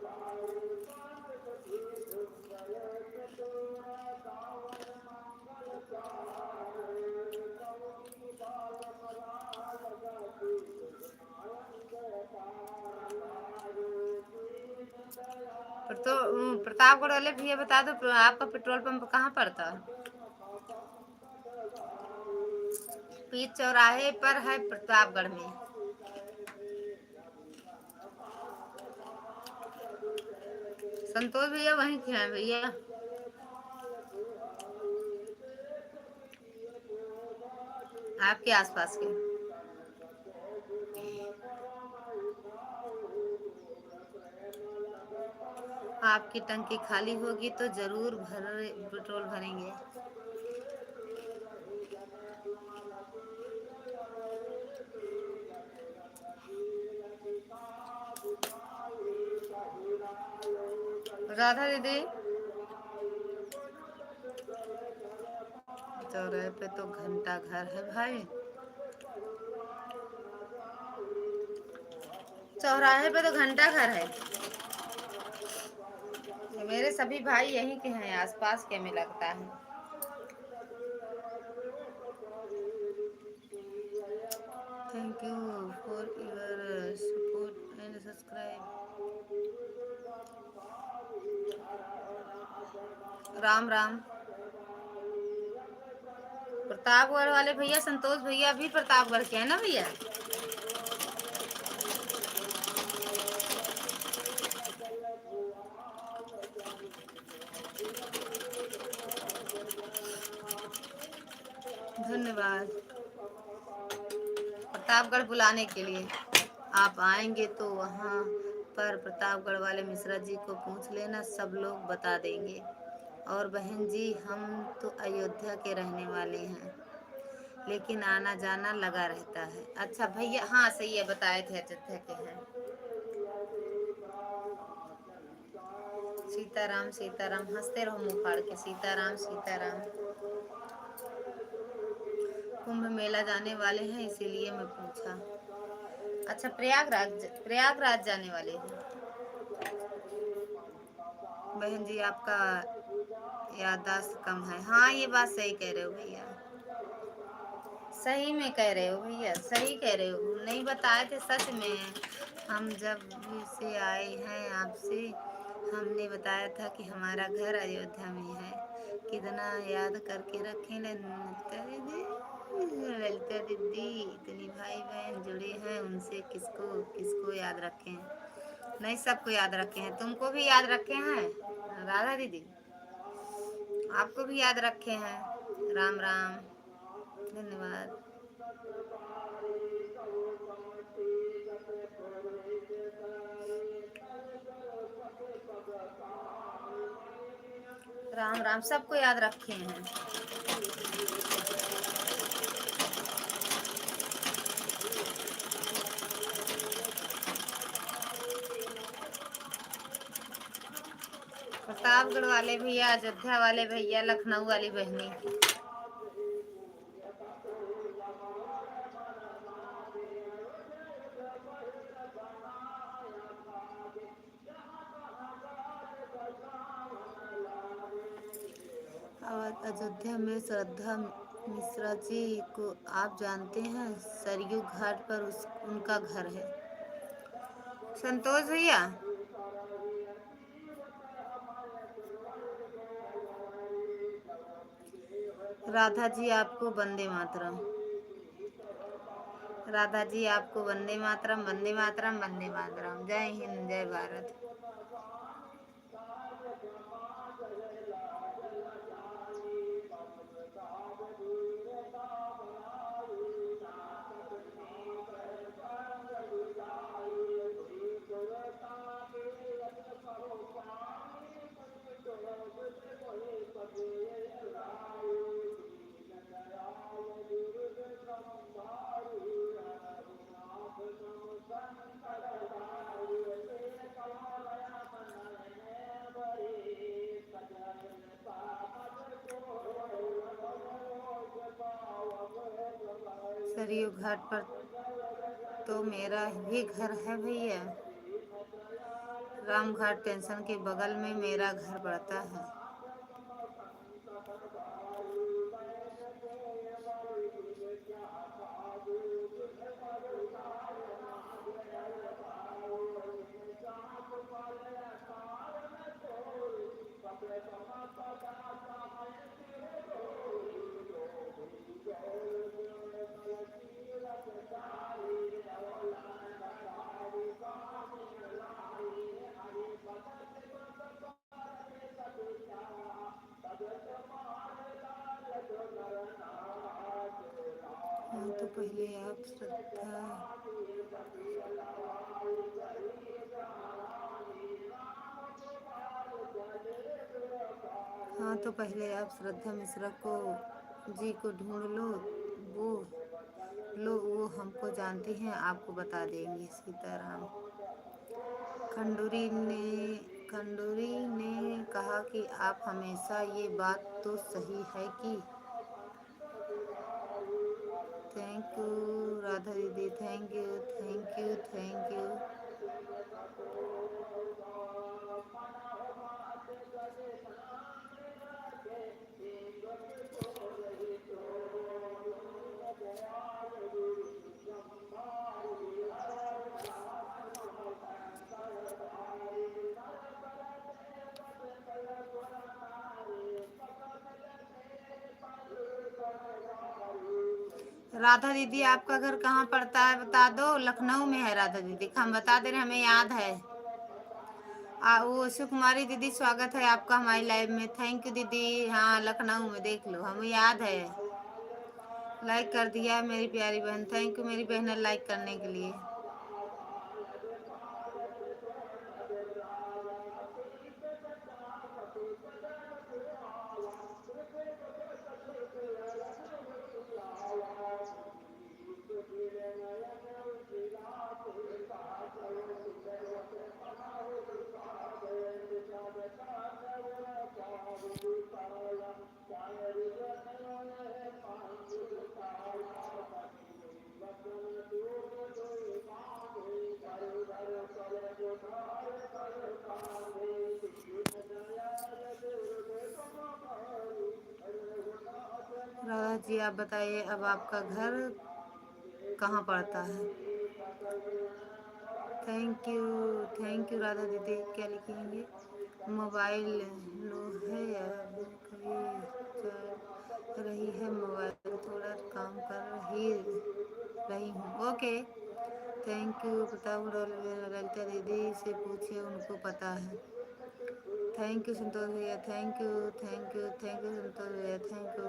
तो प्रतापगढ़ वाले भैया बता दो आपका पेट्रोल पंप कहाँ पड़ता है? बीच चौराहे पर है प्रतापगढ़ में। संतोष भैया वहीं के हैं भैया, आपके आसपास के। आपकी टंकी खाली होगी तो जरूर पेट्रोल भरेंगे। राधा दीदी चौराहे पे तो घंटा घर है भाई, चौराहे पे तो घंटा घर है। मेरे सभी भाई यहीं के हैं, आसपास के हमें लगता है। Thank you for your support and subscribe. Ram Ram. Pratapgarh वाले भैया संतोष भैया भी प्रतापगढ़ के हैं ना भैया? धन्यवाद प्रतापगढ़ बुलाने के लिए। आप आएंगे तो वहाँ पर प्रतापगढ़ वाले मिश्रा जी को पूछ लेना, सब लोग बता देंगे। और बहन जी हम तो अयोध्या के रहने वाले हैं, लेकिन आना जाना लगा रहता है। अच्छा भैया, हाँ सही है, बताए थे अयोध्या के हैं। सीताराम सीताराम, हंसते रहो मुँह फाड़ के, सीताराम सीताराम। कुंभ मेला जाने वाले हैं इसीलिए मैं पूछा। अच्छा प्रयागराज जाने वाले हैं। बहन जी आपका याददाश्त कम है। हाँ ये बात सही कह रहे हो भैया, सही में कह रहे हो भैया, सही कह रहे हो। नहीं बताए थे सच में, हम जब से आए हैं आपसे हमने बताया था कि हमारा घर अयोध्या में है। कितना याद करके रखे ललिता दीदी, इतनी भाई बहन जुड़े हैं, उनसे किसको किसको याद रखें। नहीं सबको याद रखे हैं, तुमको भी याद रखे हैं राधा दीदी, आपको भी याद रखे हैं। राम राम, धन्यवाद। राम राम, सबको याद रखे हैं। प्रतापगढ़ वाले भैया, अयोध्या वाले भैया, लखनऊ वाली बहनी। अयोध्या में श्रद्धा मिश्रा जी को आप जानते हैं, सरयू घाट पर उनका घर है। संतोष भैया, राधा जी आपको वंदे मातरम। राधा जी आपको वंदे मातरम, वंदे मातरम, वंदे मातरम। जय हिंद, जय भारत। सरयू घाट पर तो मेरा भी घर है भैया, रामघाट स्टेशन के बगल में मेरा घर पड़ता है। पहले आप श्रद्धा हाँ, तो पहले आप श्रद्धा मिश्रा को जी को ढूंढ लो, वो वो हमको जानती हैं, आपको बता देंगी। सीताराम खंडूरी ने कहा कि आप हमेशा, ये बात तो सही है कि थैंक यू राधा दीदी, thank you thank you thank you. Radha दीदी आपका घर कहाँ पड़ता है बता दो। लखनऊ में है राधा दीदी, हम बता दे रहे, हमें याद है। वो सुकुमारी दीदी, स्वागत है आपका हमारी लाइव में। थैंक यू दीदी। हाँ, लखनऊ में, देख लो, हमें याद है। लाइक कर दिया मेरी प्यारी बहन, थैंक यू मेरी बहन लाइक करने के लिए। राधा जी आप बताइए, अब आपका घर कहाँ पड़ता है। थैंक यू राधा दीदी। क्या लिखेंगे? मोबाइल लो है या कभी चल रही है? मोबाइल थोड़ा काम कर ही रही हूँ। Okay, thank you. Pratap Lalita दीदी से पूछिए, उनको पता है। थैंक यू संतोष भैया, थैंक यू संतोष भैया, थैंक यू।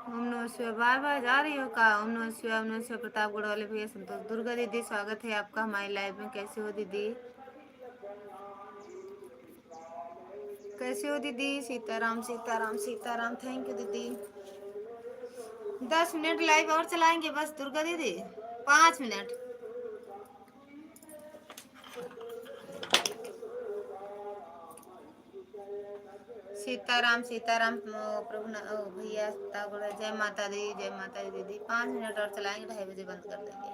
ओम नमः शिवाय। बार बार जा रही हो का? ओम नमः शिवाय, ओम नमः शिवाय। प्रतापगढ़ वाले भैया, संतोष। दुर्गा दीदी स्वागत है आपका हमारी लाइव में। कैसे हो दीदी? कैसे हो दीदी? सीताराम सीताराम सीताराम। थैंक यू दीदी। 10 मिनट लाइव और चलाएंगे बस दुर्गा दीदी, 5 मिनट। सीताराम सीताराम प्रभु भैया। जय माता दी, जय माता दी दीदी। 5 मिनट और चलाएंगे, 2:30 बजे बंद कर देंगे।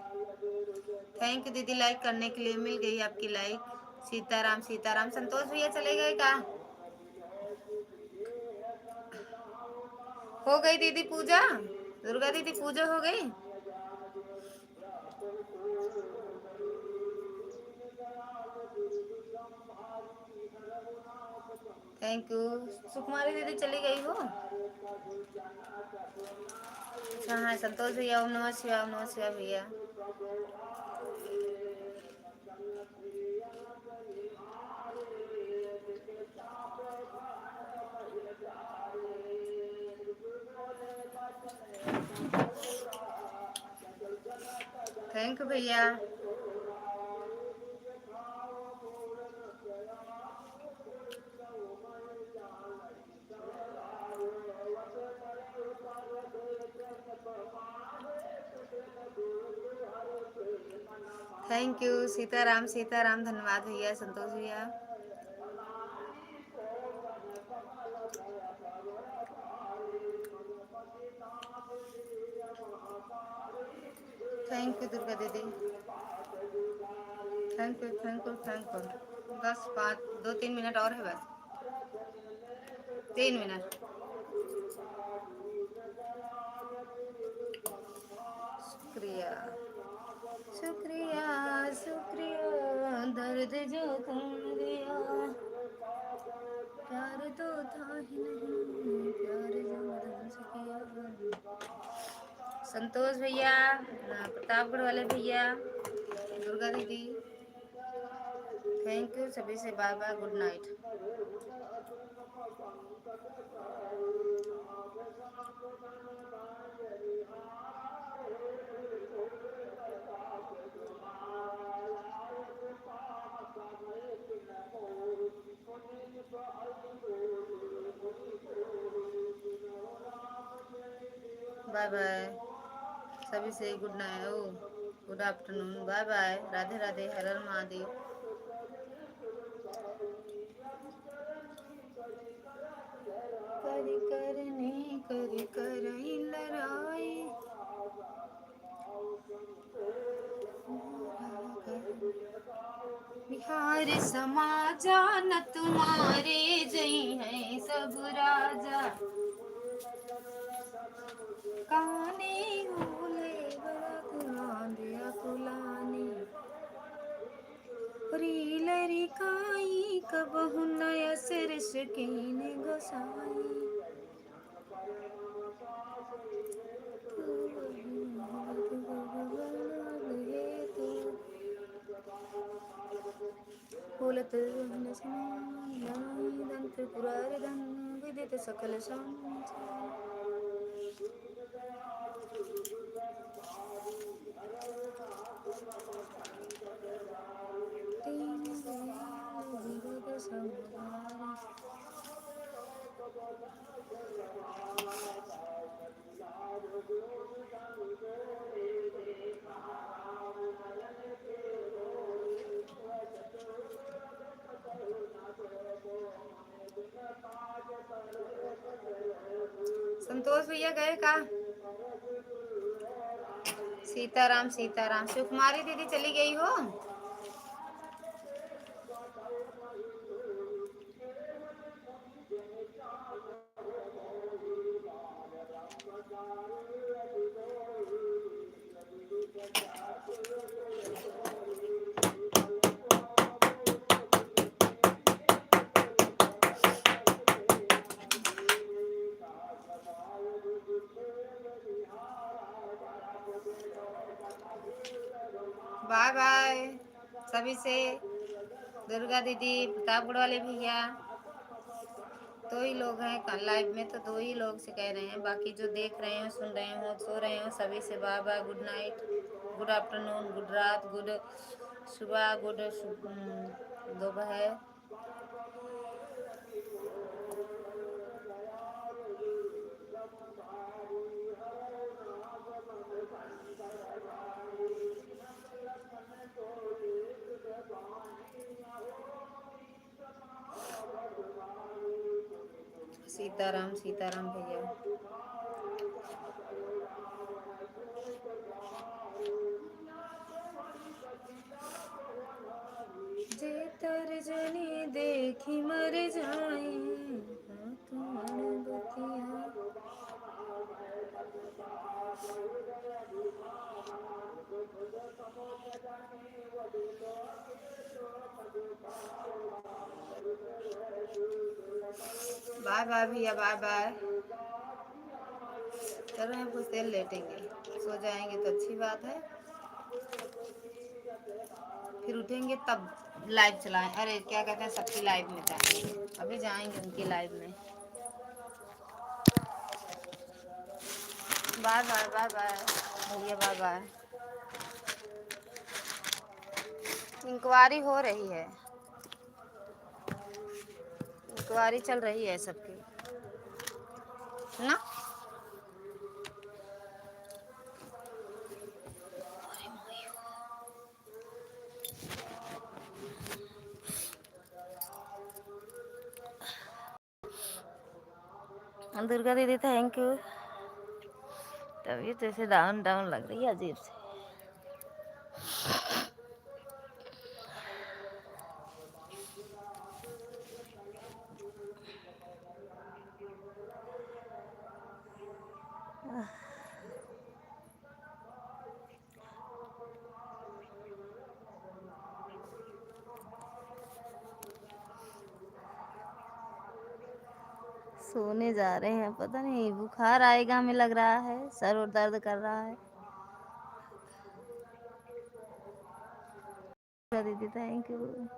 थैंक यू दीदी, लाइक करने के लिए। मिल गई आपकी लाइक। सीताराम सीताराम। संतोष भैया चले गए का? हो गई दीदी पूजा? दुर्गा दीदी पूजा हो गई? Thank you. सुकुमारी दीदी चली गई हो? अच्छा हाँ, संतोष भैया। ओम नमः शिवाय, ओम नमः शिवाय भैया। थैंक यू भैया। Thank you Sitaram Sitaram. धन्यवाद भैया, संतोष भैया। थैंक यू दुर्गा दीदी। Thank you. बस 2-3 मिनट और है, बस 3 मिनट। शुक्रिया शुक्रिया शुक्रिया, दर्द जो तुम दिया। प्यार तो था ही नहीं, प्यार जो तुमसे किया। संतोष भैया, प्रतापगढ़ वाले भैया, दुर्गा दीदी, थैंक यू सभी से, bye bye, good night. Bye bye सभी से, good night, oh good afternoon, bye bye, Radhe Radhe, Har Har Mahadev. करी करने करी करई लड़ाई, बिहार समाजा न तुम्हारे जई हैं सब राजा, काने बोले बड़ा कुलांदिया कुलानी, रीलरी काई कबहु नया सिरस कीने गोसाई, बोलत दंत पुरार धन विदित सकल संतोष भैया गए का? सीताराम सीताराम, सुकुमारी दीदी चली गई हो? बाय बाय सभी से, दुर्गा दीदी, प्रतापगढ़ वाले भैया, दो ही लोग हैं लाइव में, तो दो ही लोग से कह रहे हैं, बाकी जो देख रहे हैं, सुन रहे हो, सो रहे हो, सभी से bye bye, good night, good afternoon, good रात, गुड सुबह, गुड दोपहर। सीताराम सीताराम भैया, जे तर्जनी देखी मर जाए, बाय बाय भैया, बाय बाय। चलो हम कुछ देर लेटेंगे, सो जाएंगे तो अच्छी बात है, फिर उठेंगे तब लाइव चलाएं, अरे क्या कहते हैं, सबकी लाइव में जाएंगे, अभी जाएंगे उनकी लाइव में। बाय बाय बाय बाय भैया, बाय बाय। इंक्वायरी हो रही है, इंक्वायरी चल रही है सबकी ना। दुर्गा दीदी थैंक यू, तबीयत जैसे डाउन डाउन लग रही है, अजीब से। सोने जा रहे हैं, पता नहीं बुखार आएगा हमें लग रहा है, सर और दर्द कर रहा है। दीदी थैंक यू।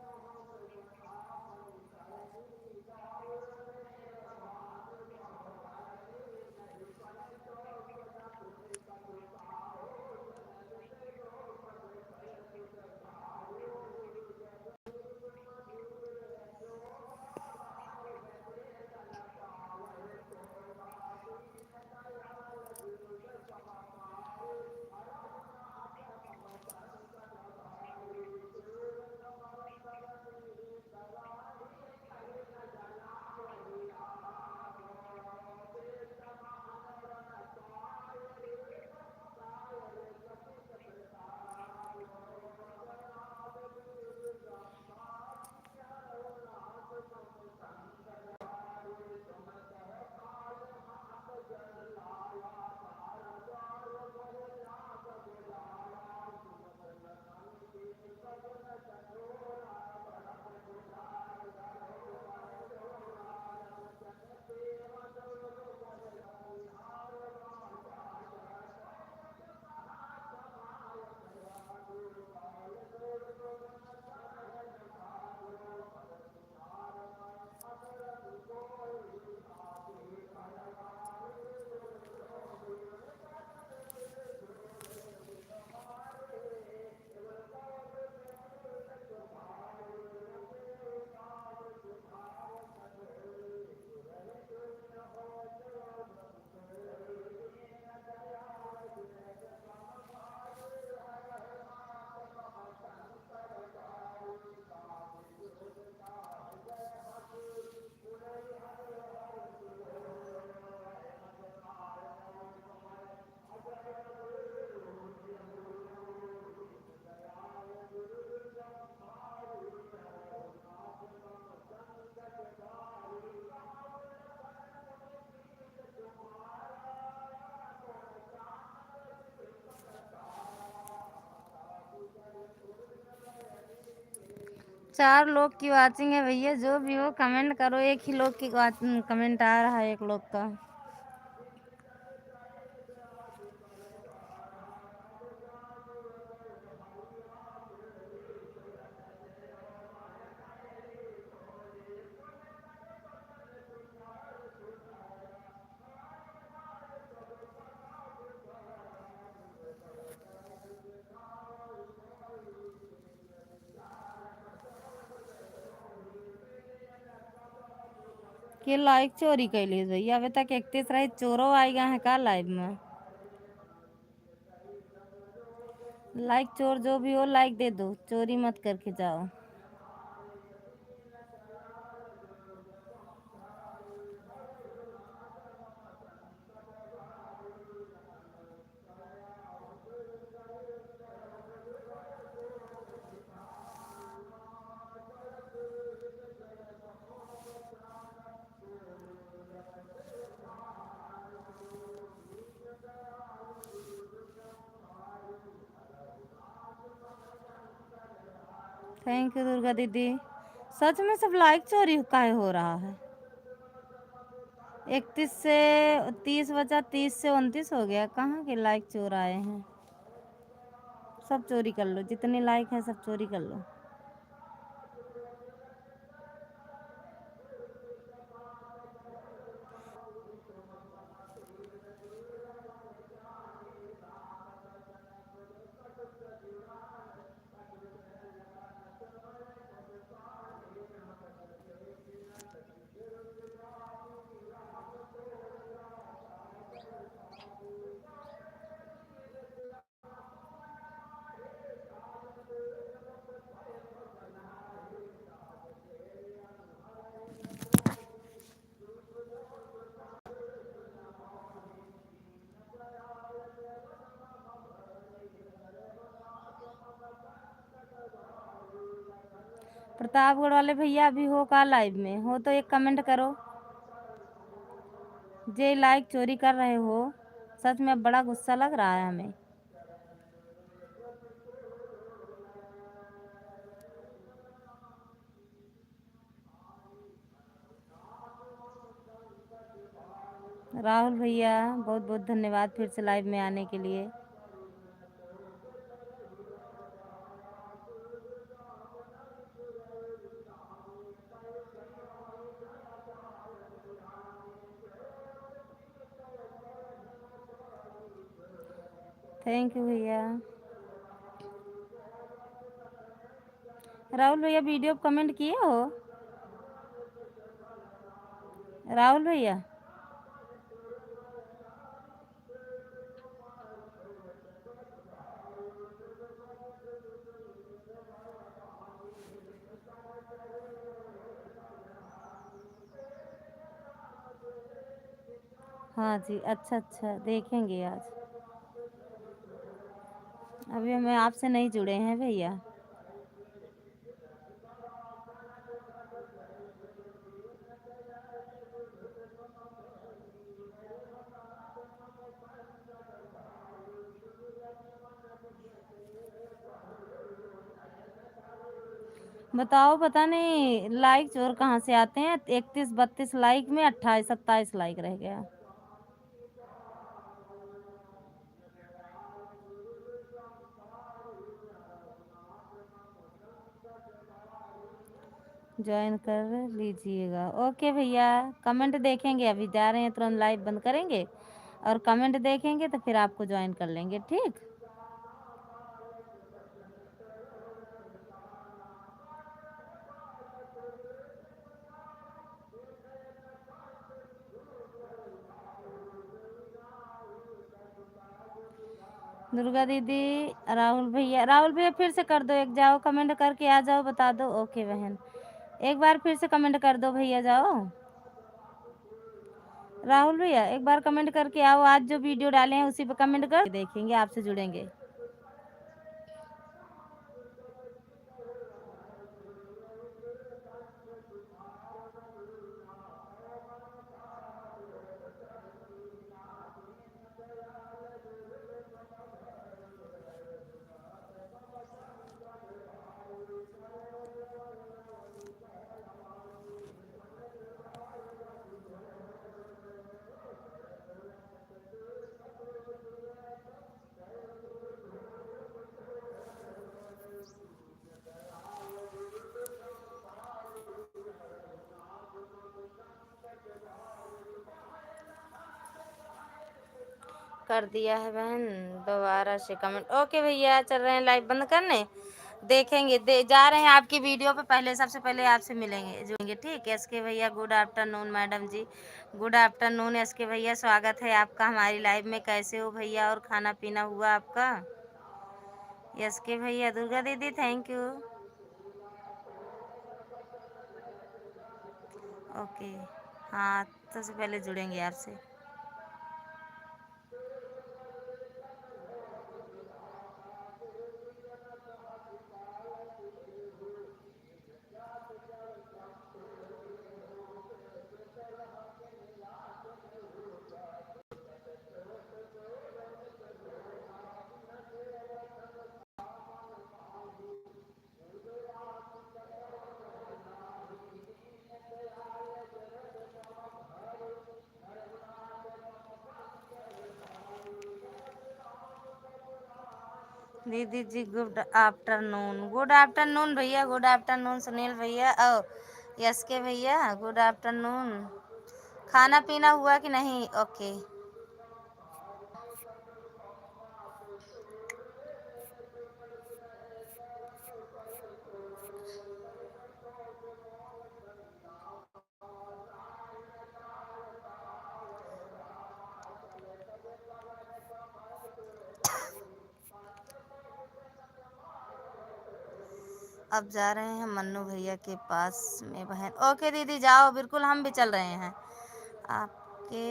चार लोग की वाचिंग है भैया, जो भी हो कमेंट करो। एक ही लोग की कमेंट आ रहा है, एक लोग का। के लाइक चोरी कैली भैया, अभी तक 31 रही चोरो आई गए हैं का लाइव में। लाइक चोर जो भी हो लाइक दे दो, चोरी मत करके जाओ। थैंक यू दुर्गा दीदी। सच में सब लाइक चोरी काहे हो रहा है? 31 से 30 बचा, 30 से 29 हो गया। कहाँ के लाइक चोर आए हैं? सब चोरी कर लो, जितने लाइक हैं सब चोरी कर लो। प्रतापगढ़ वाले भैया अभी हो का लाइव में? हो तो एक कमेंट करो। जे लाइक चोरी कर रहे हो, सच में बड़ा गुस्सा लग रहा है हमें। राहुल भैया बहुत बहुत धन्यवाद फिर से लाइव में आने के लिए। थैंक यू भैया। राहुल भैया वीडियो पे कमेंट किए हो? राहुल भैया हाँ जी, अच्छा अच्छा देखेंगे आज। अभी हमें आपसे नहीं जुड़े हैं भैया। बताओ, पता नहीं लाइक चोर कहाँ से आते हैं। 31-32 लाइक में 28-27 लाइक रह गया। ज्वाइन कर लीजिएगा। ओके भैया, कमेंट देखेंगे, अभी जा रहे हैं तुरंत लाइव बंद करेंगे और कमेंट देखेंगे तो फिर आपको ज्वाइन कर लेंगे, ठीक। दुर्गा दीदी, राहुल भैया फिर से कर दो एक, जाओ कमेंट करके आ जाओ, बता दो। ओके बहन, एक बार फिर से कमेंट कर दो भैया, जाओ। राहुल भैया एक बार कमेंट करके आओ, आज जो वीडियो डाले हैं उसी पे कमेंट कर देखेंगे, आपसे जुड़ेंगे। कर दिया है बहन, दोबारा से कमेंट। ओके भैया, चल रहे हैं लाइव बंद करने, देखेंगे जा रहे हैं आपकी वीडियो पे, पहले सबसे पहले आपसे मिलेंगे जुड़ेंगे, ठीक है। एसके भैया गुड आफ्टरनून, मैडम जी गुड आफ्टरनून। एसके भैया स्वागत है आपका हमारी लाइव में, कैसे हो भैया और खाना पीना हुआ आपका? एसके भैया, दुर्गा दीदी थैंक यू। ओके, हाँ सबसे पहले जुड़ेंगे आपसे। दीदी जी गुड आफ्टरनून भैया, गुड आफ्टरनून सुनील भैया, ओ यस के भैया गुड आफ्टरनून। खाना पीना हुआ कि नहीं? ओके। अब जा रहे हैं मन्नू भैया के पास में बहन। ओके दीदी जाओ, बिल्कुल हम भी चल रहे हैं। आपके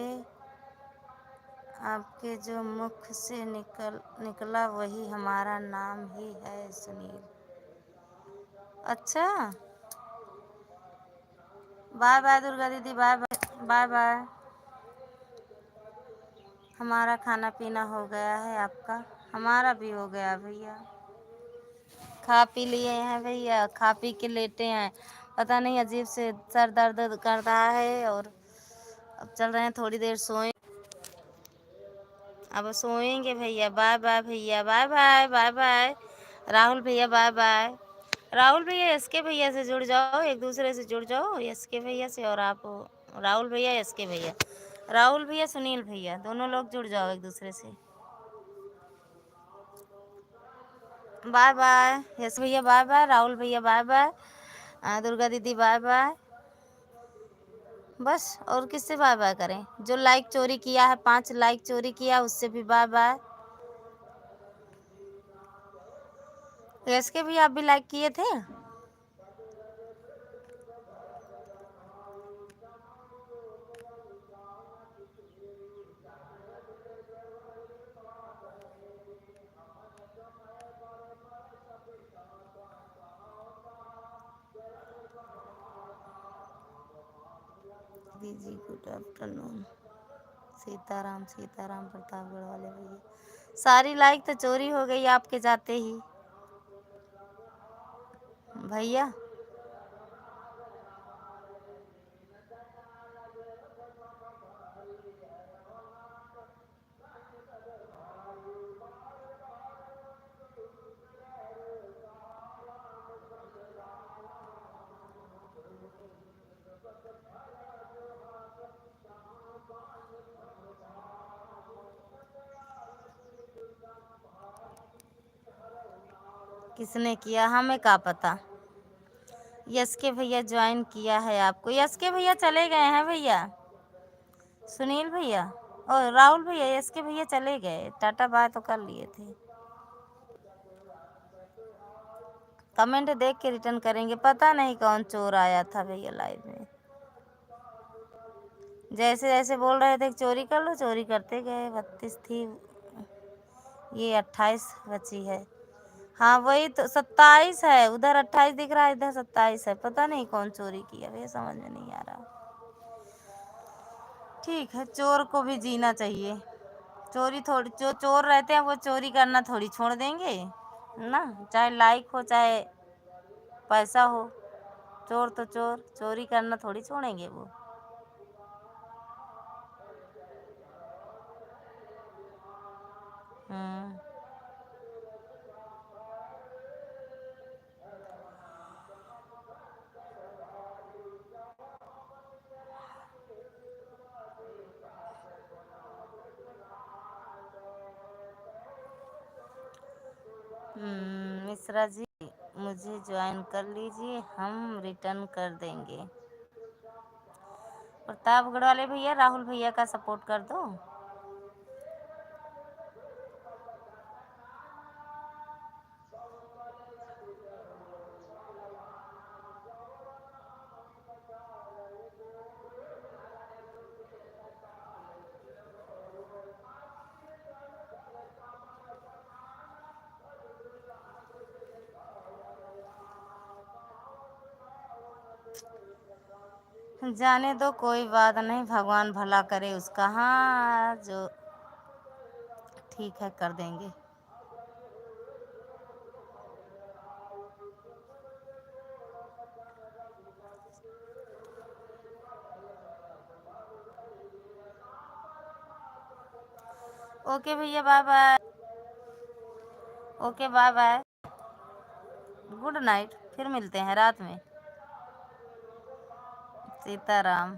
आपके जो मुख से निकला वही हमारा नाम ही है सुनील। अच्छा, बाय बाय दुर्गा दीदी, बाय बाय, बाय बाय। हमारा खाना पीना हो गया है, आपका? हमारा भी हो गया भैया, खा पी लिए हैं भैया, खा पी के लेटे हैं। पता नहीं अजीब से सर दर्द कर रहा है और अब चल रहे हैं, थोड़ी देर सोए। अब सोएंगे भैया। बाय बाय भैया, bye bye, bye bye. Rahul भैया बाय बाय। राहुल भैया एसके भैया से जुड़ जाओ, एक दूसरे से जुड़ जाओ, एसके भैया से और आप राहुल भैया, एसके भैया, राहुल भैया, सुनील भैया, दोनों लोग जुड़ जाओ एक दूसरे से। बाय बाय यस भैया, बाय बाय राहुल भैया, बाय बाय दुर्गा दीदी, बाय बाय। बस और किससे बाय बाय करें? जो लाइक चोरी किया है, 5 लाइक चोरी किया, उससे भी बाय बाय। एसके भैया आप भी लाइक किए थे? दीदी गुड आफ्टरनून। सीताराम सीताराम प्रतापगढ़ वाले भैया, सारी लाइक तो चोरी हो गई आपके जाते ही भैया। किसने किया हमें क्या पता। यस के भैया ज्वाइन किया है आपको। यस के भैया चले गए हैं भैया। सुनील भैया और राहुल भैया, यस के भैया चले गए, टाटा बाय तो कर लिए थे। कमेंट देख के रिटर्न करेंगे। पता नहीं कौन चोर आया था भैया लाइव में। जैसे जैसे बोल रहे थे चोरी कर लो, चोरी करते गए। 32 थी, ये 28 बची है। हाँ वही तो 27 है, उधर 28 दिख रहा है, इधर 27 है। पता नहीं कौन चोरी किया भैया, समझ में नहीं आ रहा। ठीक है, चोर को भी जीना चाहिए। चोरी थोड़ी, जो चोर रहते हैं वो चोरी करना थोड़ी छोड़ देंगे ना, चाहे लाइक हो चाहे पैसा हो। चोर तो चोर, चोरी करना थोड़ी छोड़ेंगे वो। हम्म। मिश्रा जी मुझे ज्वाइन कर लीजिए, हम रिटर्न कर देंगे। प्रतापगढ़ वाले भैया, राहुल भैया का सपोर्ट कर दो। जाने दो, कोई बात नहीं, भगवान भला करे उसका। हाँ जो ठीक है कर देंगे। ओके भैया, bye bye. Okay bye bye, good night, फिर मिलते हैं रात में। सीताराम।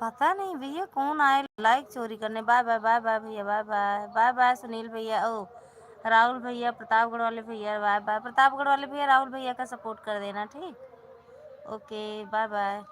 पता नहीं भैया कौन आए लाइक चोरी करने। बाय बाय, बाय बाय भैया, bye bye, bye bye Sunil भैया, ओ राहुल भैया, प्रतापगढ़ वाले भैया, बाय बाय। प्रतापगढ़ वाले भैया राहुल भैया का सपोर्ट कर देना, ठीक। Okay bye bye.